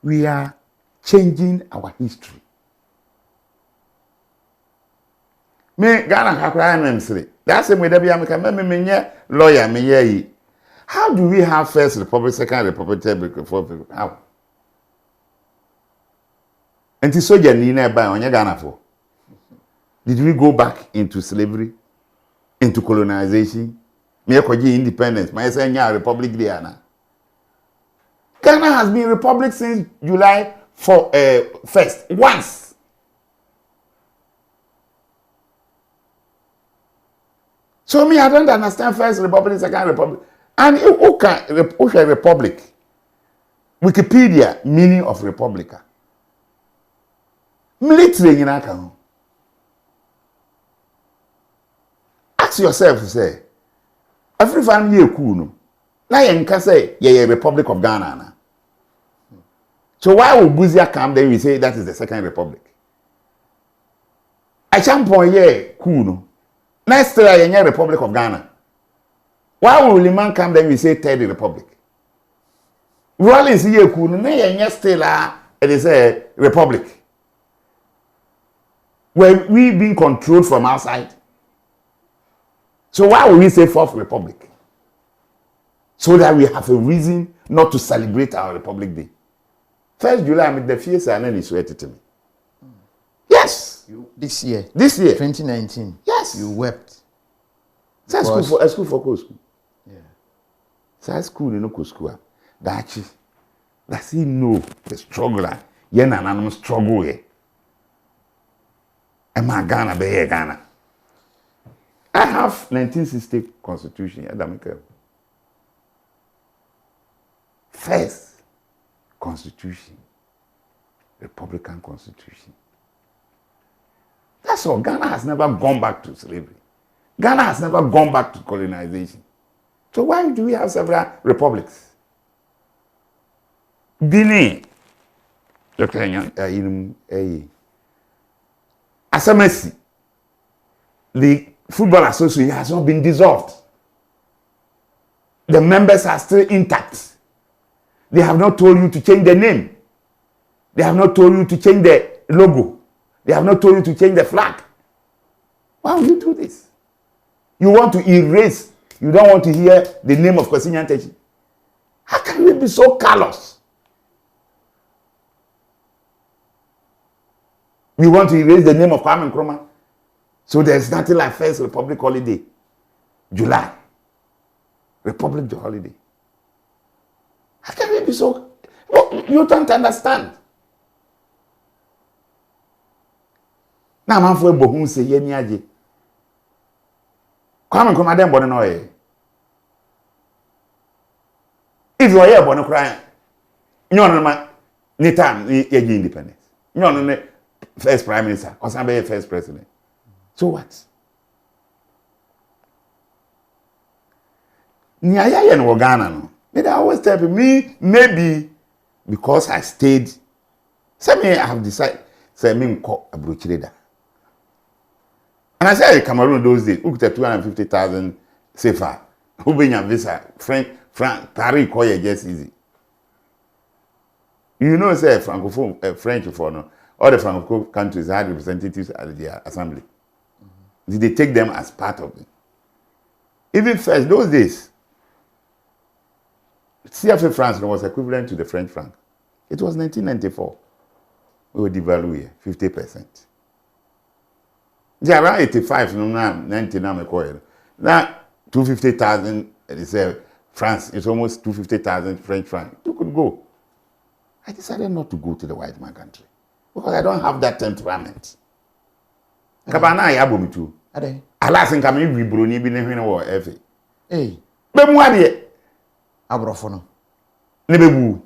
We are changing our history. Me Ghana kakra na msiri. That's the way that we are me lawyer me ye. How do we have first republic, second republic, third republic? How? And the soldier ni na buy on Ghana for. Did we go back into slavery, into colonization? Me ekoji independence. My say nya republic there na. Ghana has been republic since July 1st once. So me I don't understand first republic, second republic. And who can republic? Wikipedia meaning of republica. Military in Ask yourself, say, Every family ye cool no. Na yen can say ye Republic of Ghana na. So why would Buzia come then we say that is the second republic? I champion ye cool no. Next year ye Republic of Ghana. Why would Liman come then we say third republic? Rollins ye cool no ye still it is a republic. Where we being controlled from outside. So why would we say fourth republic? So that we have a reason not to celebrate our Republic Day. 1st July, I made the fears and then he sweated to me. Yes. This year. 2019. Yes. You wept. Say school for school. Yeah. Say school no school. Does he know the struggle? Yen and struggle here. Am I Ghana be Ghana? I have 1960 Constitution. First Constitution, Republican Constitution. That's all. Ghana has never gone back to slavery. Ghana has never gone back to colonization. So why do we have several republics? Benin, Asamesi, the Football Association has not been dissolved. The members are still intact. They have not told you to change the name. They have not told you to change the logo. They have not told you to change the flag. Why would you do this? You want to erase. You don't want to hear the name of Kwesi Nyantakyi. How can we be so callous? We want to erase the name of Kwame Nkrumah. So there's nothing like First Republic holiday. July. Republic holiday. How can we be so? You don't understand. Now, man for Bohun say ye niaje. Come and come adem born no ye. If you are here born crying, you know man, ni time ye independence. You know first prime minister, or some first president. So what? Ni aya no Ghana no. They always tell me, maybe because I stayed. Say me, I have decided. Say me, call a brooch leader. And I say Cameroon those days, who get 250,000 CFA, who bring a visa, Paris call you just easy. You know, say Francophone, French for no, all the Francophone countries had representatives at the assembly. Did they take them as part of it? Even first those days. CFA France was equivalent to the French franc. It was 1994. We were devalued 50%. There around 85, 90 now. Now 250,000. They say France is almost 250,000 French franc. You could go. I decided not to go to the white man country because I don't have that temperament. Kabana yabo mi tu. Ade. Alas nka me wibro ni bi ne hwene wo efe. Eh. Be mu ade. Abrofo no. Ne bebu.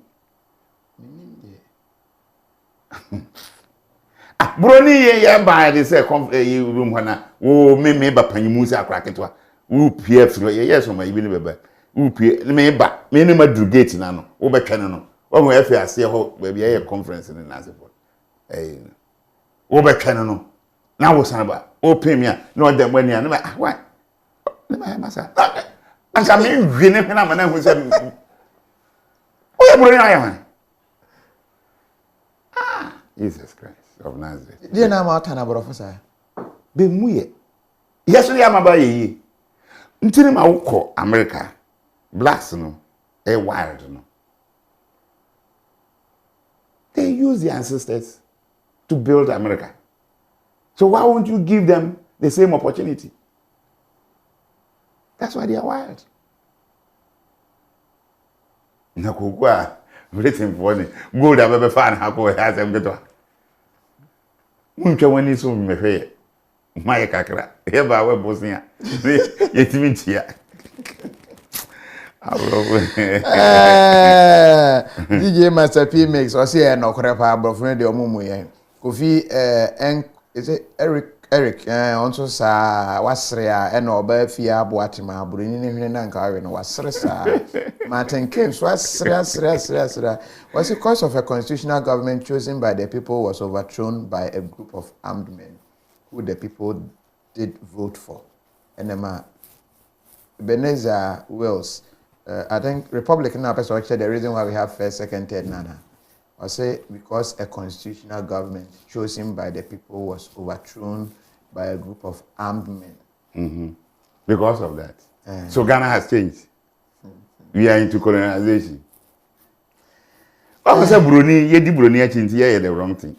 Broni ye ba de say room hana wo me ba panyimu se akraketwa wo pie fro ye yes ma ibi ne beba wo pie me ba me ne madru gate na no wo betwe no wo mo efe ase ho ba bia ye conference ne na asefo wo betwe no na wo san ba wo pem ya na o dem ani na ba why ne ma masa anka me hwe ne na ma na hu se o ye broni aye Jesus Christ of Nazareth. Dear na ma tana brofesa. Be muye. Yeso ya maba ye. Ntini ma wukọ America. Blacks no, wild no. They use their ancestors to build America. So why won't you give them the same opportunity? That's why they are wild. Nakukwa written for me. Good abebe fan hako has them get. Munche wani so me hwe mai kakra e ba we bosnia yetimi tia DJ Master P mix o se no kore pa abrofo de omumu ye Kofi is it Eric, also sa wasrea and oba fia boatima bruni ni hwene na nka we no wasre sa Martin Keynes wasrea. Was it cause of a constitutional government chosen by the people was overthrown by a group of armed men who the people did vote for. And Ebenezer Wills, I think Republican now person actually the reason why we have first, second, third nana. I say because a constitutional government chosen by the people was overthrown by a group of armed men. Mm-hmm. Because of that. So Ghana has changed. We are into colonization. Say Bruni, ye di Bruni achinti ye the wrong thing.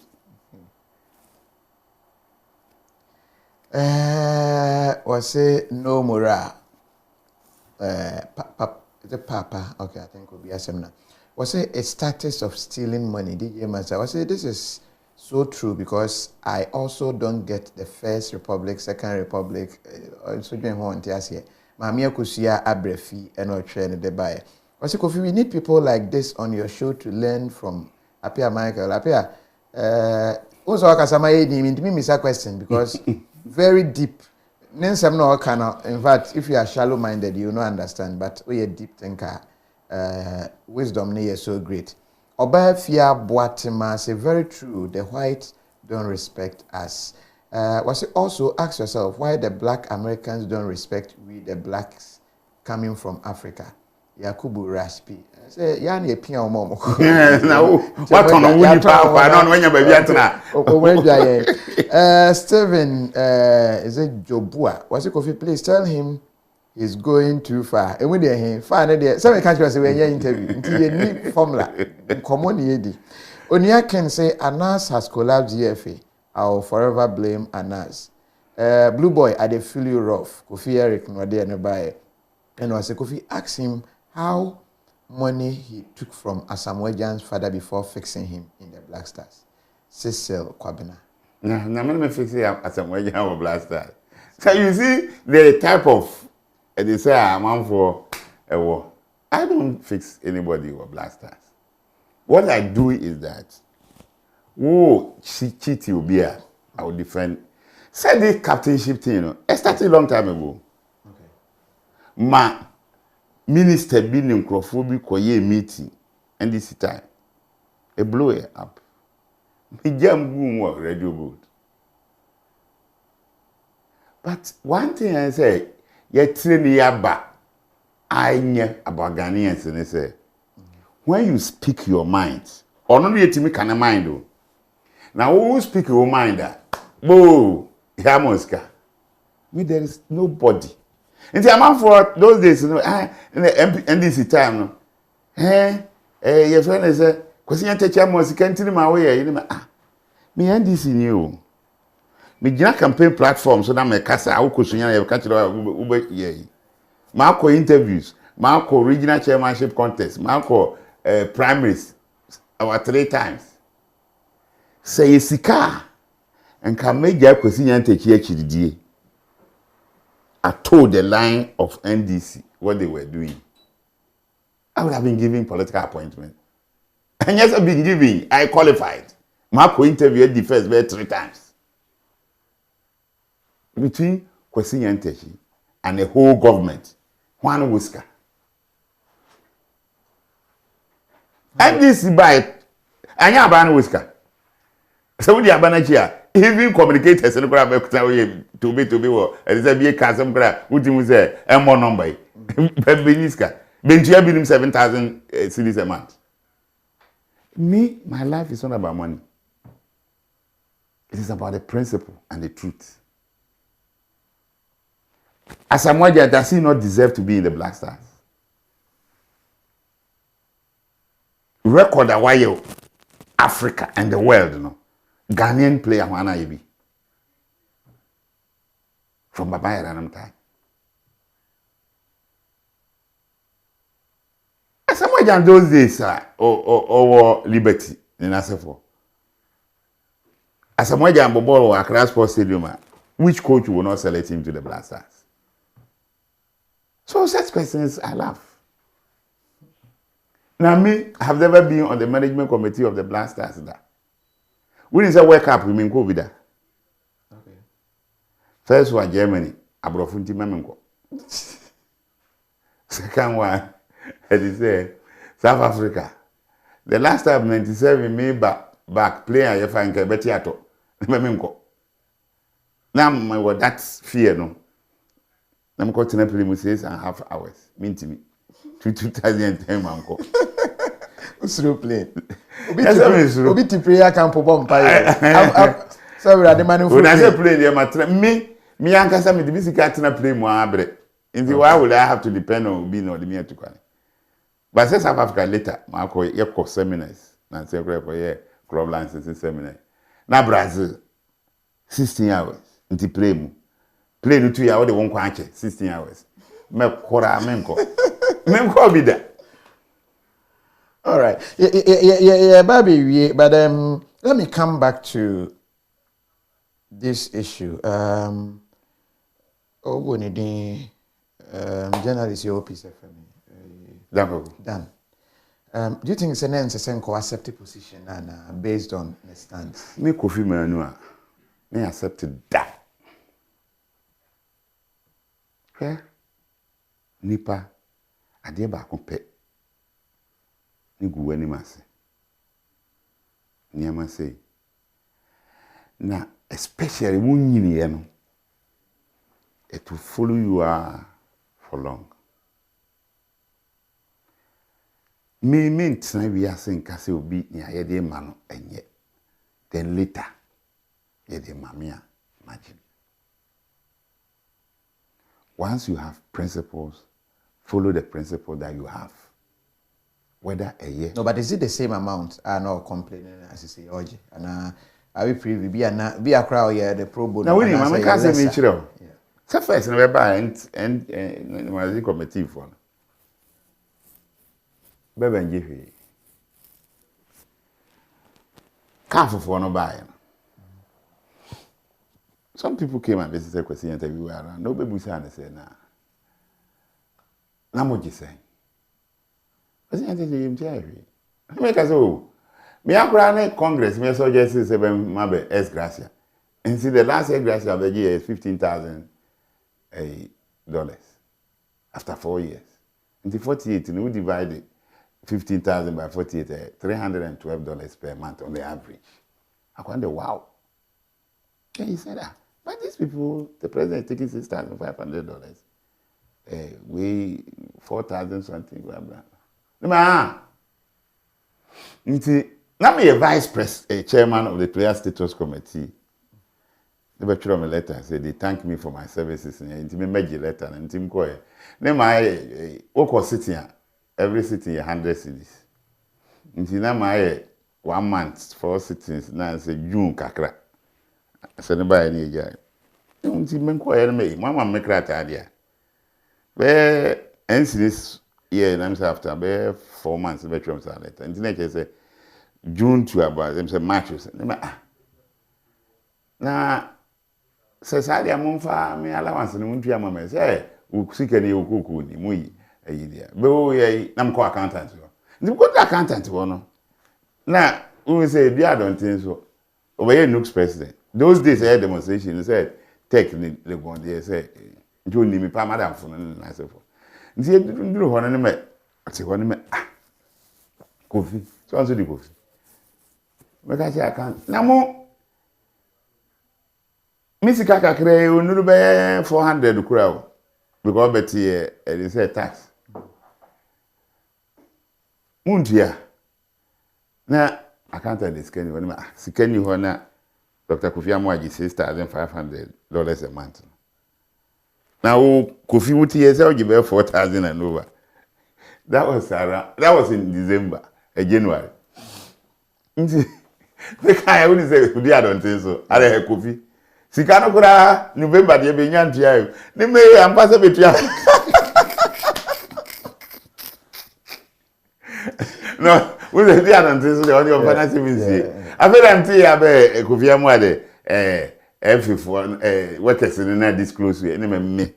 Was say no morale. The Papa, okay, I think will be a seminar. Was it a status of stealing money? DJ Masa, was it this is so true because I also don't get the First Republic, Second Republic, also doing one here. Mamia Kusia Abrefi and or train the buyer. Was it Kofi, we need people like this on your show to learn from Apia Michael. Apia, also Akasama need me miss a question because very deep. In fact, if you are shallow-minded, you will not understand. But we are deep thinker. Wisdom is so great. Oba Fia Boatima say very true. The whites don't respect us. Was it also ask yourself why the black Americans don't respect we the blacks coming from Africa? Yakubu Raspi. Say yani epia omo. Now what on wuni papa no when you baby atena. Steven is it Jobua? Was it Kofi? Please tell him he's going too far. And when they far there, some can't say when you interview. Until you need formula. Common yedi. Onia can say Anas has collapsed GFA. I'll forever blame Anas. Blue boy, I dey feel you rough. Kofi Eric no there nearby. And was Kofi asked him how money he took from Asamoah father before fixing him in the Black Stars. Cecil Kwabena. Now me fix it Asamoah or Black Stars. So you see the type of they say I'm on for a war. I don't fix anybody or Black Stars. What I do is that she cheat you be I will defend. Say this captainship thing, you know, it started a long time ago. Okay. Ma minister being in Crawford koye meeting and this time it blow it up. Me jam go radio board. But one thing I say, you train yaba I know about Ghanaians and they say when you speak your mind, or not yet me can mind do. Now who speak your mind bo Yamoska. Me there is nobody. And the amount for those days, you know, and this time, no. Your friend is a question take Yamos, can't tell my way, you know. Me and this in you. Me jina campaign platform so that my casa, I will question you, catch you. Marco interviews, Marco regional chairmanship contest, Marco primaries, our 3 times. Say Sika and can make your question and take here. I told the line of NDC what they were doing. I would have been giving political appointment. And yes, I've been giving. I qualified. Marco interviewed the first 3 times. Between Kwesi Nyantakyi and the whole government, one whisker. NDC by Anya Ban whisker. So with the Abanachi, even communicators and to be what and say be a custom cry, which you say more number. Beniska. Bentia bill him 7,000 cedis a month. Me, my life is not about money. It is about the principle and the truth. Asamoah does he not deserve to be in the Black Stars? Record a while Africa and the world, you know. Ghanaian player Wana Ibi. From Babaya Ranam time. Asamoah in those days or liberty in Asafo. Asamoah and Bobo or Accra Sports Stadium, which coach will not select him to the Black Stars? So such persons I laugh. Now me, I have never been on the management committee of the Black Stars. When is a wake up, we mean go with that. Okay. First one, Germany. Abrofunti Mamenko. Second one, as he said, South Africa. The last time, 97, me back player, you find Kebetiato. Mamenko. Now, my that fear, no. I'm caught in a play 6.5 hours. Mean to me. 2010, Manko. Slow play. Obi ti prayer camp bomb pie. Sorry, the man when I say play there, me ankasa me the music na play mo abre. Inti why would I have to depend on being on the me to kwani? But say South Africa later, ma ko ye seminars. Na say ko ye club licensing seminar. Na Brazil 16 hours. Inti play mu. Play no 2 hours, they won't quench 16 hours. Me kora menko. Menko be there. All right. Yeah, baby. But let me come back to this issue. Journalist, your piece of done. Do you think it's an accepted position and based on the stance? Me KOFI Manua. Me accepted that. Okay? Nipa ade ba kompe. Ni guwe ni mase. Ni amase. Na especially when you know, it will follow you for long. Me meant we are saying kasi obi ni ayede mano enye. Then later, yede mamia imagine. Once you have principles, follow the principle that you have. Whether a year. No, but is it the same amount? No complaining as you say, Oji. And are we privy? Be a crowd here, the pro bono. Now, we can't say me chiro. So first, we buy and the committee for. Baby and Jiffy. Can't for no buy. Some people came and visited question interview around. No baby say nah. Now what you say? I make us oh. Me akura Congress, me suggest say mabe ex gracia. And see the last ex gracia of the year is $15,000 after 4 years. In the 48, we divide 15,000 by 48, $312 per month on the average. I wonder, wow. And he said that. But these people, the president is taking $6,500. We 4,000 something, blah blah. Now me a vice chairman of the player status committee. They wrote me a letter and said they thank me for my services. And me made a letter and Tim Koye. Then my work sitting every sitting 100 cities. Now my 1 month 4 sittings now say June kakra. So nobody any guy. Tim Koye me mama make that idea. Where this year and I'm after 4 months the veterans are later. And then say June to about them say March. Now says I am for me allowance and won't be a mama say we seek any ukuku ni mui a year. But we am co accountant. The good accountant one. Now we say the don't think so. Over here looks president. Those days I had demonstration he said take the one there say you need me pa madam for na say for. Nti nduru ho na me ati ho na me KOFI so answer the KOFI. Make I say account. Na mo Misika kakre onuru be 400 kura because beti they say tax. Mundia. Na accountant is scan you na scan you na Dr. Kofi Amwaji $6,500 a month. Now KOFI would say give 4,000 and over. That was in December, January. The guy wouldn't say I don't think so. I have KOFI. Sikano kura November de be nyantia yo. Ni me ampasa betua. No, we dey there until so the finance ministry. I feel am tie abe KOFI Amwade F4 workers na disclose we me.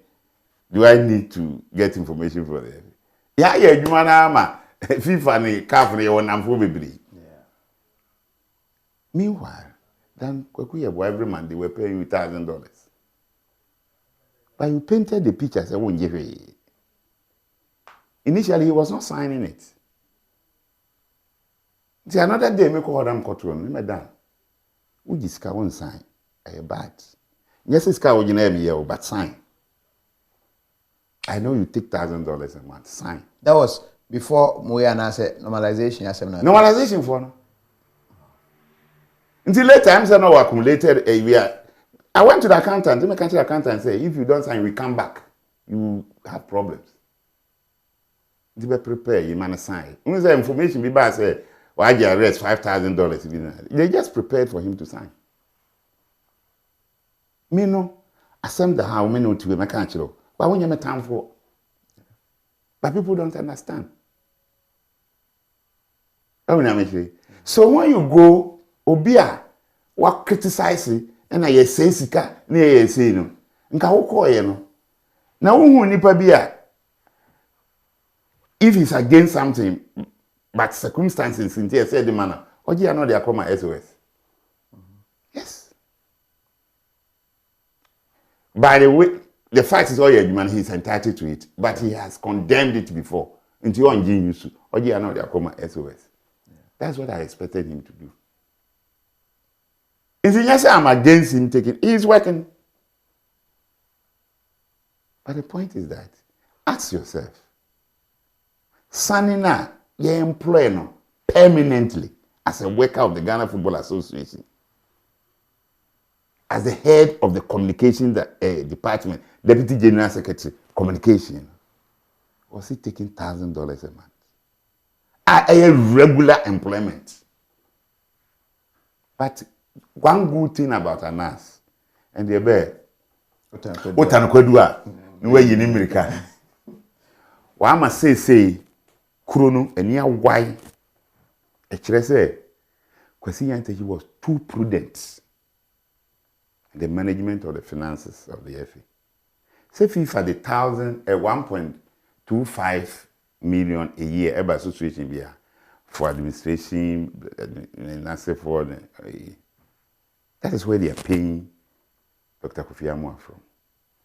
Do I need to get information from them? Yeah, adwuma na ma FIFA ni CAF ni won for bebre. Meanwhile, then Kwaku Yeboah every month they were paying you $1,000. But you painted the picture, say, won't give it. Initially, he was not signing it. See, another day, me call them courtroom, me done. Who just can't sign? I bad. Yes, it's can't you but sign. I know you take $1,000 a month. Sign. That was before Moyana said normalization. Normalization for no. Until later, I'm saying no accumulated a year. I went to the accountant. The country accountant say, if you don't sign, we come back. You have problems. They be prepared. You man sign. When the information be bad, say, why you arrest $5,000? They just prepared for him to sign. Me no. I send the how me no to be my country. But when you make time for, but people don't understand. So when you go, obia, what criticizing, and I say sika, near say no, nka woko ye no. Now who nipa bia, if he's against something, but circumstances in here say the manner, or you know they are called SOS. Yes. By the way, the fact is all your man, he's entitled to it, but he has condemned it before. Into your ingenious, or you know they are called SOS. That's what I expected him to do. If you say I'm against him taking, he's working. But the point is that, ask yourself, Sanina, you employ no permanently as a worker of the Ghana Football Association, as the head of the communication department, Deputy General Secretary, Communication, was he taking $1,000 a month? A regular employment. But one good thing about a nurse, and the bear, what an quadua, no way in America. Why must say, Chrono, and near why a say, Kwesi he was too prudent in the management of the finances of the FA. Say FIFA the 1.25 million a year ever association be for administration and for that is where they are paying Dr. Kwaku Yeboah from.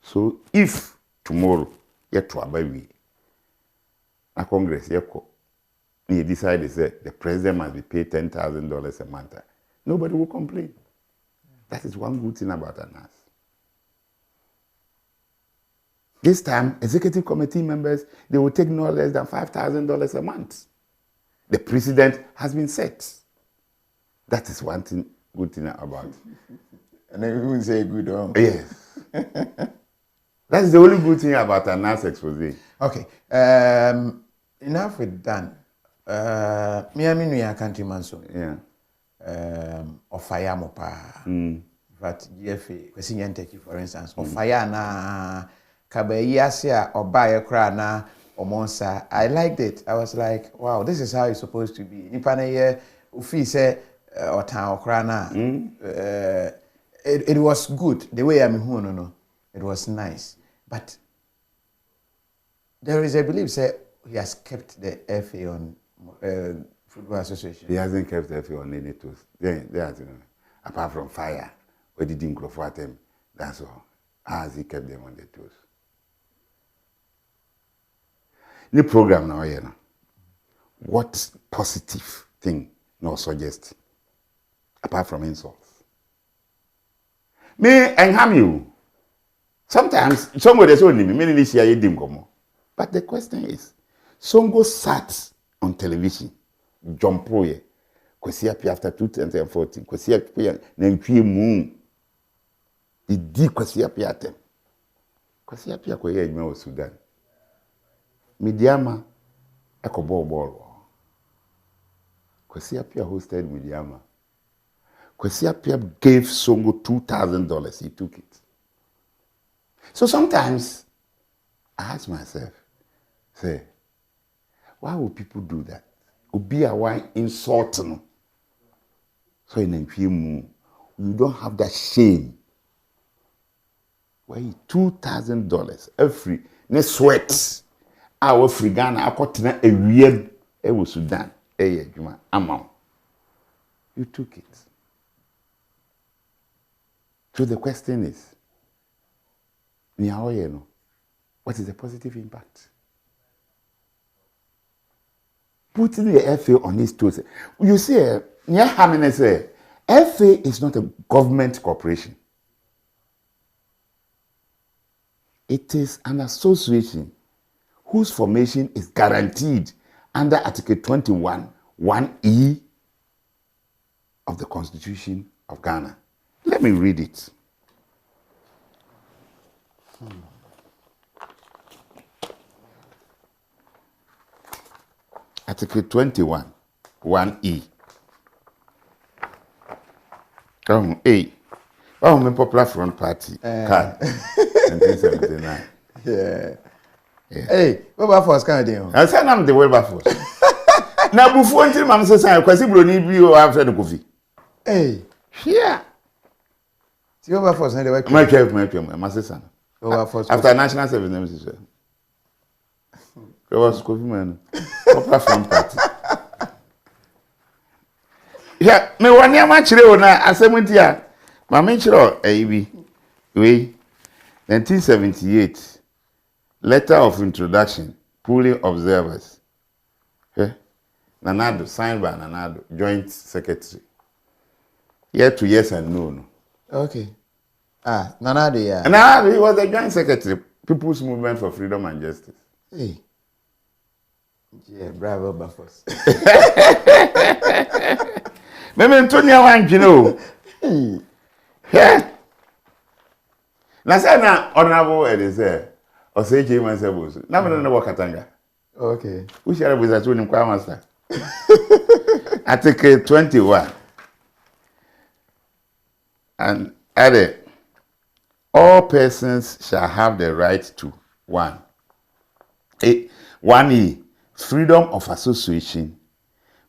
So if tomorrow you to abawi a Congress you decide that the president must be paid $10,000 a month, nobody will complain. That is one good thing about us. This time, executive committee members, they will take no less than $5,000 a month. The president has been set. That is one thing, good thing about it. And then we will say good one. Yes. That's the only good thing about a NAS expose. Okay. Enough with that. Me and me countryman so. Yeah. Of fire mopa. But GFA, Kwesi for instance, of fire na Kabayasia or buy a crana or monster. I liked it. I was like, wow, this is how it's supposed to be. Nipana ufi se or town crana. It was good. The way I'm no. It was nice. But there is a belief say he has kept the FA on Football Association. He hasn't kept the FA on any toes. Apart from fire, we didn't grow for them. That's all. How has he kept them on the toes? The program now, what positive thing no suggest apart from insults? Me and harm you. Sometimes somebody says only me share dim gomo. But the question is, Songo sat on television, jump oye, Kwesi Appiah after 2014, Kwesi Appiah nentwie mu. He did Kwesi Appiah them. Kwesi Appiah koye adwuma wo Sudan. Midiama ekobo ball. Kwesi Appiah hosted Midiama. Kwesi Appiah gave Songo $2,000. He took it. So sometimes I ask myself, say, why would people do that? Obi a why insult no. So in you don't have that shame. Why $2,000 every ne sweat. Our free Ghana akotena ewiem e wo Sudan e adwuma amount. You took it. So the question is, What is the positive impact? Putting the FA on his toes. You see, FA is not a government corporation. It is an association whose formation is guaranteed under Article 21, 1E of the Constitution of Ghana. Let me read it. Article 21, 1E. My Popular Front Party card, 1979. Yeah. Hey, what force can I do? I said I'm the Wilberforce. Now, before until Mam says I because he need you after the coffee. Hey, yeah. See Wilberforce, no, the work. My sister. Wilberforce. After national service, name is was coffee man. Popular Front Party. Yeah, me one year match na assembly here. My mention AEB. We 1978. Letter of introduction, pooling observers. Nanado, signed by Nanado, joint secretary. Year to yes and no. Okay. Nanado, yeah. Nanado, he was the joint secretary, People's Movement for Freedom and Justice. Hey. Yeah, bravo, Buffers. Maybe Antonio want you know. Yeah. Now, say now, honorable, it is there. Or say Jim and Sebus. Now, no work Katanga. Okay. We share with us when Kwa Master. Article 21. And added, all persons shall have the right to 1E, freedom of association,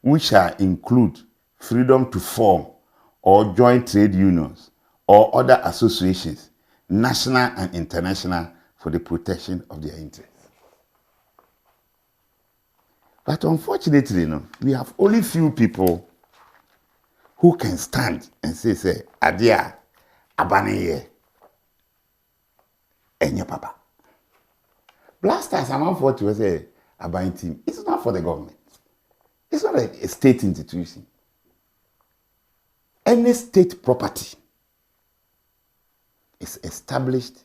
which shall include freedom to form or join trade unions or other associations, national and international, for the protection of their interests. But unfortunately, we have only few people who can stand and say, Adia, Abaniye, and your papa. Blasters, I'm not for to say, Abani team. It's not for the government. It's not a state institution. Any state property is established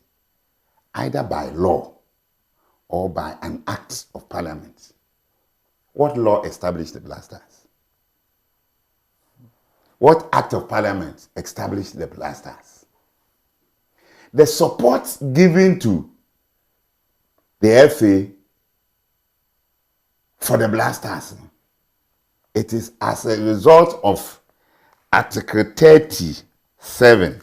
either by law or by an act of parliament. What law established the Blasters? What act of parliament established the Blasters? The support given to the FA for the Blasters, it is as a result of Article 37.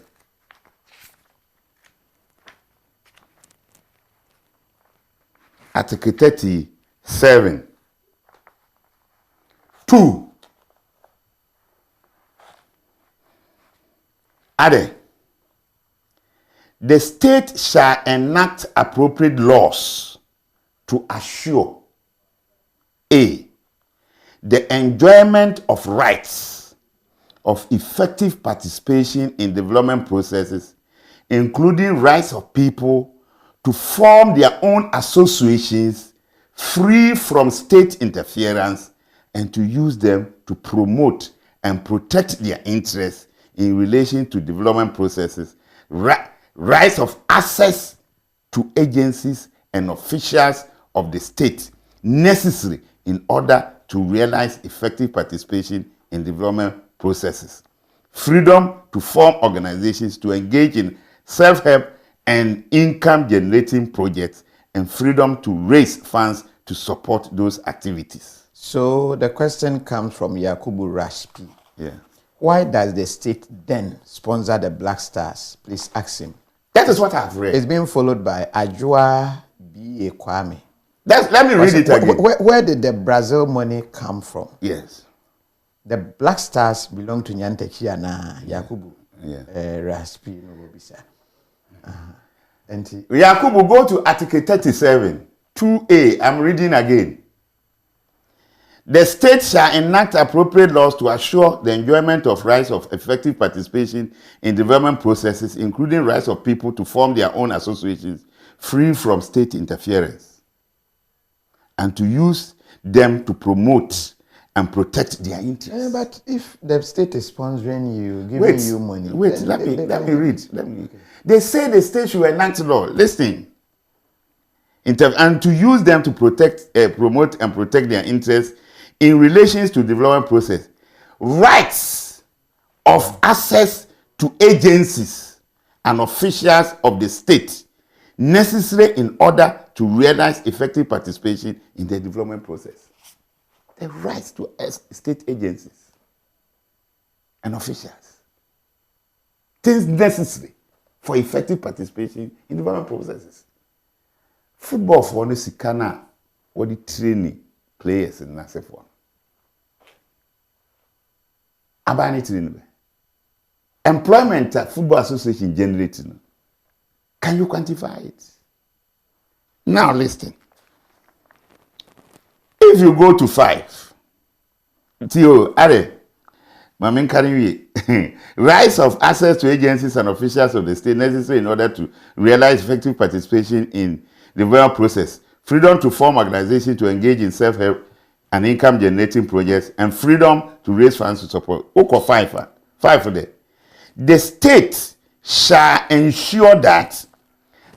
Article 37. 2. Added, the state shall enact appropriate laws to assure A, the enjoyment of rights of effective participation in development processes, including rights of people to form their own associations free from state interference and to use them to promote and protect their interests in relation to development processes, rights of access to agencies and officials of the state necessary in order to realize effective participation in development processes, freedom to form organizations to engage in self-help and income-generating projects, and freedom to raise funds to support those activities. So the question comes from Yakubu Rashpi. Yeah. Why does the state then sponsor the Black Stars? Please ask him. That is what I've read. It's being followed by Ajua B.A. Kwame. Let me read it again. Where did the Brazil money come from? Yes. The Black Stars belong to Nyantechi and Yakubu Raspi. Yakubu, go to Article 37, 2A. I'm reading again. The state shall enact appropriate laws to assure the enjoyment of rights of effective participation in development processes, including rights of people to form their own associations, free from state interference, and to use them to promote and protect their interests. But if the state is sponsoring you, giving you money... Let me read. They say the state should enact law. Listen. And to use them to promote and protect their interests in relation to the development process. Rights of access to agencies and officials of the state necessary in order to realize effective participation in the development process. The rights to state agencies and officials. Things necessary for effective participation in development processes. Football for the Sikana or the training players in Nasefon. Abani training. Employment at Football Association generating. Can you quantify it? Now listen. If you go to 5, Tio, Are, Mamin Kariwi, rights of access to agencies and officials of the state necessary in order to realize effective participation in the development process, freedom to form organizations to engage in self-help and income-generating projects, and freedom to raise funds to support. Oko 5 for them. The state shall ensure that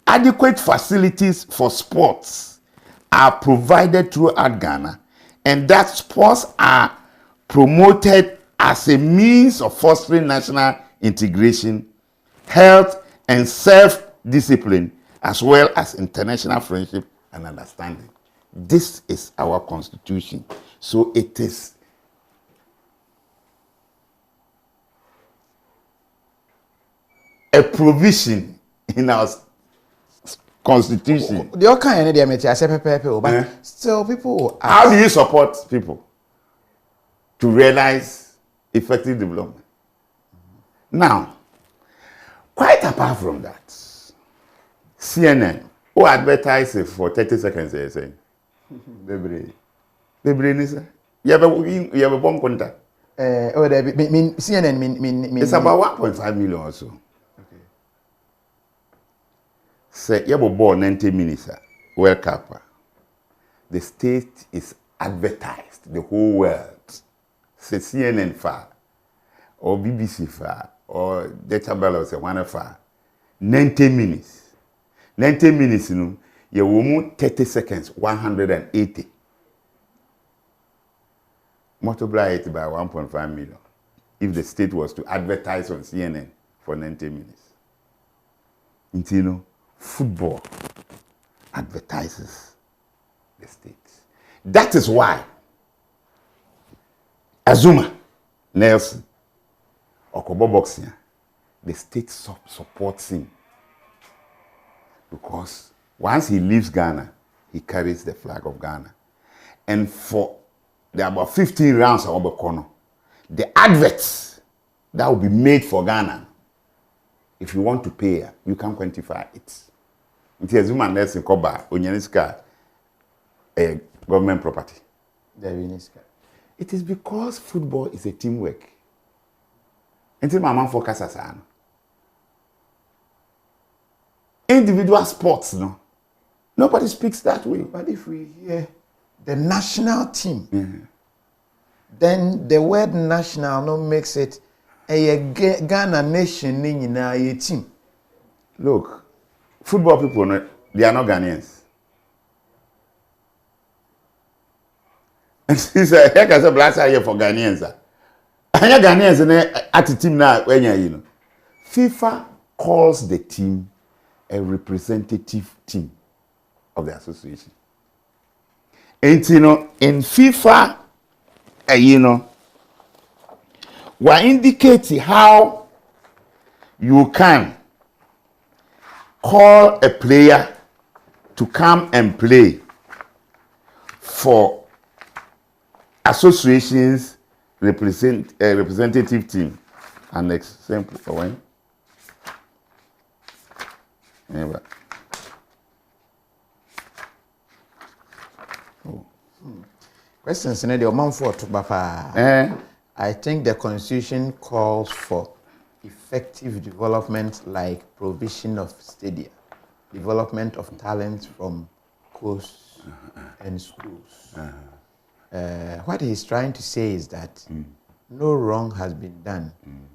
adequate facilities for sports are provided throughout Ghana, and that sports are promoted as a means of fostering national integration, health, and self-discipline, as well as international friendship and understanding. This is our constitution. So it is a provision in our constitution. The kind of idea, I say people, but still people. How do you support people to realize effective development? Now, quite apart from that, CNN, who advertise for 30 seconds, they say, Bebre, Nisa, you have a bomb contact. CNN, it's about 1.5 million or so. Okay. Say, you have a ball 90 minutes, World Cup. The state is advertised, the whole world. Say CNN far, or BBC far, or Data Bell or one far. 90 minutes. 90 minutes, you will move 30 seconds, 180. Multiply it by 1.5 million. If the state was to advertise on CNN for 90 minutes. Until football advertises the state. That is why Azuma, Nelson, Okobo boxing, the state supports him. Because once he leaves Ghana, he carries the flag of Ghana. And for there are about 15 rounds of corner, the adverts that will be made for Ghana, if you want to pay, you can quantify it. It is Zuma Nelson Koba, Onyaniska, a government property. It is because football is a teamwork. Until my man focuses on individual sports, nobody speaks that way. But if we hear the national team, then the word national no makes it a Ghana nation a team. Look, football people, they are not Ghanaians. And since I can say blast here for Ghanaians, I am Ghanaians at the team now. When FIFA calls the team a representative team of the association. And in FIFA, we indicate how you can call a player to come and play for associations representative team. An example for when. Never. Questions in the amount for to I think the constitution calls for effective development like provision of stadia. development of talent from coasts and schools. What he's trying to say is that no wrong has been done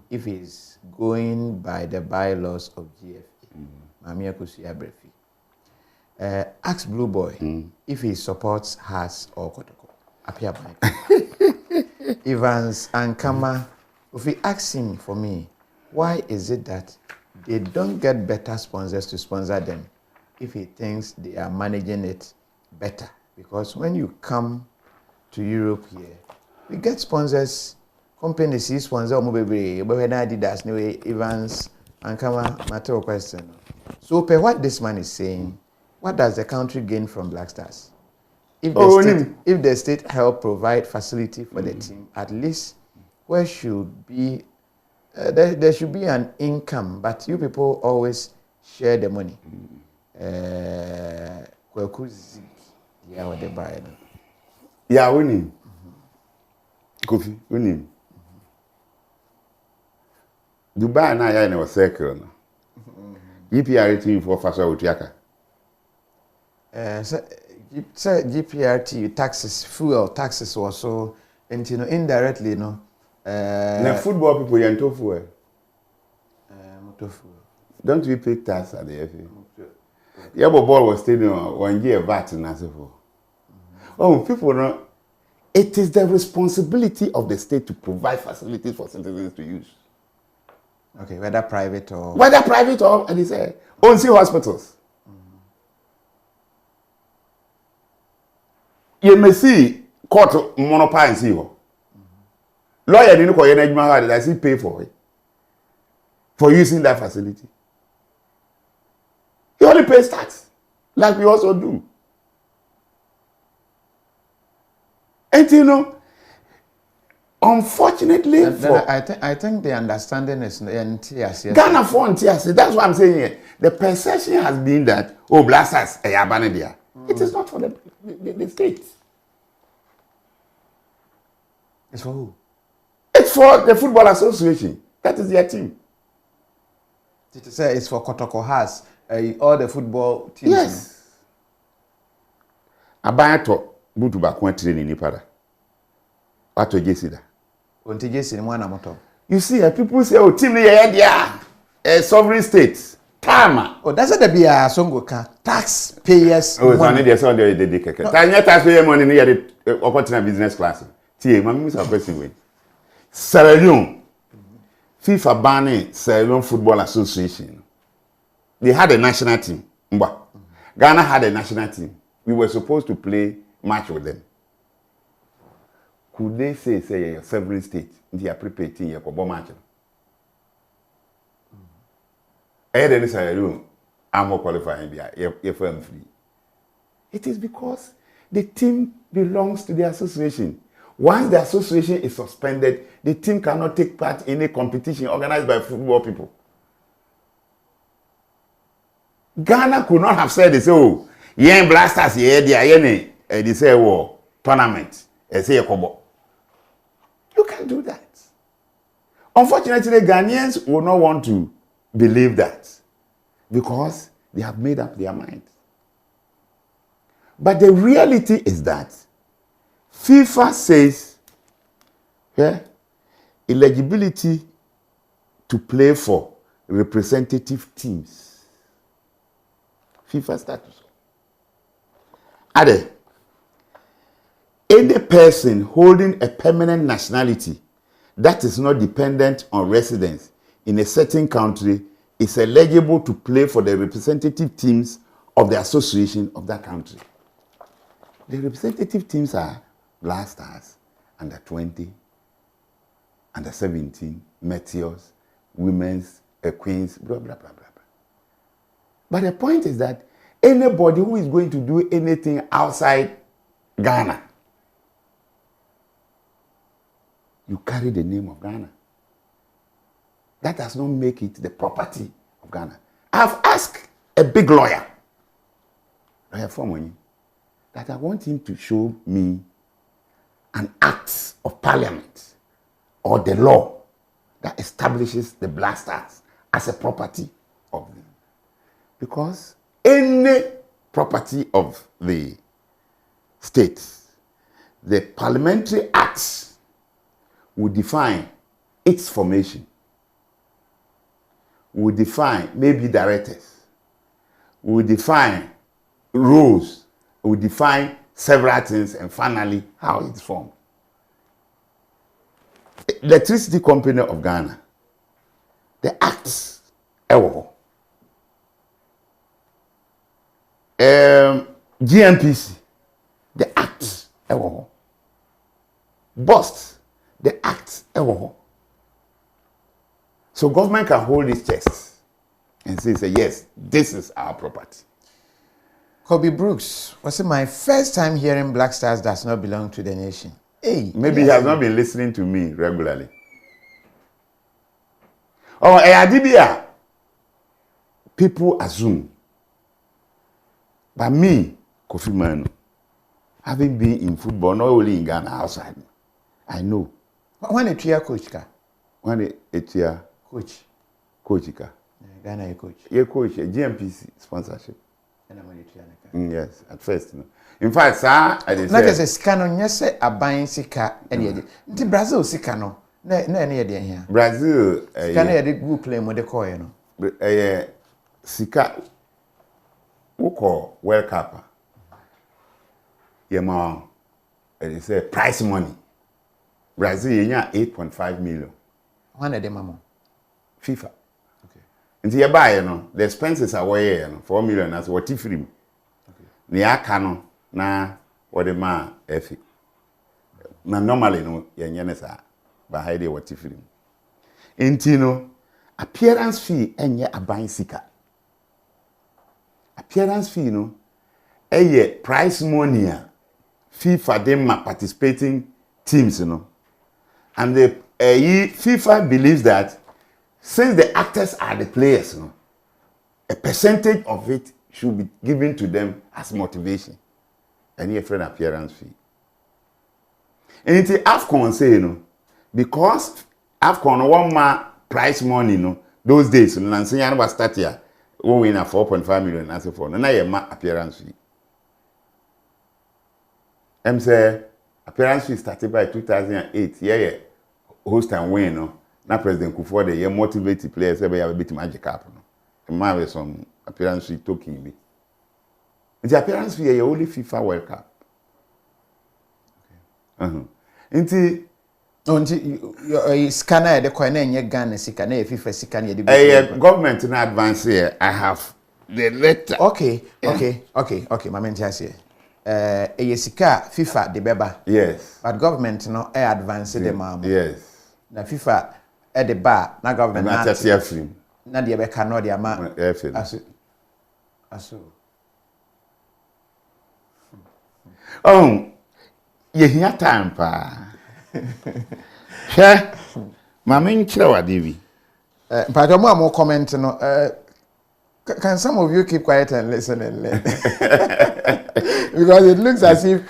if he's going by the bylaws of GFA. Mamia Kusia Brefi. Ask Blue Boy if he supports Has or Kotoko. Appear by Evans and Kama. If we ask him for me, why is it that they don't get better sponsors to sponsor them if he thinks they are managing it better? Because when you come to Europe here, we get sponsors, companies see sponsor Mobile, but when I did that, Evans and Kama, matter question. So, per what this man is saying, what does the country gain from Black Stars? If the state help provide facility for the team, at least where should be there should be an income, but you people always share the money. Kwaku Yeboah, yeah, winning. Kofi, winning. Dubai na ya na circle no. GPRT for fasa utiaka. So GPRT taxes, fuel taxes also, and indirectly, Na football people you into fuel. Don't we pay tax at the FA? Yeboah ball was stadium 1 year VAT na so. Oh, people know it is the responsibility of the state to provide facilities for citizens to use. Okay, whether private or and he said, only hospitals. You may see court monopoly and see what. Lawyer didn't call you that I see pay for it. For using that facility. He only pays tax. Like we also do. And unfortunately, I think the understanding is Ghana for NTS. That's what I'm saying here. The perception has been that blasters are It is not for the state. It's for who? It's for the Football Association. That is their team. To say it's for Kotoko Has all the football teams. Yes. Abayato butu ba kwa training ni para. Wato jesida. Onti jesi ni mwana moto. You see, people say, oh, team ni ya a sovereign state. Tama. Oh, that's the be a songoka taxpayers. Oh, it's only the son the keke. Tanya taxpayer money ni ya the opportunity business class. Tie, mami miss a question way. Sierra Leone. FIFA banning Sierra Leone Football Association. They had a national team. Ghana had a national team. We were supposed to play match with them. Could they say a sovereign state? They are prepared to your match. Then Sierra Leone, I'm more qualifying. You're free. It is because the team belongs to the association. Once the association is suspended, the team cannot take part in a competition organized by football people. Ghana could not have said this, oh, yen blasters, they say, oh, tournament, say, you can't do that. Unfortunately, Ghanaians will not want to believe that because they have made up their minds. But the reality is that FIFA says eligibility to play for representative teams. FIFA status. Ade, any person holding a permanent nationality that is not dependent on residence in a certain country is eligible to play for the representative teams of the association of that country. The representative teams are Black Stars, under 20, under 17, Meteors, Women's, Queens, blah, blah, blah, blah, blah. But the point is that anybody who is going to do anything outside Ghana, you carry the name of Ghana. That does not make it the property of Ghana. I've asked a big lawyer for money, that I want him to show me an act of parliament or the law that establishes the Black Stars as a property of them. Because any property of the state, the parliamentary acts will define its formation, will define maybe directors, will define rules, will define several things, and finally how it's formed. Electricity Company of Ghana, the acts, GNPC, the acts, Bust, the acts, So government can hold its chest and say, yes, this is our property. Kobe Brooks, was it my first time hearing Black Stars does not belong to the nation? Hey, maybe he has not been listening to me regularly. Oh, Adibia, people assume. But me, Kofi Man, having been in football, not only in Ghana, outside, I know. When a tria coach ka? When a tria coach. Coach ka? Ghana a coach. A coach, a GMPC sponsorship. And I'm going to tria. Yes, at first. No. In fact, sir, I did say. Like I say, Scano, yes, a buying sika, and yet. The Brazil Sicano, no, near the here. Brazil, Scano, a good play with the coin. Sika, who call World Cup? Yema, they say prize money. Brazil, you 8.5 million. One of them, Mamma. FIFA. Okay. And you buy, the expenses are way, 4 million as what if free. Ni akano na wode ma efi na normally no yenye ne sa ba haide wati film enti no appearance fee enye aban sika appearance fee no eye prize money a FIFA dem ma participating teams no and the FIFA believes that since the actors are the players no a percentage of it should be given to them as motivation. And a friend appearance fee. And it's AFCON say, because AFCON one more prize money, those days, Nancy was start here, we win a 4.5 million as a phone, and I am appearance fee. I'm say appearance fee started by 2008. Yeah, host and win, Now President Kufuor, the year motivated players, every have a bit magic up. Marvel some appearance fee talking me. The appearance fee is only FIFA World Cup. Okay. Your scanner the coin and your gun and scanner FIFA scanner. Government in advance here. I have the letter. Okay. My man just here. Sika FIFA the beba. Yes. But government no advance the mama. Yes. Na FIFA at the bar. Na government na just here free. Na the beka no the ama. Aso. Oh, you hear time pa. Sure. Mama nchira wa David. But more comment no. Can some of you keep quiet and listen and learn? Because it looks as if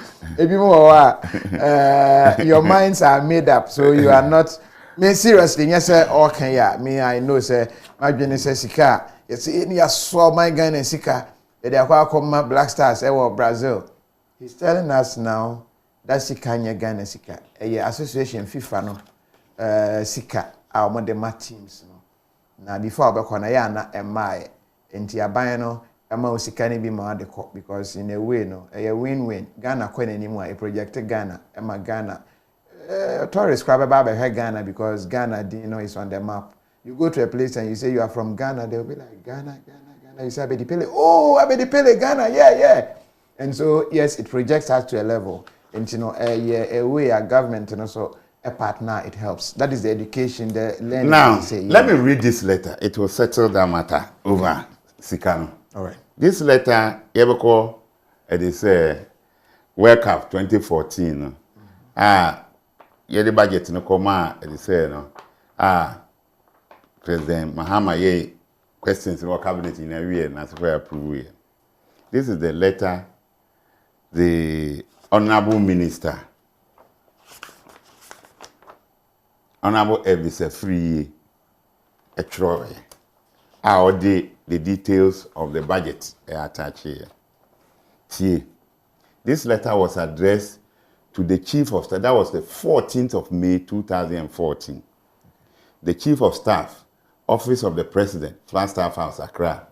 your minds are made up, so you are not. Me seriously, yes sir. Okay, yeah. Me I know sir. My business says sika. It's in your saw my gun and sika. They are called Black Stars. Brazil. He's telling us now that sika nya gun and sika. Association FIFA no. Sika. Our modern teams no. Now before abekwana ya na emai. Enti aban no ama osika ne bi ma de ko because in a way no a win-win Ghana ko anymore a project Ghana ama Ghana tourist crab about Ghana because Ghana is on the map. You go to a place and you say you are from Ghana, they'll be like Ghana. You say Abedi Pele. Oh, Abedi Pele, Ghana. Yeah. And so yes, it projects us to a level. And a way a government and also a partner, it helps. That is the education, the learning. Now, let me read this letter. It will settle that matter over Sikano. All right. This letter, it is World Cup 2014. The budget no come it is President Mahama questions in our cabinet in a year and as well approve. This is the letter the Honorable Minister, Honorable Evisa Free a Troy, are the details of the budget attached here. See, this letter was addressed to the Chief of Staff. That was the 14th of May 2014. The Chief of Staff, Office of the President, Flagstaff House, Accra,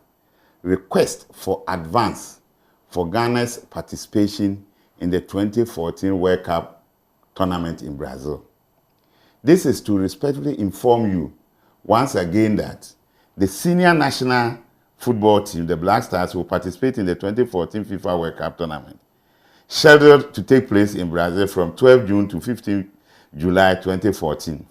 request for advance for Ghana's participation in the 2014 World Cup tournament in Brazil. This is to respectfully inform you once again that the senior national football team, the Black Stars, will participate in the 2014 FIFA World Cup tournament, scheduled to take place in Brazil from 12 June to 15 July 2014.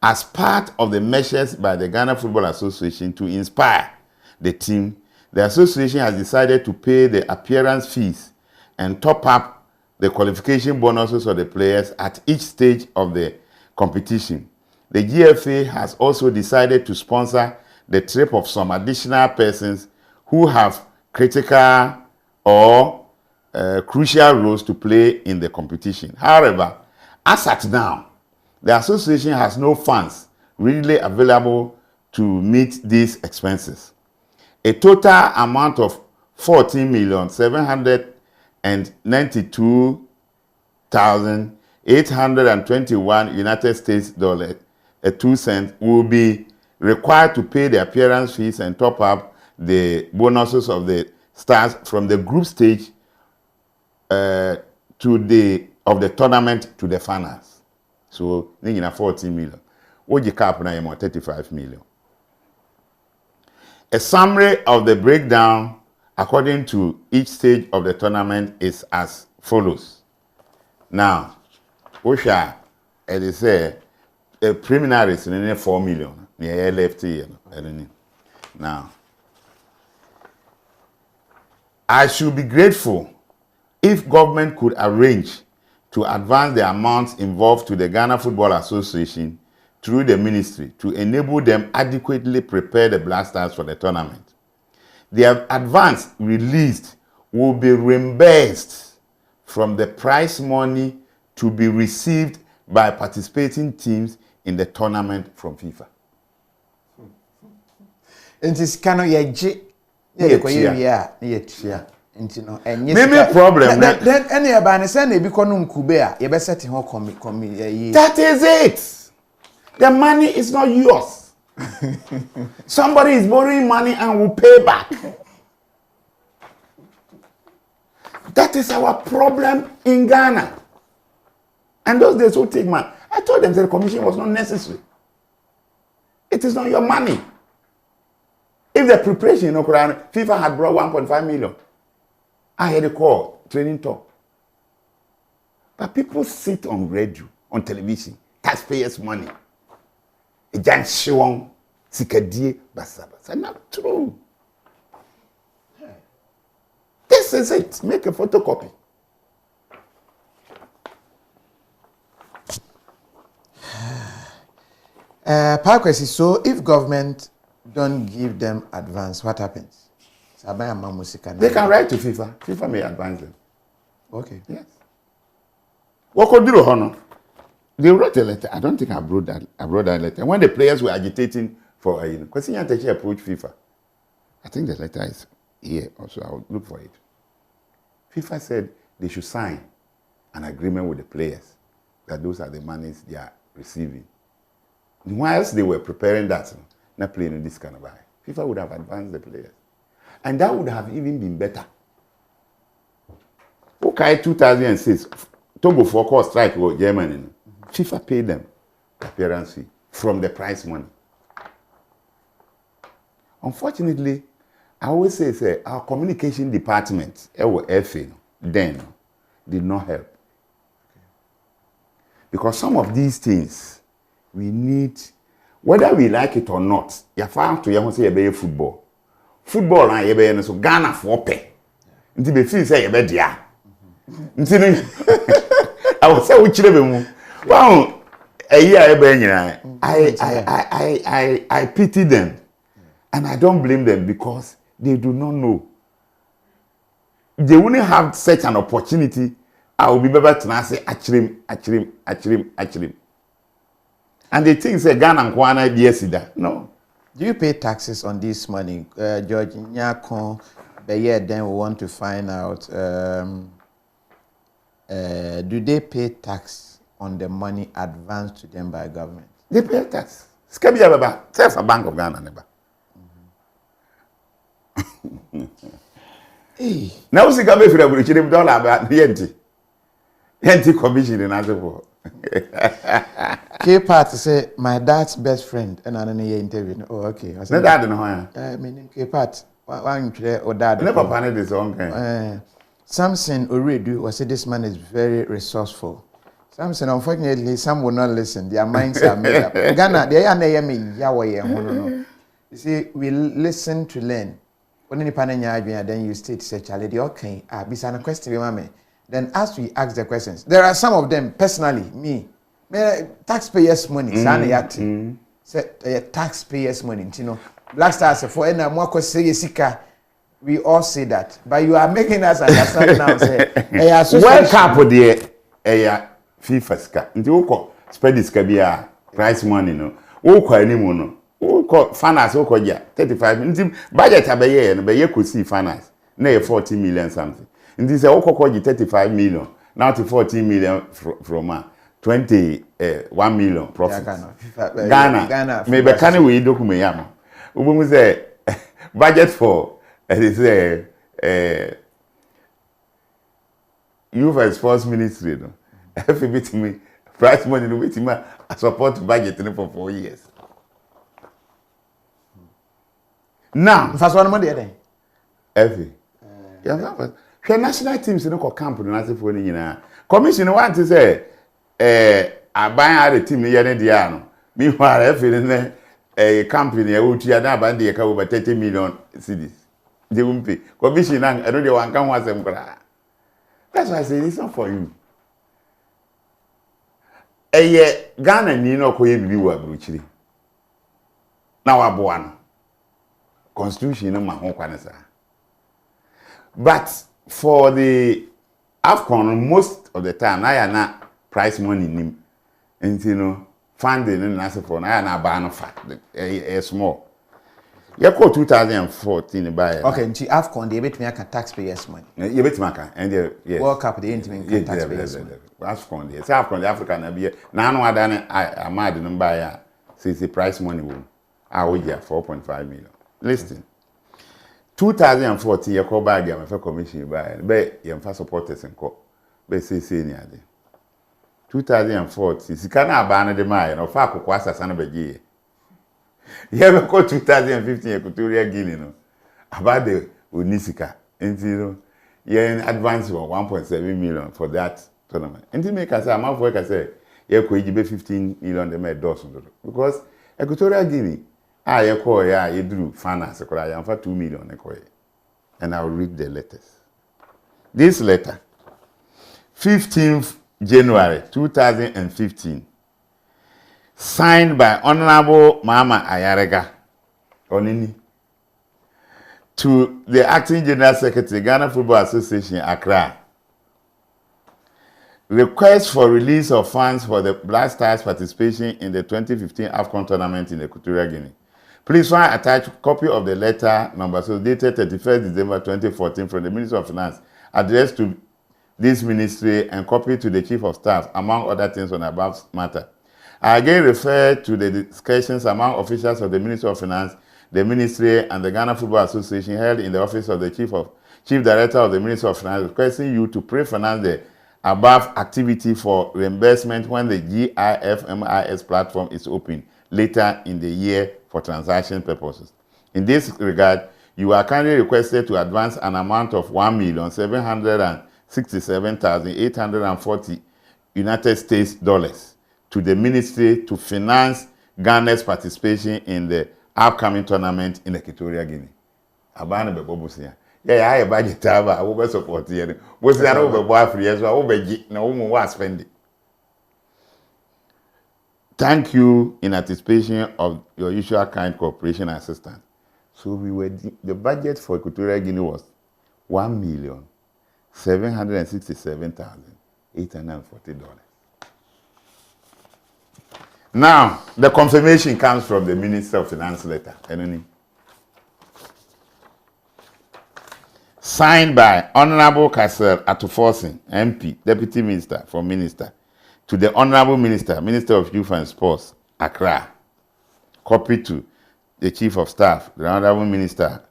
As part of the measures by the Ghana Football Association to inspire the team, the association has decided to pay the appearance fees and top up the qualification bonuses of the players at each stage of the competition. The GFA has also decided to sponsor the trip of some additional persons who have critical or crucial roles to play in the competition. However, as at now, the association has no funds readily available to meet these expenses. A total amount of 14,792,821 United States dollars, 2 cents, will be required to pay the appearance fees and top up the bonuses of the stars from the group stage of the tournament to the finals. So, 14 million. What you cap now 35 million. A summary of the breakdown according to each stage of the tournament is as follows. Now, Osha, it is a preliminaries in 4 million. Near left here. Now, I should be grateful if government could arrange to advance the amounts involved to the Ghana Football Association through the ministry to enable them adequately prepare the Black Stars for the tournament. The advance released will be reimbursed from the prize money to be received by participating teams in the tournament from FIFA. It is kind of maybe problem. Then any about send be konum kubea you be setting ho That is it. The money is not yours. Somebody is borrowing money and will pay back. That is our problem in Ghana. And those days will take money. I told them that the commission was not necessary. It is not your money. If the preparation in Ukraine, FIFA had brought 1.5 million. I had a call, training talk. But people sit on radio, on television, taxpayers' money. A giant showon, sikadie, basaba. It's not true. This is it. Make a photocopy. So if government don't give them advance, what happens? They can write to FIFA. FIFA may advance them. Okay. Yes. What could do, honor? They wrote a letter. I don't think I wrote that letter. When the players were agitating for because you approach FIFA. I think the letter is here also. I will look for it. FIFA said they should sign an agreement with the players that those are the monies they are receiving. Whilst they were preparing that, not playing in this kind of way, FIFA would have advanced the players. And that would have even been better. Okay, 2006, Togo for course strike with Germany. FIFA paid them appearance fee from the prize money. Unfortunately, I always say our communication department, FA, then did not help. Because some of these things we need, whether we like it or not, you found to say football. Football and you so Ghana for pay. Until the feel say you there. I was say which level. Wow, a year I pity them, and I don't blame them because they do not know. They wouldn't have such an opportunity. I will be better to say achrim. And they think say Ghana and Kwana yes. No, Do you pay taxes on this money? George Nyako, then we want to find out, do they pay tax on the money advanced to them by government? They pay tax. Skabia baba, self a Bank of Ghana neba. Hey, now see gabe fi raburu chire dollar ba yenti commission in azepo. K part say my dad's best friend and an interview. Oh, okay. I said dad no ho. Meaning K part one tire or dad. Never papa this one. Samson Oredu was said this man is very resourceful. Samson, unfortunately, some will not listen. Their minds are made up. Ghana, they are no. You see, we listen to learn. When you then you state say, Charlie, okay, beside a question, then as we ask the questions, there are some of them personally, me taxpayers' money, taxpayers' money, you know. Black Stars for any more we all say that, but you are making us understand now. Say, World Cup the FIFA ska. Nti uko spread ska bia price money no. Uko animu no. Uko finance uko ja 35. Nti budget abeye no be kosi finance. Na 40 million something. Nti say uko koji 35 million. Now to 14 million from 1 million profit. Ghana. Maybe can we document ya no. Ubomu say budget for UEFA Sports Ministry no. If you beat me, price money no beat me. I support budget for 4 years. Now, first one money then. Every. Yeah, national teams no camp no na for ni nyina. Commission want to say I buy the team here ne dia no. Meanwhile, every a company e wotua na ba de ka over 30 million cedis. They won't pay. Commission I know they want come once. That's why I say it's not for you. Ghana ni no koye bibi wa bruchiri. Na wa boa no. Constitution no ma ho kwane sa. But for the AFCON most of the time I na price money nim. Enti no funding no na for na na ba no fa small. You call 2014 buy. Okay, nti AFCON they bet me aka taxpayers money. You bet me aka and yes. World Cup they ain't me taxpayers money. AFCON they say AFCON the Africa na be na no ada I mad no buy ya. Say price money wo. We get 4.5 million. Listen. 2014 you call buy the for commission buy. Be you for supporters nko. Be say ni ade. 2014 sika na aba na de mai no fa akokwa asasa na begie. Yeah, we call 2015 Equatorial Guinea no. About the Unisika. And in advance of 1.7 million for that tournament. And to make us say, I'm out work I say, yeah, could you be 15 million the made dozen. Because Equatorial Guinea, you call you drew finance for 2 million. And I'll read the letters. This letter, 15th January 2015. Signed by Honorable Mama Ayarega Onini to the Acting General Secretary, Ghana Football Association, Accra. Request for release of funds for the Black Stars participation in the 2015 AFCON tournament in Equatorial Guinea. Please find attached copy of the letter number so dated 31st December 2014 from the Ministry of Finance, addressed to this ministry and copy to the Chief of Staff, among other things on above matter. I again refer to the discussions among officials of the Ministry of Finance, the Ministry, and the Ghana Football Association held in the office of the Chief Director of the Ministry of Finance, requesting you to pre-finance the above activity for reimbursement when the GIFMIS platform is open later in the year for transaction purposes. In this regard, you are kindly requested to advance an amount of $1,767,840 United States dollars to the ministry to finance Ghana's participation in the upcoming tournament in Equatorial Guinea. Abana be bobusia. Yeah, I budget aba, we be support here. We say na we be boa free so we be na we mo spend it. Thank you in anticipation of your usual kind cooperation and assistance. So the budget for Equatorial Guinea was $1,767,840. Now, the confirmation comes from the Minister of Finance letter. Signed by Honorable Castle Atuforsin, MP, Deputy Minister for Minister, to the Honorable Minister, Minister of Youth and Sports, Accra. Copy to the Chief of Staff, the Honorable Minister,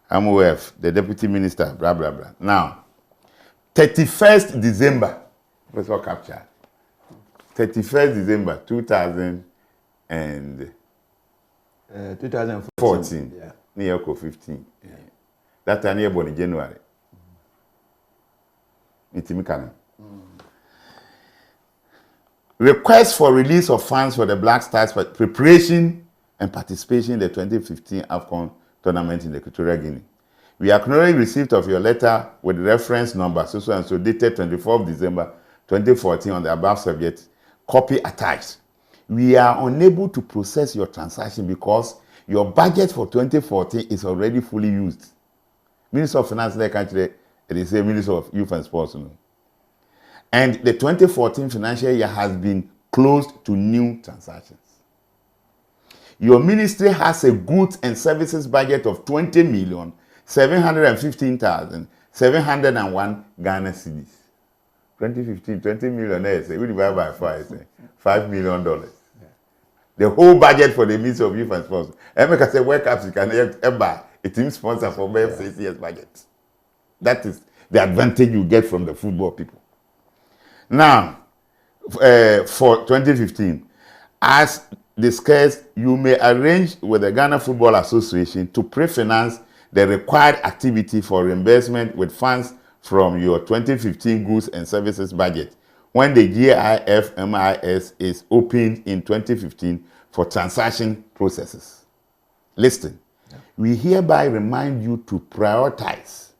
MOF, the Deputy Minister, blah, blah, blah. Now, 31st December, what's all captured? 31st December 2014. Yeah. Near 15. Yeah. That time near born in January. Request for release of funds for the Black Stars for preparation and participation in the 2015 AFCON tournament in Equatorial Guinea. We acknowledge receipt of your letter with reference number so and so dated 24th December 2014 on the above subject. Copy attached. We are unable to process your transaction because your budget for 2014 is already fully used. Minister of Finance, they say Minister of Youth and Sports. And the 2014 financial year has been closed to new transactions. Your ministry has a goods and services budget of 20,715,701 Ghana cedis. 2015, 20 million, we divide by 5, $5 million. Yeah. The whole budget for the Ministry of Youth and Sports. Emeka say, World Cups, you can buy a team sponsor for 6 years budget. That is the advantage you get from the football people. Now, for 2015, as discussed, you may arrange with the Ghana Football Association to pre-finance the required activity for reimbursement with funds from your 2015 goods and services budget when the GIF-MIS is opened in 2015 for transaction processes. Listen, we hereby remind you to prioritize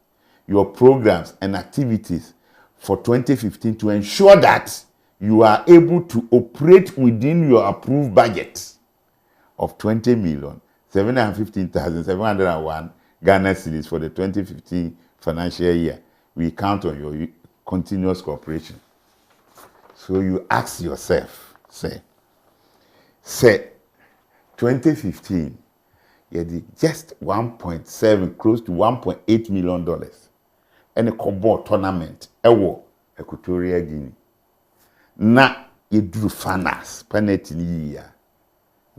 your programs and activities for 2015 to ensure that you are able to operate within your approved budget of 20,715,701 Ghana cedis for the 2015 financial year. We count on your continuous cooperation. So you ask yourself, say 2015, you did just 1.7, close to $1.8 million, and a football tournament, Equatorial Guinea. Now you do finance, penalty year.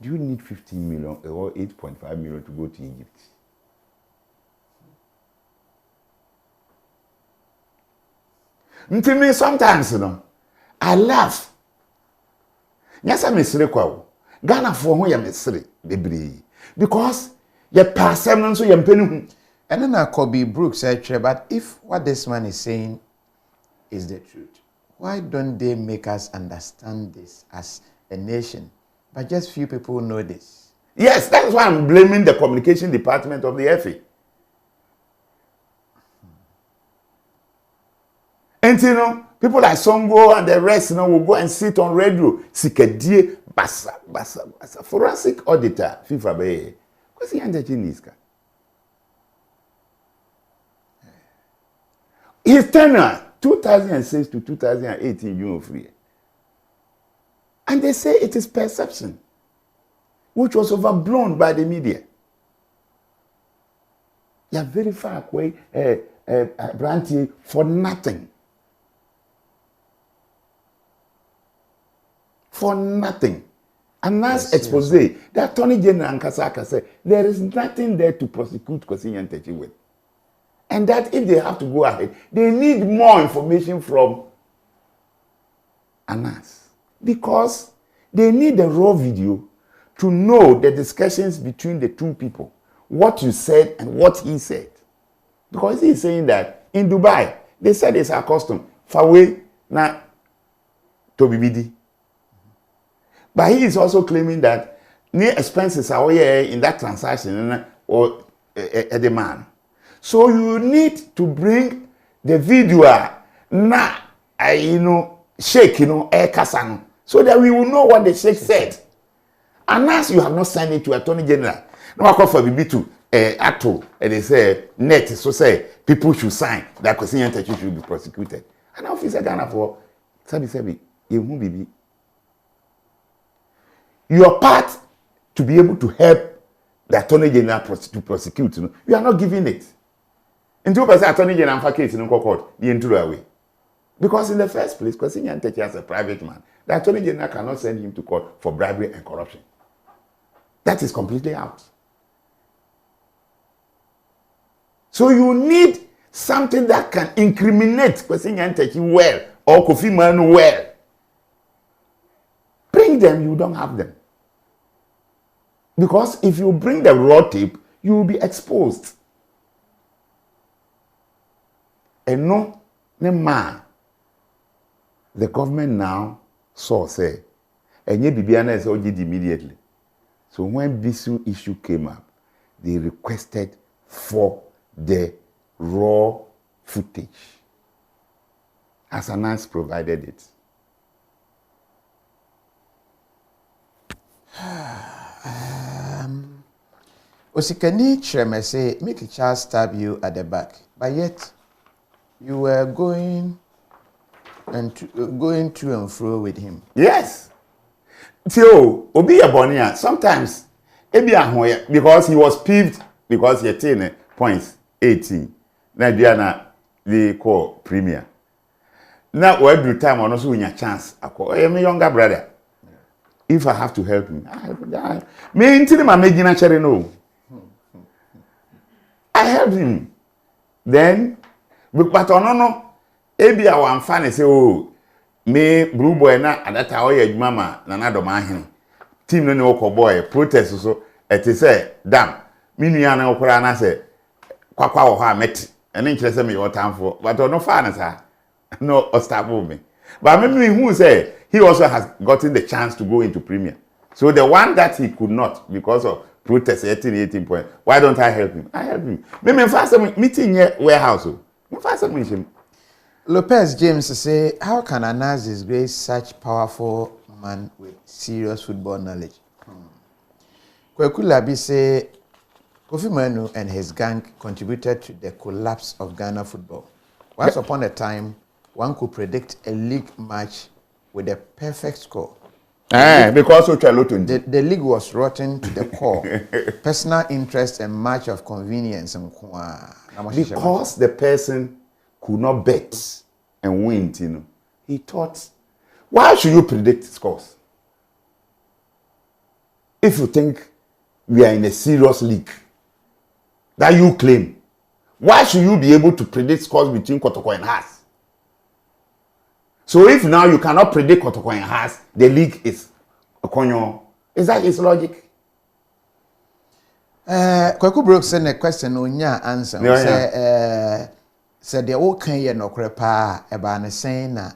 Do you need 15 million or 8.5 million to go to Egypt? Sometimes, I laugh. Yes, I'm Mr. Ghana for who I'm Mr. Because you pass them so you're penny. And then I could be Brooks, but if what this man is saying is the truth, why don't they make us understand this as a nation? But just few people know this. Yes, that's why I'm blaming the communication department of the FA. And people like Songo and the rest, will go and sit on radio. Sikadie, basa. Forensic auditor, FIFA Bay. What's the under Jiniska? His tenure, 2006 to 2018, you know, free. And they say it is perception, which was overblown by the media. You are very far away, Branty, for nothing. For nothing. And that's Exposé. The Attorney General and Kasaka said there is nothing there to prosecute Kosinyan Techi with. And that if they have to go ahead, they need more information from Anas. Because they need the raw video to know the discussions between the two people. What you said and what he said. Because he's saying that in Dubai, they said it's our custom. Fawe na Tobibidi. But he is also claiming that near expenses are in that transaction or a demand. So you need to bring the video shake, kasano, so that we will know what the sheikh said. Unless you have not signed it to Attorney General. No, I call for BB to ATO, and they say net, so say people should sign that Kosinyan Techi should be prosecuted. And officer Ghana for Sabi, you won't be. your part to be able to help the Attorney General to prosecute, you are not giving it. And 2% Attorney General for case in court, the entire away. Because in the first place, because Nyantechi as a private man, the Attorney General cannot send him to court for bribery and corruption. That is completely out. So you need something that can incriminate Kwesi Nyantechi well or Kofi Manu well. Bring them, you don't have them. Because if you bring the raw tape, you will be exposed. And no man, the government now saw say, and you Bibiana is OGD immediately. So when this issue came up, they requested for the raw footage. Asanas provided it. Osikani Chreme say, make a child stab you at the back, but yet you were going to and fro with him. Yes. So, Obi Yeboah, sometimes, because he was peeved because he attained points 18. Nigeria, they call premier. Now, every time I also win a chance, I call my younger brother. If I have to help him, I help him. Me until my making actually no. I helped him. Then, but no. Ebi a wan fa ne say oh me blue boy na adata oye mama na na do ma hene team no ne okọ boy protest so ete say dam me nua na okora na say kwakwa wo ha meti ene nkire say me your time for but no fa na sa no ostable me but me who say he also has gotten the chance to go into premier. So the one that he could not because of protest 18 point, why don't I help him? I help him. Me fast meeting here warehouse. Me fast meeting. Lopez James say, how can Anas disgrace such powerful man with serious football knowledge? Kwaku Labi say, Kofi Manu and his gang contributed to the collapse of Ghana football. Once upon a time, one could predict a league match with a perfect score. Because the league was rotten to the core. Personal interest and match of convenience. Because the person could not bet and win, he thought, why should you predict scores? If you think we are in a serious league that you claim, why should you be able to predict scores between Kotoko and Haas? So if now you cannot predict Kotoko and Haas, the league is Okonyo. Is that his logic? Kwaku Brooks sent a question on your answer. Said the old can ye no crepa eba saying na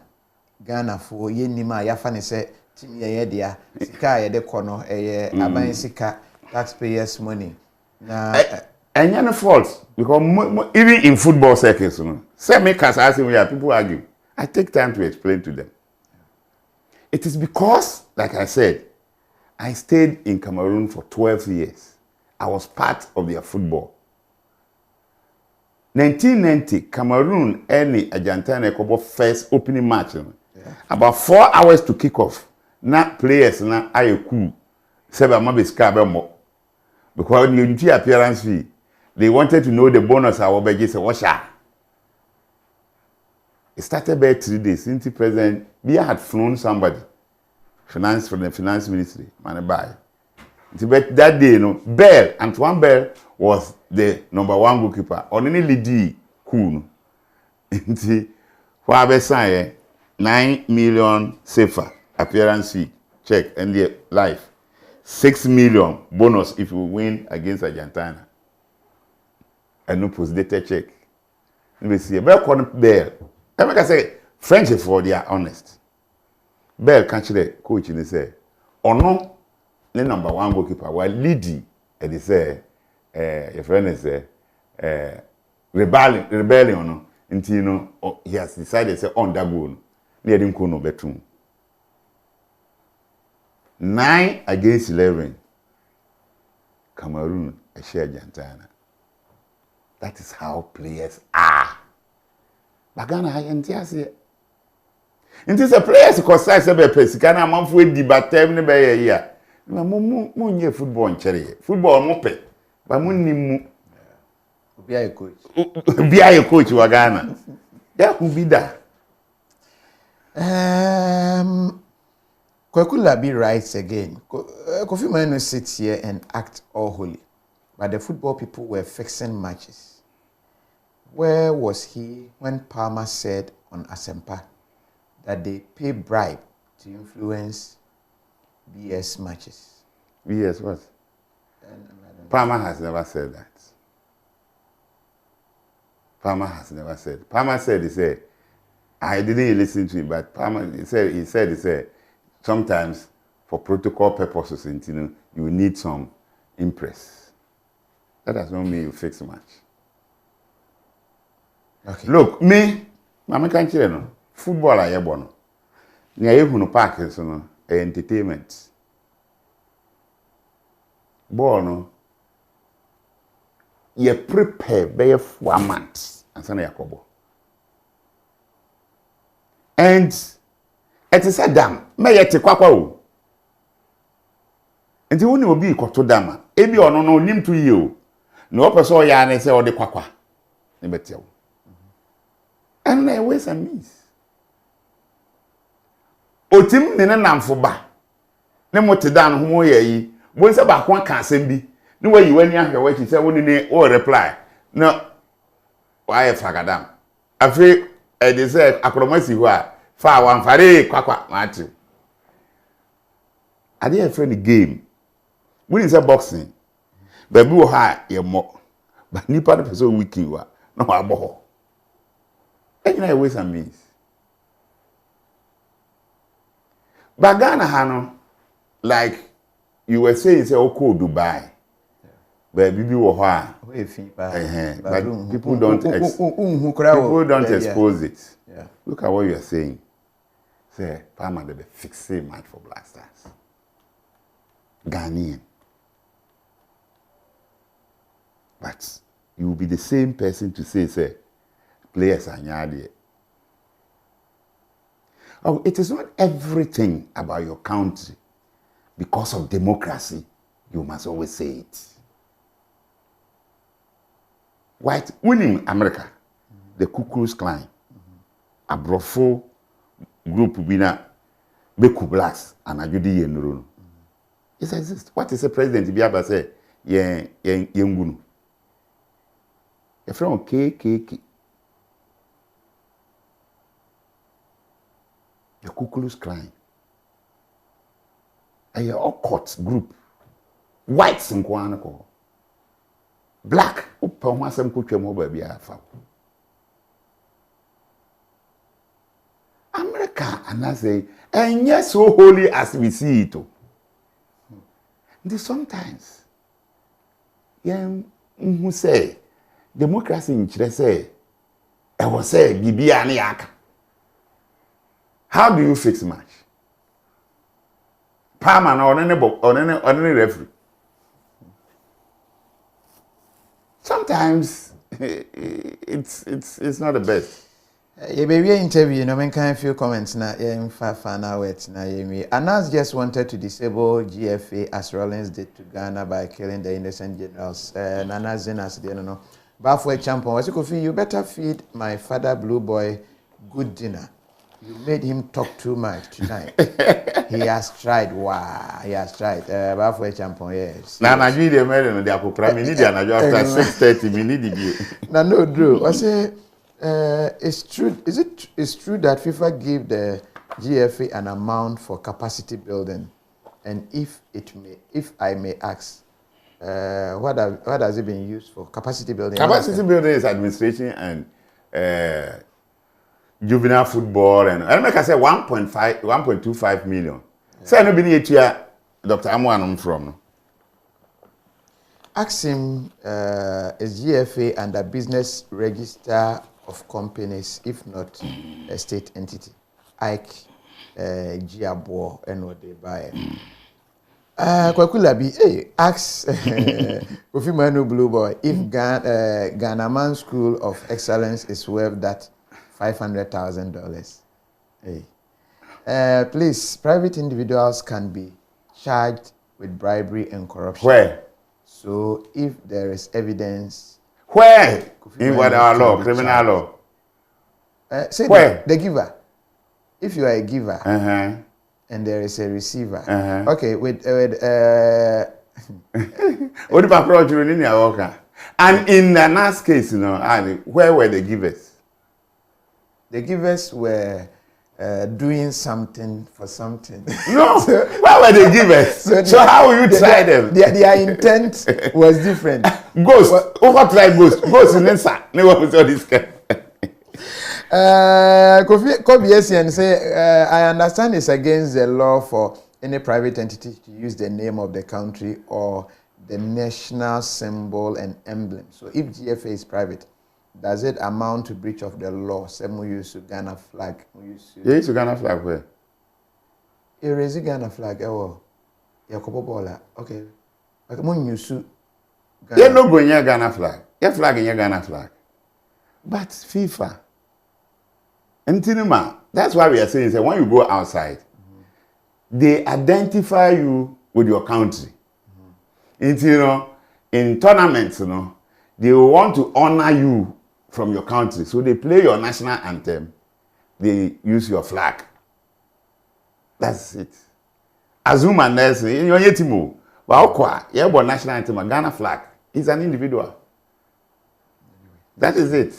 Ghana for ye nima yafane say timi ye dia sika ye de kono aban sika taxpayers money na any fault because even in football circles say make us ask where people argue. I take time to explain to them. It is because, like I said, I stayed in Cameroon for 12 years. I was part of their football. 1990, Cameroon early Argentina Kobo first opening match. About 4 hours to kick off. Na players na ayeku seba mabeska mo. Because when you appearance fee, they wanted to know the bonus I will say washa. It started by 3 days since the president Bia had flown somebody from the finance ministry, Manebai. That day, Bell, Antoine Bell was the #1 goalkeeper. On any lead, cool. For Abesai, 9 million safer appearance fee, check, and the life. 6 million bonus if you win against Argentina. And no post-dated check. Let me see. Bell. I say, French for they are honest. Bell can't the coach and say, or no, the #1 goalkeeper, while leading, and they say, your friend is rebellion, until he has decided to say on that goal, near him no bedroom. 9 against 11, Cameroon, a share Argentina. That is how players are. Bagana hayantiase. It is a players because I said a place. Can a month with the batem never a year. Na mo nye football nkyere. Football mo pe. Ba mo nimu. Obi a coach. Obi a coach wa Ghana. Ya hu bi da. Kwaku Labi writes again. Kofi Manu sits here and act all holy, but the football people were fixing matches. Where was he when Palmer said on Asempa that they pay bribe to influence BS matches? BS what? Palmer has never said that. Palmer has never said. Palmer said, he said, I didn't listen to him, but Palmer, he said, sometimes for protocol purposes, you need some impress. That does not mean you fix much. Okay. Look, me can't tell you, football I born. Near you park is entertainment. Born, you prepare by 4 months and send Yakobo. And it is a dam, may yet a quack. And the only will be quato dama. Ebi or no nim to you. No person yarn say or the quack. Never tell. And there ways and means. Otim nene nam for ba. Nemo te dan homo ye. Once about one can send be. No way you went here where she said, only or reply. No, why a fagadam? I feel they said, I promise you are far one fare, quack, Matthew. I didn't friend the game. When is a boxing? But we were high, you're more. But you part of so weak you are. No, I'm more. And I ways and means. But Ghana, Hano, like you were saying, say, oh, cool, Dubai. But people were but people don't expose it. Yeah. Look at what you are saying. Say, Palmer they fix a match for Black Stars. Ghanaian. But you will be the same person to say, players are nyadi. Oh, it is not everything about your country. Because of democracy, you must always say it. White winning America, the Ku Klux Klan, a brofo group bina Beku Blacks and Ajudi Yenuru. It exists. What is the president Biaba say? Yengunu. A from KKK. The Ku Klux Klan. A occult group. Whites in Kwanako. Black, Upamasam Kuchemo baby afa. America, and I say, and yes, so holy as we see it. Sometimes, who say, democracy in Chile say, I was say, Bibianiaka. How do you fix match? Palmer or any referee. Sometimes it's not the best. Yeah, baby, interview. No man can feel comments na. Yeah, fan out na. Anas just wanted to disable GFA as Rollins did to Ghana by killing the innocent generals. Nana Zenas, you know. But for a champion, what you feel? You better feed my father, Blue Boy, good dinner. You made him talk too much tonight. He has tried. Wow, he has tried. But for a champion, yes. Now, I need a man. They are programming. Need an after 6:30. We need the. No, Drew. I say, it's true. It's true that FIFA gave the GFA an amount for capacity building, and if I may ask, what has it been used for? Capacity building. Capacity building is administration and. Juvenile football and I say 1.25 million. Say no be here Dr. Amwan from. Ask him is GFA under business register of companies, if not a state entity. Ike Yeboah and what they buy. Kwaku Labi, hey, ask Kofi Manu Blue Boy if Ghana Man School of Excellence is worth that $500,000. Hey. Please, private individuals can be charged with bribery and corruption. Where? So if there is evidence, where in what our law, criminal law? Say where the giver. If you are a giver and there is a receiver, okay, with what about project in your worker? And in the last case, you know, where were the givers? The givers were doing something for something. No, where were the givers? So how will you try them? Their intent was different. Ghost, what try ghost? Ghost in inside. Never was all this guy. Kofi say, I understand it's against the law for any private entity to use the name of the country or the national symbol and emblem. So if GFA is private, does it amount to breach of the law? Some we use Ghana flag. You use Ghana flag where? You raise Ghana flag. Oh, yeah, okay. Okay, when you use Ghana. You no go in your Ghana flag. Your flag in your Ghana flag. But FIFA. That's why we are saying that when you go outside, they identify you with your country. In tournaments, they want to honor you from your country. So they play your national anthem. They use your flag. That's it. Azuma Nelson, in your yetimo, but national anthem, Ghana flag. He's an individual. That is it.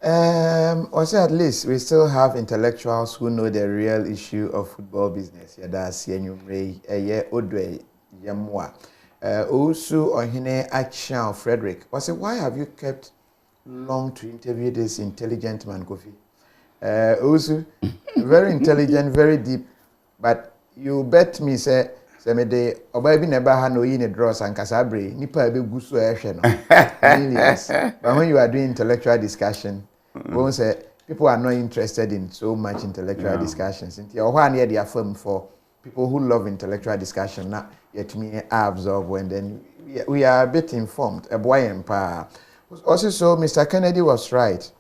Also, at least we still have intellectuals who know the real issue of football business. That's Odwe Yemwa. Also, Ohine Achao Frederick. Why have you kept long to interview this intelligent man, Kofi? Also, very intelligent, very deep. But you bet me, say, Semede, Obabi never had no in a draws and Casabre, Nipa be gusu But when you are doing intellectual discussion, won't say people are not interested in so much intellectual discussions. Or one year they are firm for people who love intellectual discussion. Now, yet me absorb when then we are a bit informed. A boy empire. Also, so Mr. Kennedy was right.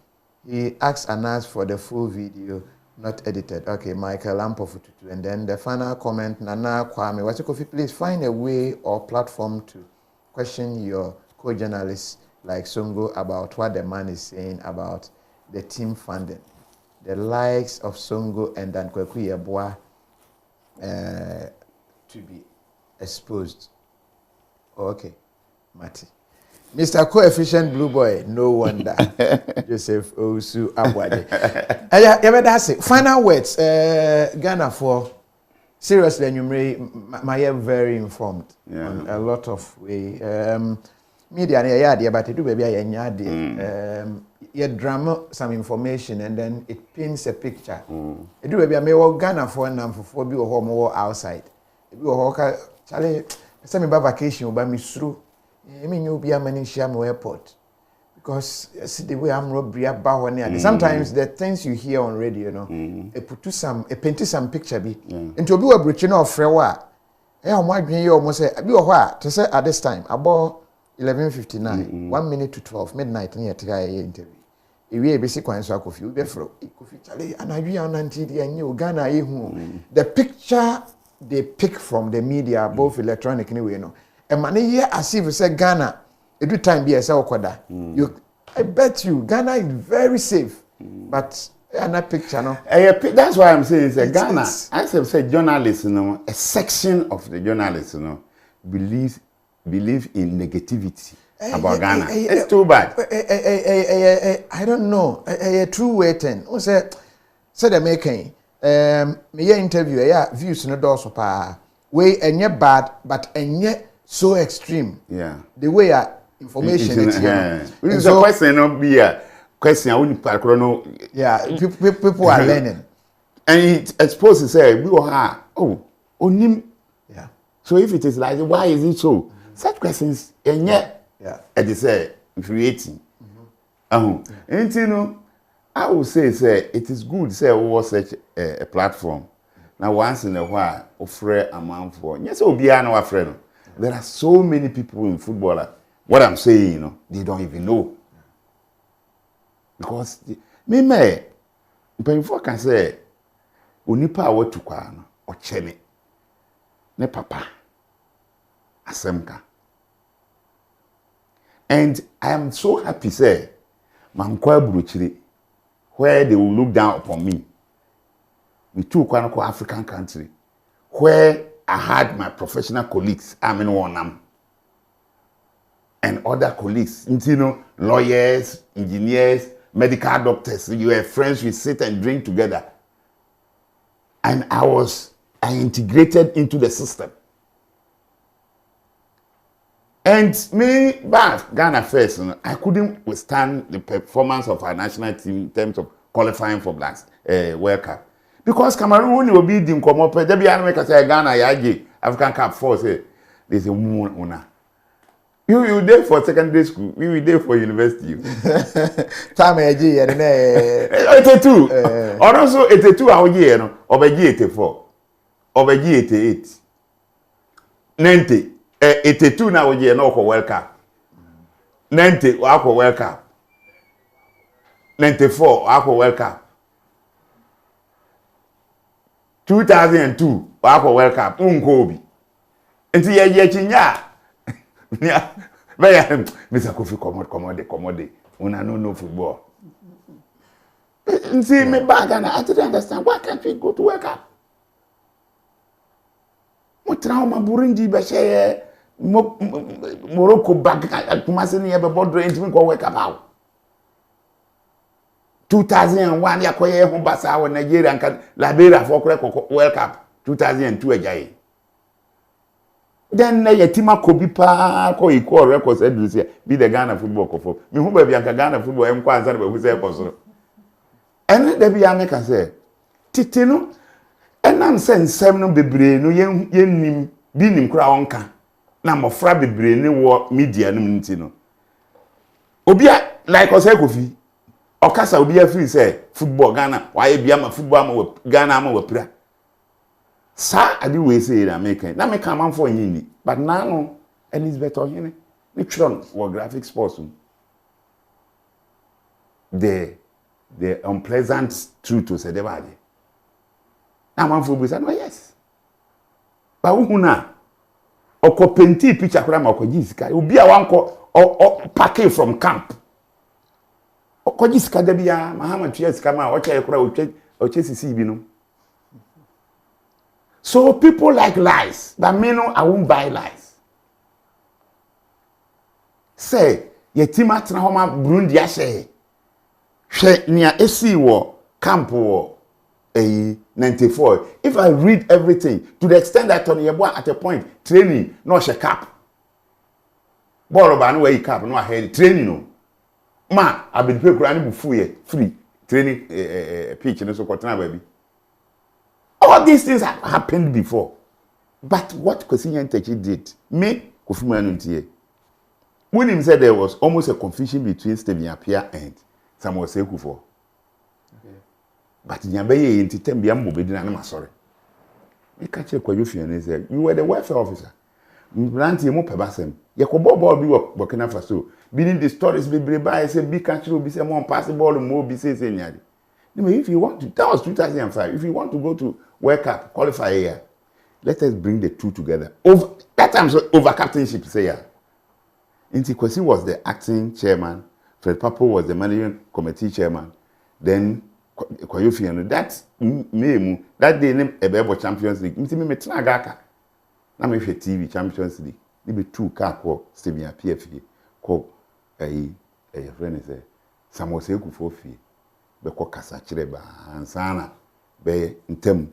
He asked Anas for the full video, not edited. Okay, Michael Ampofututu. And then the final comment, Nana Kwame, Wasikofi, please find a way or platform to question your co-journalists like Songo about what the man is saying about the team funding. The likes of Songo and then Kwaku Yeboah to be exposed. Okay, Mati. Mr. Coefficient Blue Boy, no wonder. Joseph Osu Abwade. That's it. Final words. Ghana for seriously, my very informed on a lot of way. Media but it do baby you drama some information and then it paints a picture. It do baby me Ghana for and for be home outside. It be Charlie send me vacation by me through. I mean you'll be a man in Shamo airport. Because see the way I'm robbery about one. Sometimes the things you hear on radio, it put some some picture be into be a breaching of frewa. You almost say be to say at this time about 11:59, 1 minute to 12 midnight near try interview. We basic one so Kofi be fro Kofi Charlie and I be on and Ghana the picture they pick from the media both electronic anyway and money here as if say Ghana every time be a okoda you I bet you Ghana is very safe but another picture that's why I'm saying it's Ghana as I say journalists a section of the journalists believe in negativity about Ghana. It's too bad. I don't know. A true waiting. Who said the making? Me interview. Views no doors pa. Way and yet bad, but and yet so extreme. Yeah. The way information it's a question. No be a question. I wouldn't no. Yeah. People are learning. And it exposes say we were onim. Yeah. So if it is like why is it so? Such questions and yet it is infuriating. And I would say it is good say we such a platform. Now once in a while offer amount for yes obiano afre. There are so many people in football. What I'm saying, they don't even know. Because before can say onipa what to kwa no or chene ne papa asemka. And I am so happy, say, Mankwa Bruchiri, where they will look down upon me. Me too, Kwanako African country, where I had my professional colleagues, I mean, one and other colleagues, you know, lawyers, engineers, medical doctors. You were friends, we sit and drink together. And I integrated into the system. And me, back Ghana first, I couldn't withstand the performance of our national team in terms of qualifying for Blacks World Cup. Because Cameroon will be the Nkomope, they be America say Ghana, Yaji, African Cup 4, say, they say, Una. You there for secondary school, we there for university. Time Yaji, and 82. Or also 82 our year, or 84, or 88. 90. 82 now year no for World Cup. 90 for World Cup. 94 for World Cup. 2002 for World Cup. Unkobi. Until ye chinya. Mr. Kofi commode. Una no football. See me back and I didn't understand. Why can't we go to World Cup? Mo trauma Burundi be share Morocco back Kumasi ni ebe border entimi ko World Cup out. 2001 yakoye ho basa wa Nigeria and Liberia for World Cup 2002 ajaye. Then na yetima kobi pa ko equal records edus here be the Ghana football kofo. Me hu ba bia Ghana football em kwa ansa na ba hu say kosoro. Ene da bia me ka say titi no enam se nsem no bebre no yennim bi nim kura wonka na mofra bebre ne wo media no nti no. Obia like osay kofi okasa obia free say football Ghana why bia ma football ma Ghana ma wapira. Sa adi we say na make na me come am for yini but now no Elizabeth Ohene ni tron for graphic sports the unpleasant truth to say the body na man for say no yes ba hu na okopenti picture kura ma okojisika obi a wanko packing from camp okojisika da bia Muhammad Tuyesika ma oche kura oche sisi bi no. So people like lies, but me no, I won't buy lies. Say, ye tima tina homa Burundi ya she niya esi wo camp wo 94. If I read everything to the extent that Tony Yeboah at a point training no she cap. Ball ba no way cap no ahead training no. Ma abedi pe kura ni bu free training pitch no so kotena baby. All these things have happened before. But what Kwesi Ntechi did, me, Kofi Manuntie, when he said there was almost a confusion between Stephen Appiah and Samuel Sekufo. Okay. But Nyabeye in Titembia Mobedina, I'm sorry. We catch a Kwaku and said, you were the welfare officer. Mranti mo pebasem. Yakobo ball be Burkina Faso. Meaning the stories be by say big country will be say more pass the ball more be say nyadi. If you want to, that was 2005. If you want to go to World Cup, qualify here, let us bring the two together. That time, over captainship, say yeah. Inti Kwesi was the acting chairman, Fred Papo was the managing committee chairman, then Kwayofi, and that day named Ebebo Champions League. Inti me metina gaka. Na me fe TV Champions League. Nibe two car ko Stephen PFA ko a friend say Samuel Sekufo fi. Beko kasa chire ba ansana be ntem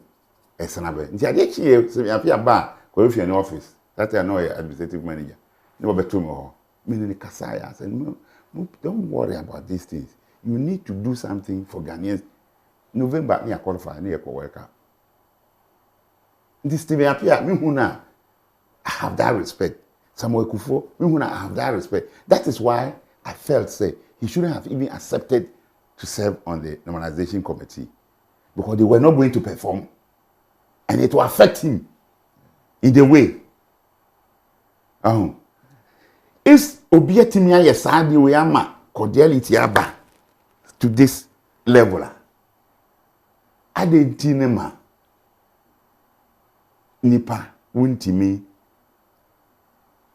esana be nti ade chie se afia ba ko refi any office that I know administrative manager no be to me ho me ni kasa ya say no don't worry about these things you need to do something for Ghanaians. November me qualify na ko World Cup this Stephen Appiah me hu na I have that respect. Samuel Kufo me hu na I have that respect. That is why I felt say he shouldn't have even accepted to serve on the Normalization Committee because they were not going to perform and it will affect him in the way. Is Obietimia Yesadi Uyama cordiality aba to this level? Adentinema Nipa Wuntimi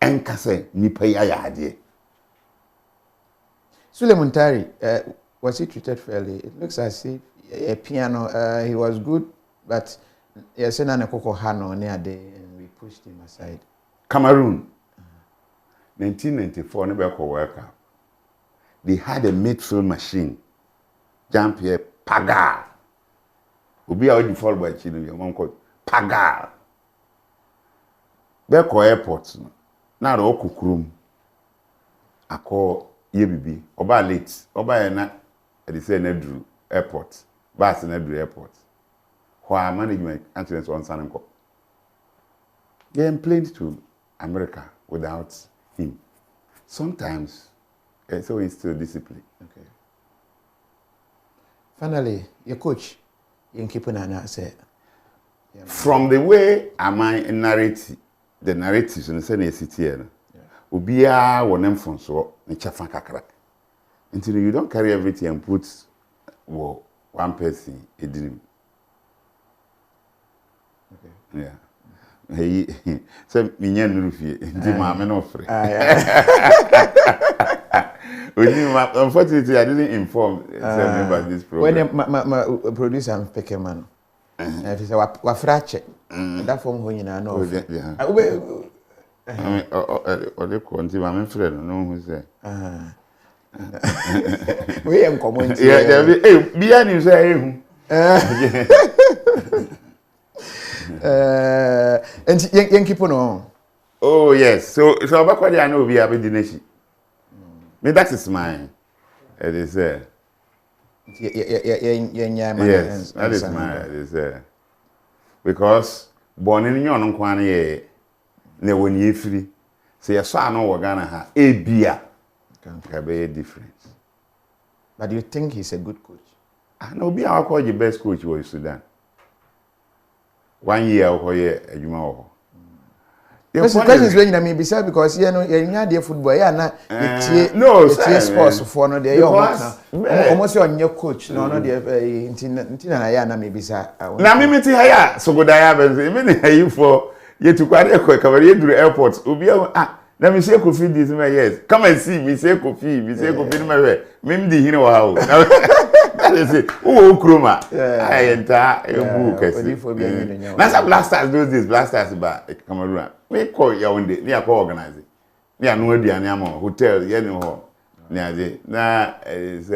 enkase nipa ya ade. Suleiman Tari, was he treated fairly? It looks as if a piano, he was good, but yes, and we pushed him aside. Cameroon, 1994, never World Cup. They had a midfield machine, Jean-Pierre Pagar. Obi a default by Chile, your mom called Pagar. Beko airport, now the Okukrum. I call Yebibi, Oba late, Oba na at the same Nedru Airport, Bass Nedru Airport. Where management entrance on Sananko. They complained to America without him. Sometimes, so instill discipline. Okay. Finally, your coach, you keep an say. From the way I narrate the narratives in the same city here, Ubia will name from so the chafan kakra. Until you don't carry everything and put one person a dream. Okay. Yeah. Hey, so minyan rufi, ndi mama no free. Unfortunately, I didn't inform them about this program. When my producer and pick man, if he say wa frache, that form ho nyina no. O de ko nti mama friend no who say. We am comment. Yeah, bia ni say ehu. And young people know. Oh yes, so Bakwa I know we have a dinner. Me that is mine. It is there. Yes, that is mine. It is there. Because born in your own kwan ye ne when ye free. Say a son no Ghana ha a beer can be different. But do you think he's a good coach? I know be our call the best coach was Sudan. 1 year or a Juma. The question is when I mean beside because you know you're football, no sports for no they almost your coach, no intina maybe sir. Na me meti haya so go dia be me you for you to kware cover you do airport obi na me say KOFI this me yes come and see me say KOFI me me di hine wa ho. That is it. Oh, Kroma. I enter a book. That's how Blasters do this. Blasters by Cameroon. We call Yaoundé. We are co-organizing. We are no hotel. You know, na is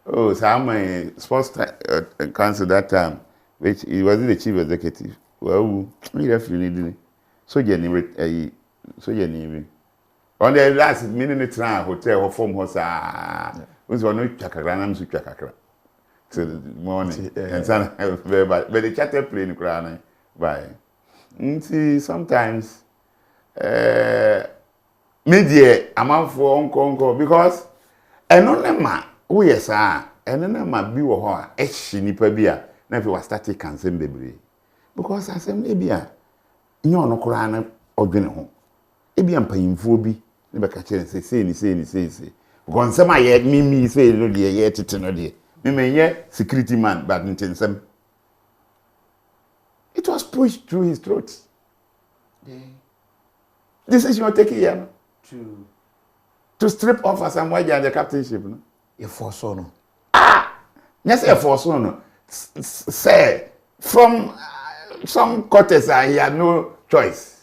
oh, some sports council that time, which he was the chief executive. Well, we definitely so generate so generate. On the last minute, hotel or form was was one chakra, I'm so chakra. Till the morning, and some but the charter plane crown by. See, sometimes media amount for uncle because and on ma who yes, and then ma be or her, nipa beer, never was static cancer baby. Because I said, maybe you no crown or dinner. Maybe I'm paying for be, never catch and say. Because some I had me say, no, dear, yet it's no dear. Me may yet security man, but in some. It was pushed through his throat. This is your taking here to strip off as some way the captainship. No? A force no. Yes, a force no. Say, from some quarters, he had no choice.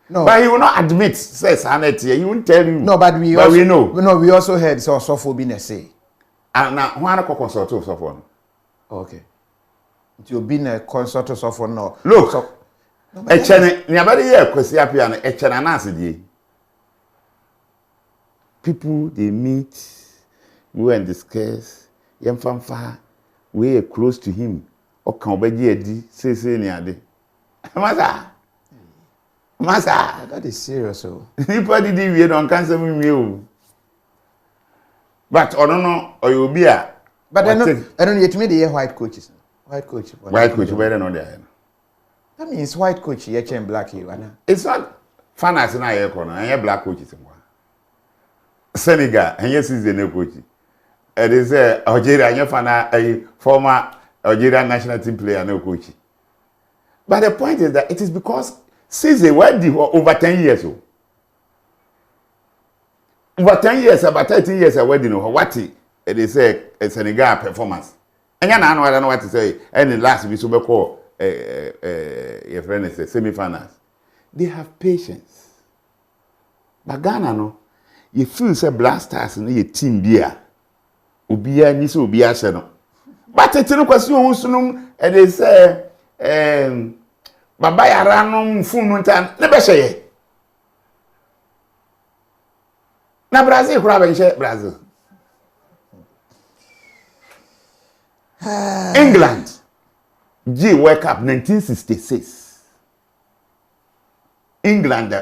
No. But he will not admit, says Haneti, he won't tell you. No, but we know. No, we also heard so being say. And now, who are consult of someone? Okay. You've been a consult of someone now. Look, so, a channel, nobody here, because a channel people, they meet, go and discuss, young fanfare, we are close to him, or can be say, near the Master, that is serious. So, anybody did we don't cancel me. But I don't know, or you'll be a. But I don't yet made the white coaches. White coach, better know there. That means white coach, you and black you. It's not fun as an eye corner, and black coaches. Senegal, and yes, is the new coach. It is Algeria, a former Algerian national team player, no coach. But the point is that it is because Since over 10 years old. Over 10 years, about 13 years, a wedding or what they say a Senegal performance. And I don't know what to say. And the last we super call your friend is semi-finals. They have patience. But Ghana, no, you feel say blasters in your team beer. Ubia ni so ubia hye no. But it's no question who sunum and they say baba yara no funu ntan na be hye. Na Brazil kura be hye Brazil. England G World Cup 1966. England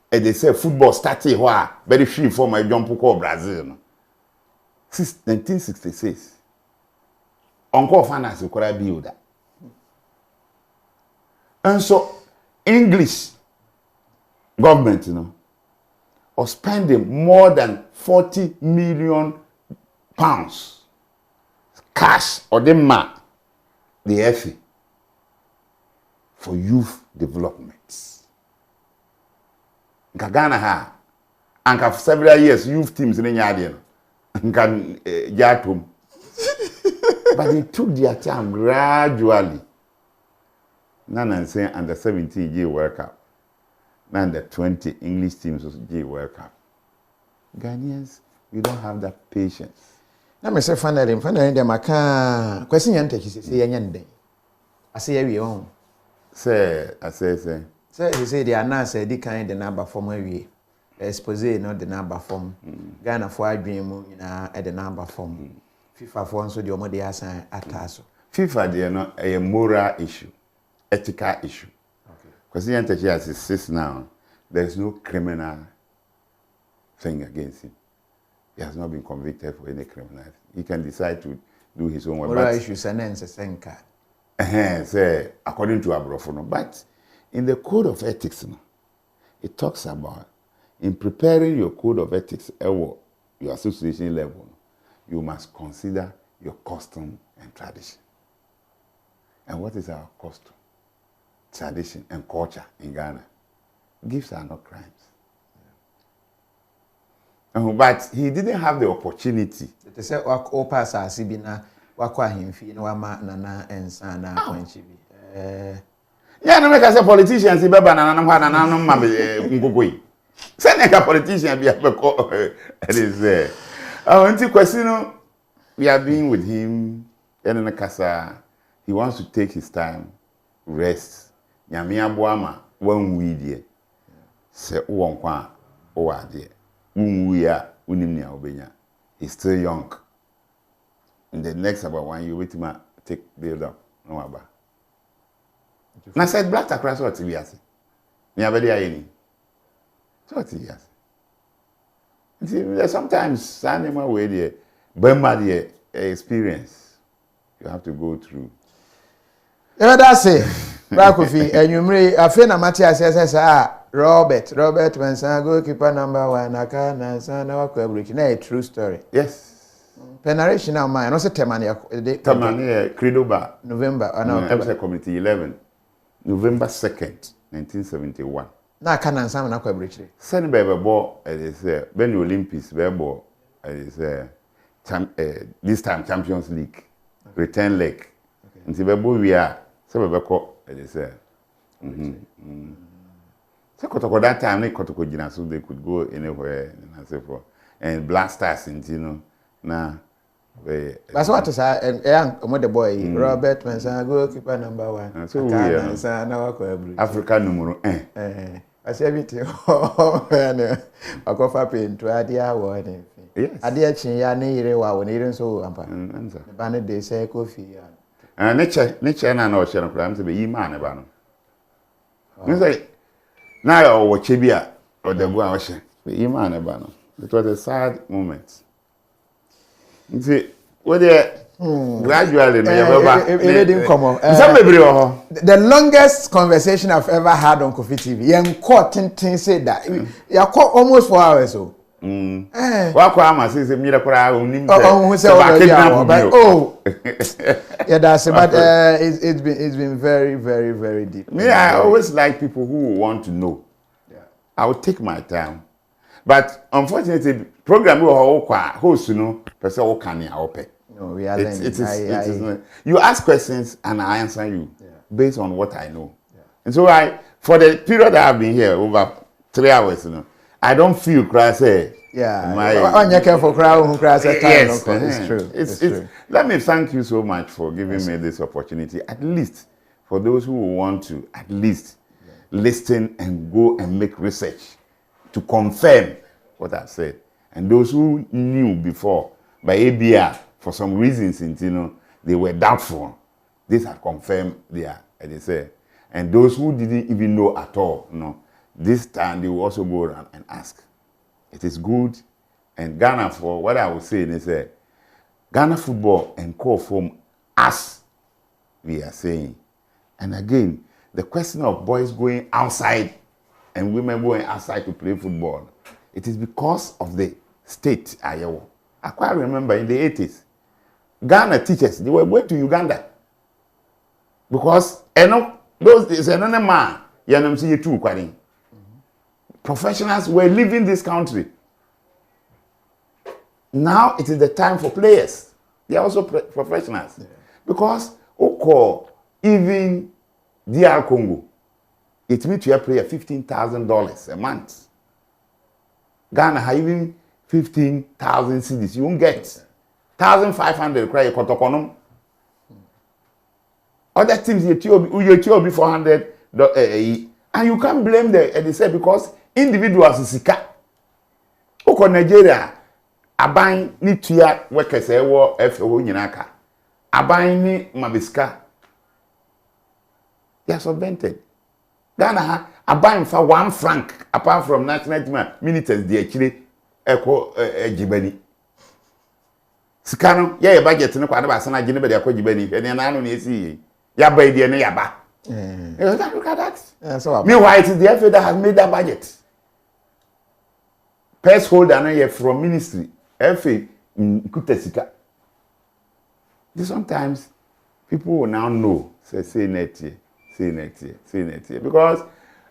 they say football started where very few for my jump call Brazil. No? Since 1966. Uncle finance could build that. And so English government, was spending more than 40 million pounds cash or the FA for youth development. Ghana ha and for several years youth teams in India can jatum. But they took their time gradually. Now I'm saying under 17 G World Cup. Now under 20 English teams G World Cup. Ghanaians, we don't have that patience. Now me say finally dem aka question yan take say yan den. I say we on. Say they are now say the kind the number form we. Exposé not the number form. Ghana for adwin mu na at the number form. FIFA for so the omode asan ataso. FIFA they are not a moral issue, ethical issue. Okay. Because the entity as it says now, there is no criminal thing against him. He has not been convicted for any criminal. He can decide to do his own work. Moral issues and then senka. Say according to Abrofono. But in the code of ethics, it talks about in preparing your code of ethics at your association level, you must consider your custom and tradition. And what is our custom, tradition, and culture in Ghana? Gifts are not crimes. But he didn't have the opportunity. They say all pass as Sibina, Wakwa himfi, no ama nana and sana kwenchibi. Yeah, no make us a politician, si baba na no mama ngogoi. Send a politician be a call. It is I want to question. We have been with him in the casa. He wants to take his time, rest. Nyamia boama one we dear. Say one kwa o dear. We are unimnia obenya. He's still young. In the next about 1 year, wait him take build up. No about. And I said black across what we are. Any. So yes. Sometimes animal way there, Burma experience you have to go through. Yeah, that's it. Kwaku, and you may afena Matthias says Robert Mansan goalkeeper number 1 Akana Sana Kwaku. A true story. Yes. Penarration now mine. Also Temania Credoba. November. No, Committee 11. November 2nd, 1971. Na kana nsam na kwa brechi. Send baby ball when Olympics ball this time Champions League return leg. Nti bebo we are say bebe ko so kotoko that time kotoko gina so they could go anywhere and say for and blasters na that's what is young the boy Robert Mansan goalkeeper number 1 so we are Africa numero 1 I say everything and akofa pain to adia wo ni yes adia chin ya ne yire wa wo ni yire so ampa the ban dey say KOFI nature na o chere kura am say be yi man ba no me say na o wo chebia o de go a o she be yi man ba no it was a sad moment. See, gradually, the longest conversation I've ever had on KOFI TV, you caught said that you caught almost 4 hours. So Kwaku ama say me kura onim yeah, that's it. But it's been very, very, very deep. Me, I always like people who want to know. Yeah. I will take my time. But unfortunately, program host, you know, person who can open. No, we are learning. It is not. You ask questions and I answer you based on what I know. Yeah. And so for the period that I've been here, over 3 hours, you know, I don't feel crazy. Yeah. When you care for crowd who cries at times, it's true. It's true. Let me thank you so much for giving me this opportunity. At least for those who want to at least listen and go and make research to confirm what I said. And those who knew before by ABR for some reasons, you know, they were doubtful. This had confirmed they say. And those who didn't even know at all, you know, this time they will also go around and ask. It is good. And Ghana, for what I was saying is Ghana football and core form as we are saying. And again, the question of boys going outside and women going outside to play football, it is because of the state Iowa. I quite remember in the 80s, Ghana teachers, they were going to Uganda. Because those days, man, professionals were leaving this country. Now it is the time for players. They are also professionals. Yeah. Because even DR Congo, it means you pay $15,000 a month. Ghana, even 15,000 cedis, you won't get 1,500 cry kotokonom. Other teams you 400 and you can't blame they say because individuals is sika. Oko Nigeria aban ni tua workers ewo FO nyinaka. Aban ni mabiska. They are subvented. Ghana aban for 1 franc apart from national team militants dey actually eko ejibani. Sikano ye budget no kwa na ba sana gine be dey akọ jibani. Ene na anu na esi ya ba ide ne ya ba. Look at that. Meanwhile, it is the FA that has made that budget. Purse holder from ministry. FA Kutesika. Sometimes people will now know. Say next year. Because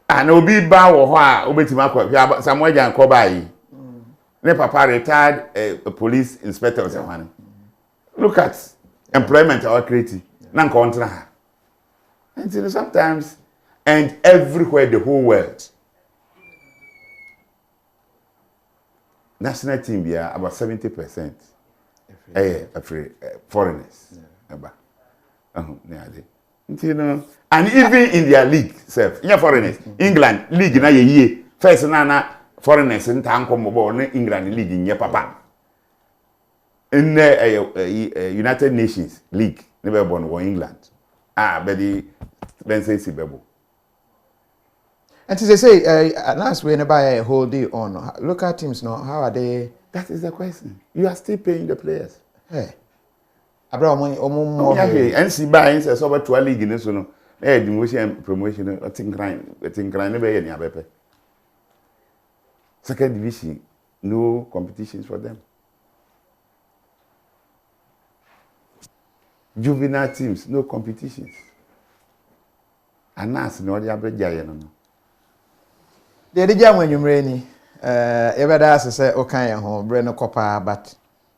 I know be ba wo ho a obetima somewhere jan ko bai. Ne papa retired police inspector or someone. Look at employment or creative. Nan kontra. And sometimes, and everywhere, the whole world, national team be about 70% foreigners. You know, and even in their league, foreigners. England league na ye first na foreigners in town come England league in papa. In United Nations league, never born in England. But the then say Sibebo. And to say, last way never a whole day on local teams now, how are they? That is the question. You are still paying the players. Hey. Abraham and see by instance over to a league in this one. Demotion promotion, I think crying never any abepe. Second division, no competitions for them. Juvenile teams, no competitions. And that's no the average giant. The idea when you're rainy, ever does say, okay, home, Breno Copper, but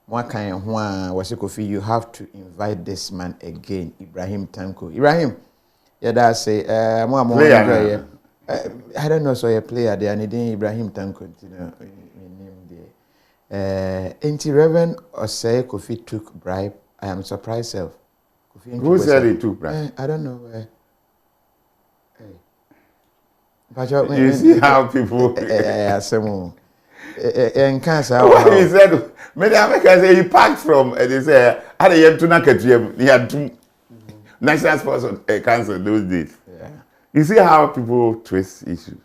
one kind of one was KOFI, you have to invite this man again, Ibrahim Tanko. Ibrahim, yeah, that's say, more I don't know, so a player there, and Ibrahim Tanko, you know, name there. Ain't Reverend or say KOFI took bribe? I am surprised self. Who said he took bribe? I don't know. You see how people. And cancer. What he said, many Americans say he packed from. They say, "I had to knock at him." He had two national sports council those days. Yeah. You see how people twist issues.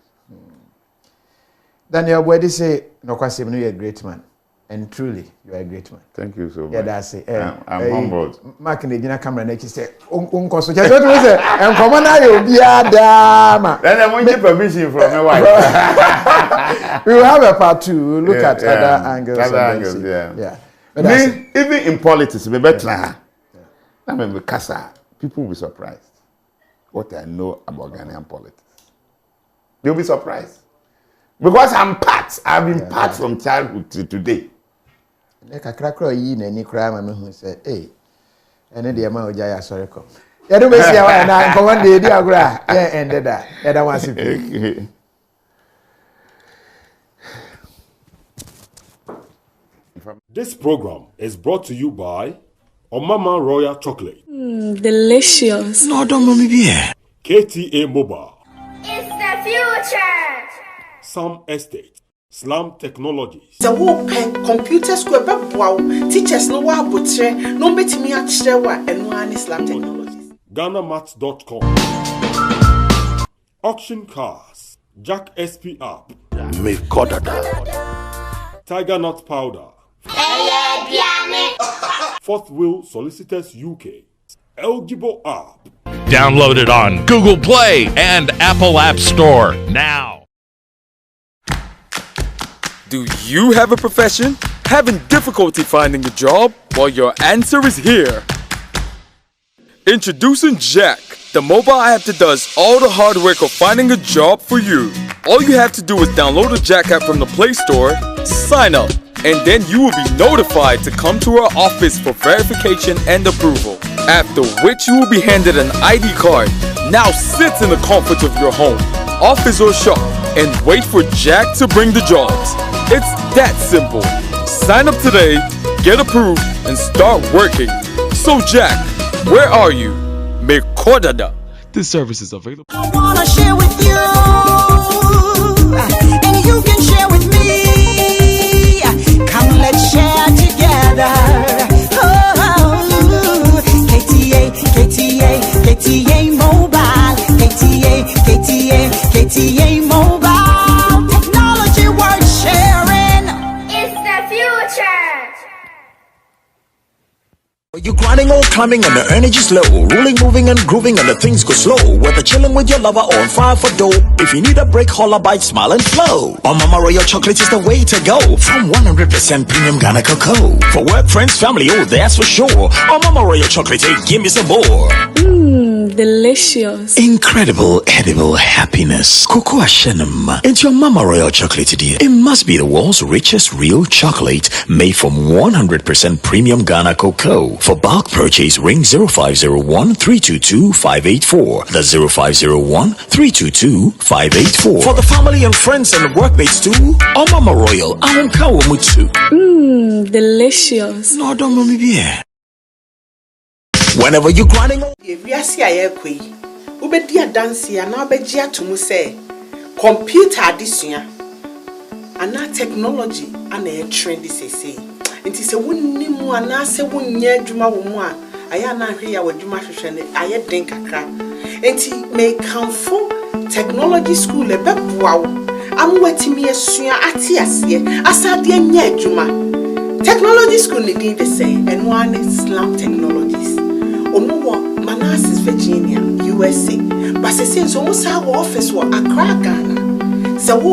Daniel, where they say, "No, because you're a great man." And truly, you are a great man. Thank you so much. Yeah, that's it. I'm humbled. Mark in the camera next say, Uncle, so just what was it? And come on, you'll be a dama. Then I want your permission from my wife. We will have a part 2. We'll look at other angles. Other angles, yeah. But even in politics, maybe I mean, people will be surprised what I know about Ghanaian politics. They'll be surprised. Because I've been part from childhood to today. Kakrakro yi na ni kra ma me hu say ene de ma oja ya sorry ko ya do be sia wa na nko de di agura ya ended that ya da wan sipi. This program is brought to you by Omama Royal Chocolate. Delicious. No, don't mommy be. KTA Mobile. It's the future. Sam Estate. Slam Technologies. The whole computer school wow teachers no wa botre no betimi a kire wa eno an Islam Technologies. GhanaMats.com. Auction Cars. Jack SP App. Me kodada. Tiger Nut Powder. Fourth Wheel Solicitors UK. Eligible App. Download it on Google Play and Apple App Store now. Do you have a profession? Having difficulty finding a job? Well, your answer is here. Introducing Jack, the mobile app that does all the hard work of finding a job for you. All you have to do is download the Jack app from the Play Store, sign up, and then you will be notified to come to our office for verification and approval. After which you will be handed an ID card. Now sit in the comfort of your home, office or shop, and wait for Jack to bring the jobs. It's that simple. Sign up today, get approved, and start working. So Jack, where are you? Me kodada. This service is available. I wanna share with you, and you can share with me. Come, let's share together. Oh, KTA Mobile, KTA Mobile. Technology worth sharing. It's the future. You grinding or climbing and the energy's low, rolling, moving and grooving and the things go slow. Whether chilling with your lover or on fire for dough, if you need a break, holla, bite, smile and flow. Mama Royal Chocolate is the way to go. From 100% premium Ghana cocoa. For work, friends, family, oh that's for sure. Mama Royal Chocolate, hey, give me some more. Delicious. Incredible edible happiness. Cocoa Ashenim. It's your Mama Royal Chocolate, dear. It must be the world's richest real chocolate made from 100% premium Ghana cocoa. For bulk purchase, ring 0501-322-584. That's 0501-322-584. For the family and friends and workmates too. Mama Royal, I won't cow mutsu. Delicious. No, don't mommy be. Whenever you grinding, We are see aye koi. Ubedi adansi ana obeji atumu say computer adisua. Ana technology ana e trendy say. Nti se wonni mu ana se wonnya adwuma wo mu a aya na hwe ya wadwuma hwehwe ne aye den kakra. Nti me kanfo technology school e beboa wo. Amwatimi asua ate ase asade anya adwuma. Technology school ne din de say and one is Slam Technologies. Omo Manassas, Virginia, USA. But since almost our office were Accra, Ghana. So we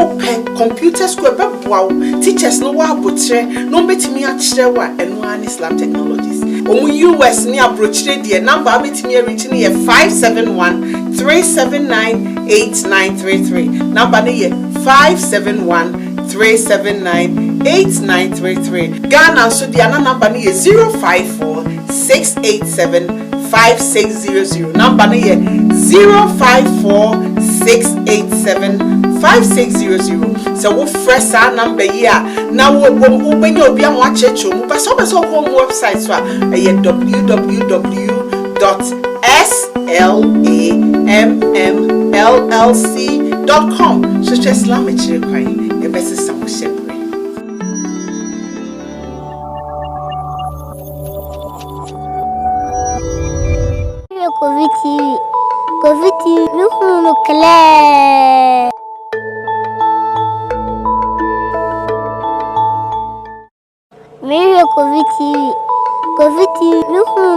computer school wow teachers no wa botre no betimi a kire wa eno an Islam Technologies. Omo US ni abrochire de number betimi reach ni 571-379-8933. Number ni 571-379-8933. Ghana so the number ni 054-687-5600. Number ni 054-687-5600. So we fresh our number here. Now we when you be on watch it, but so home website so www.slammllc.com. So just slam it require the best some separate. KOFI TV, nous clair. Me KOFI TV. KOFI TV.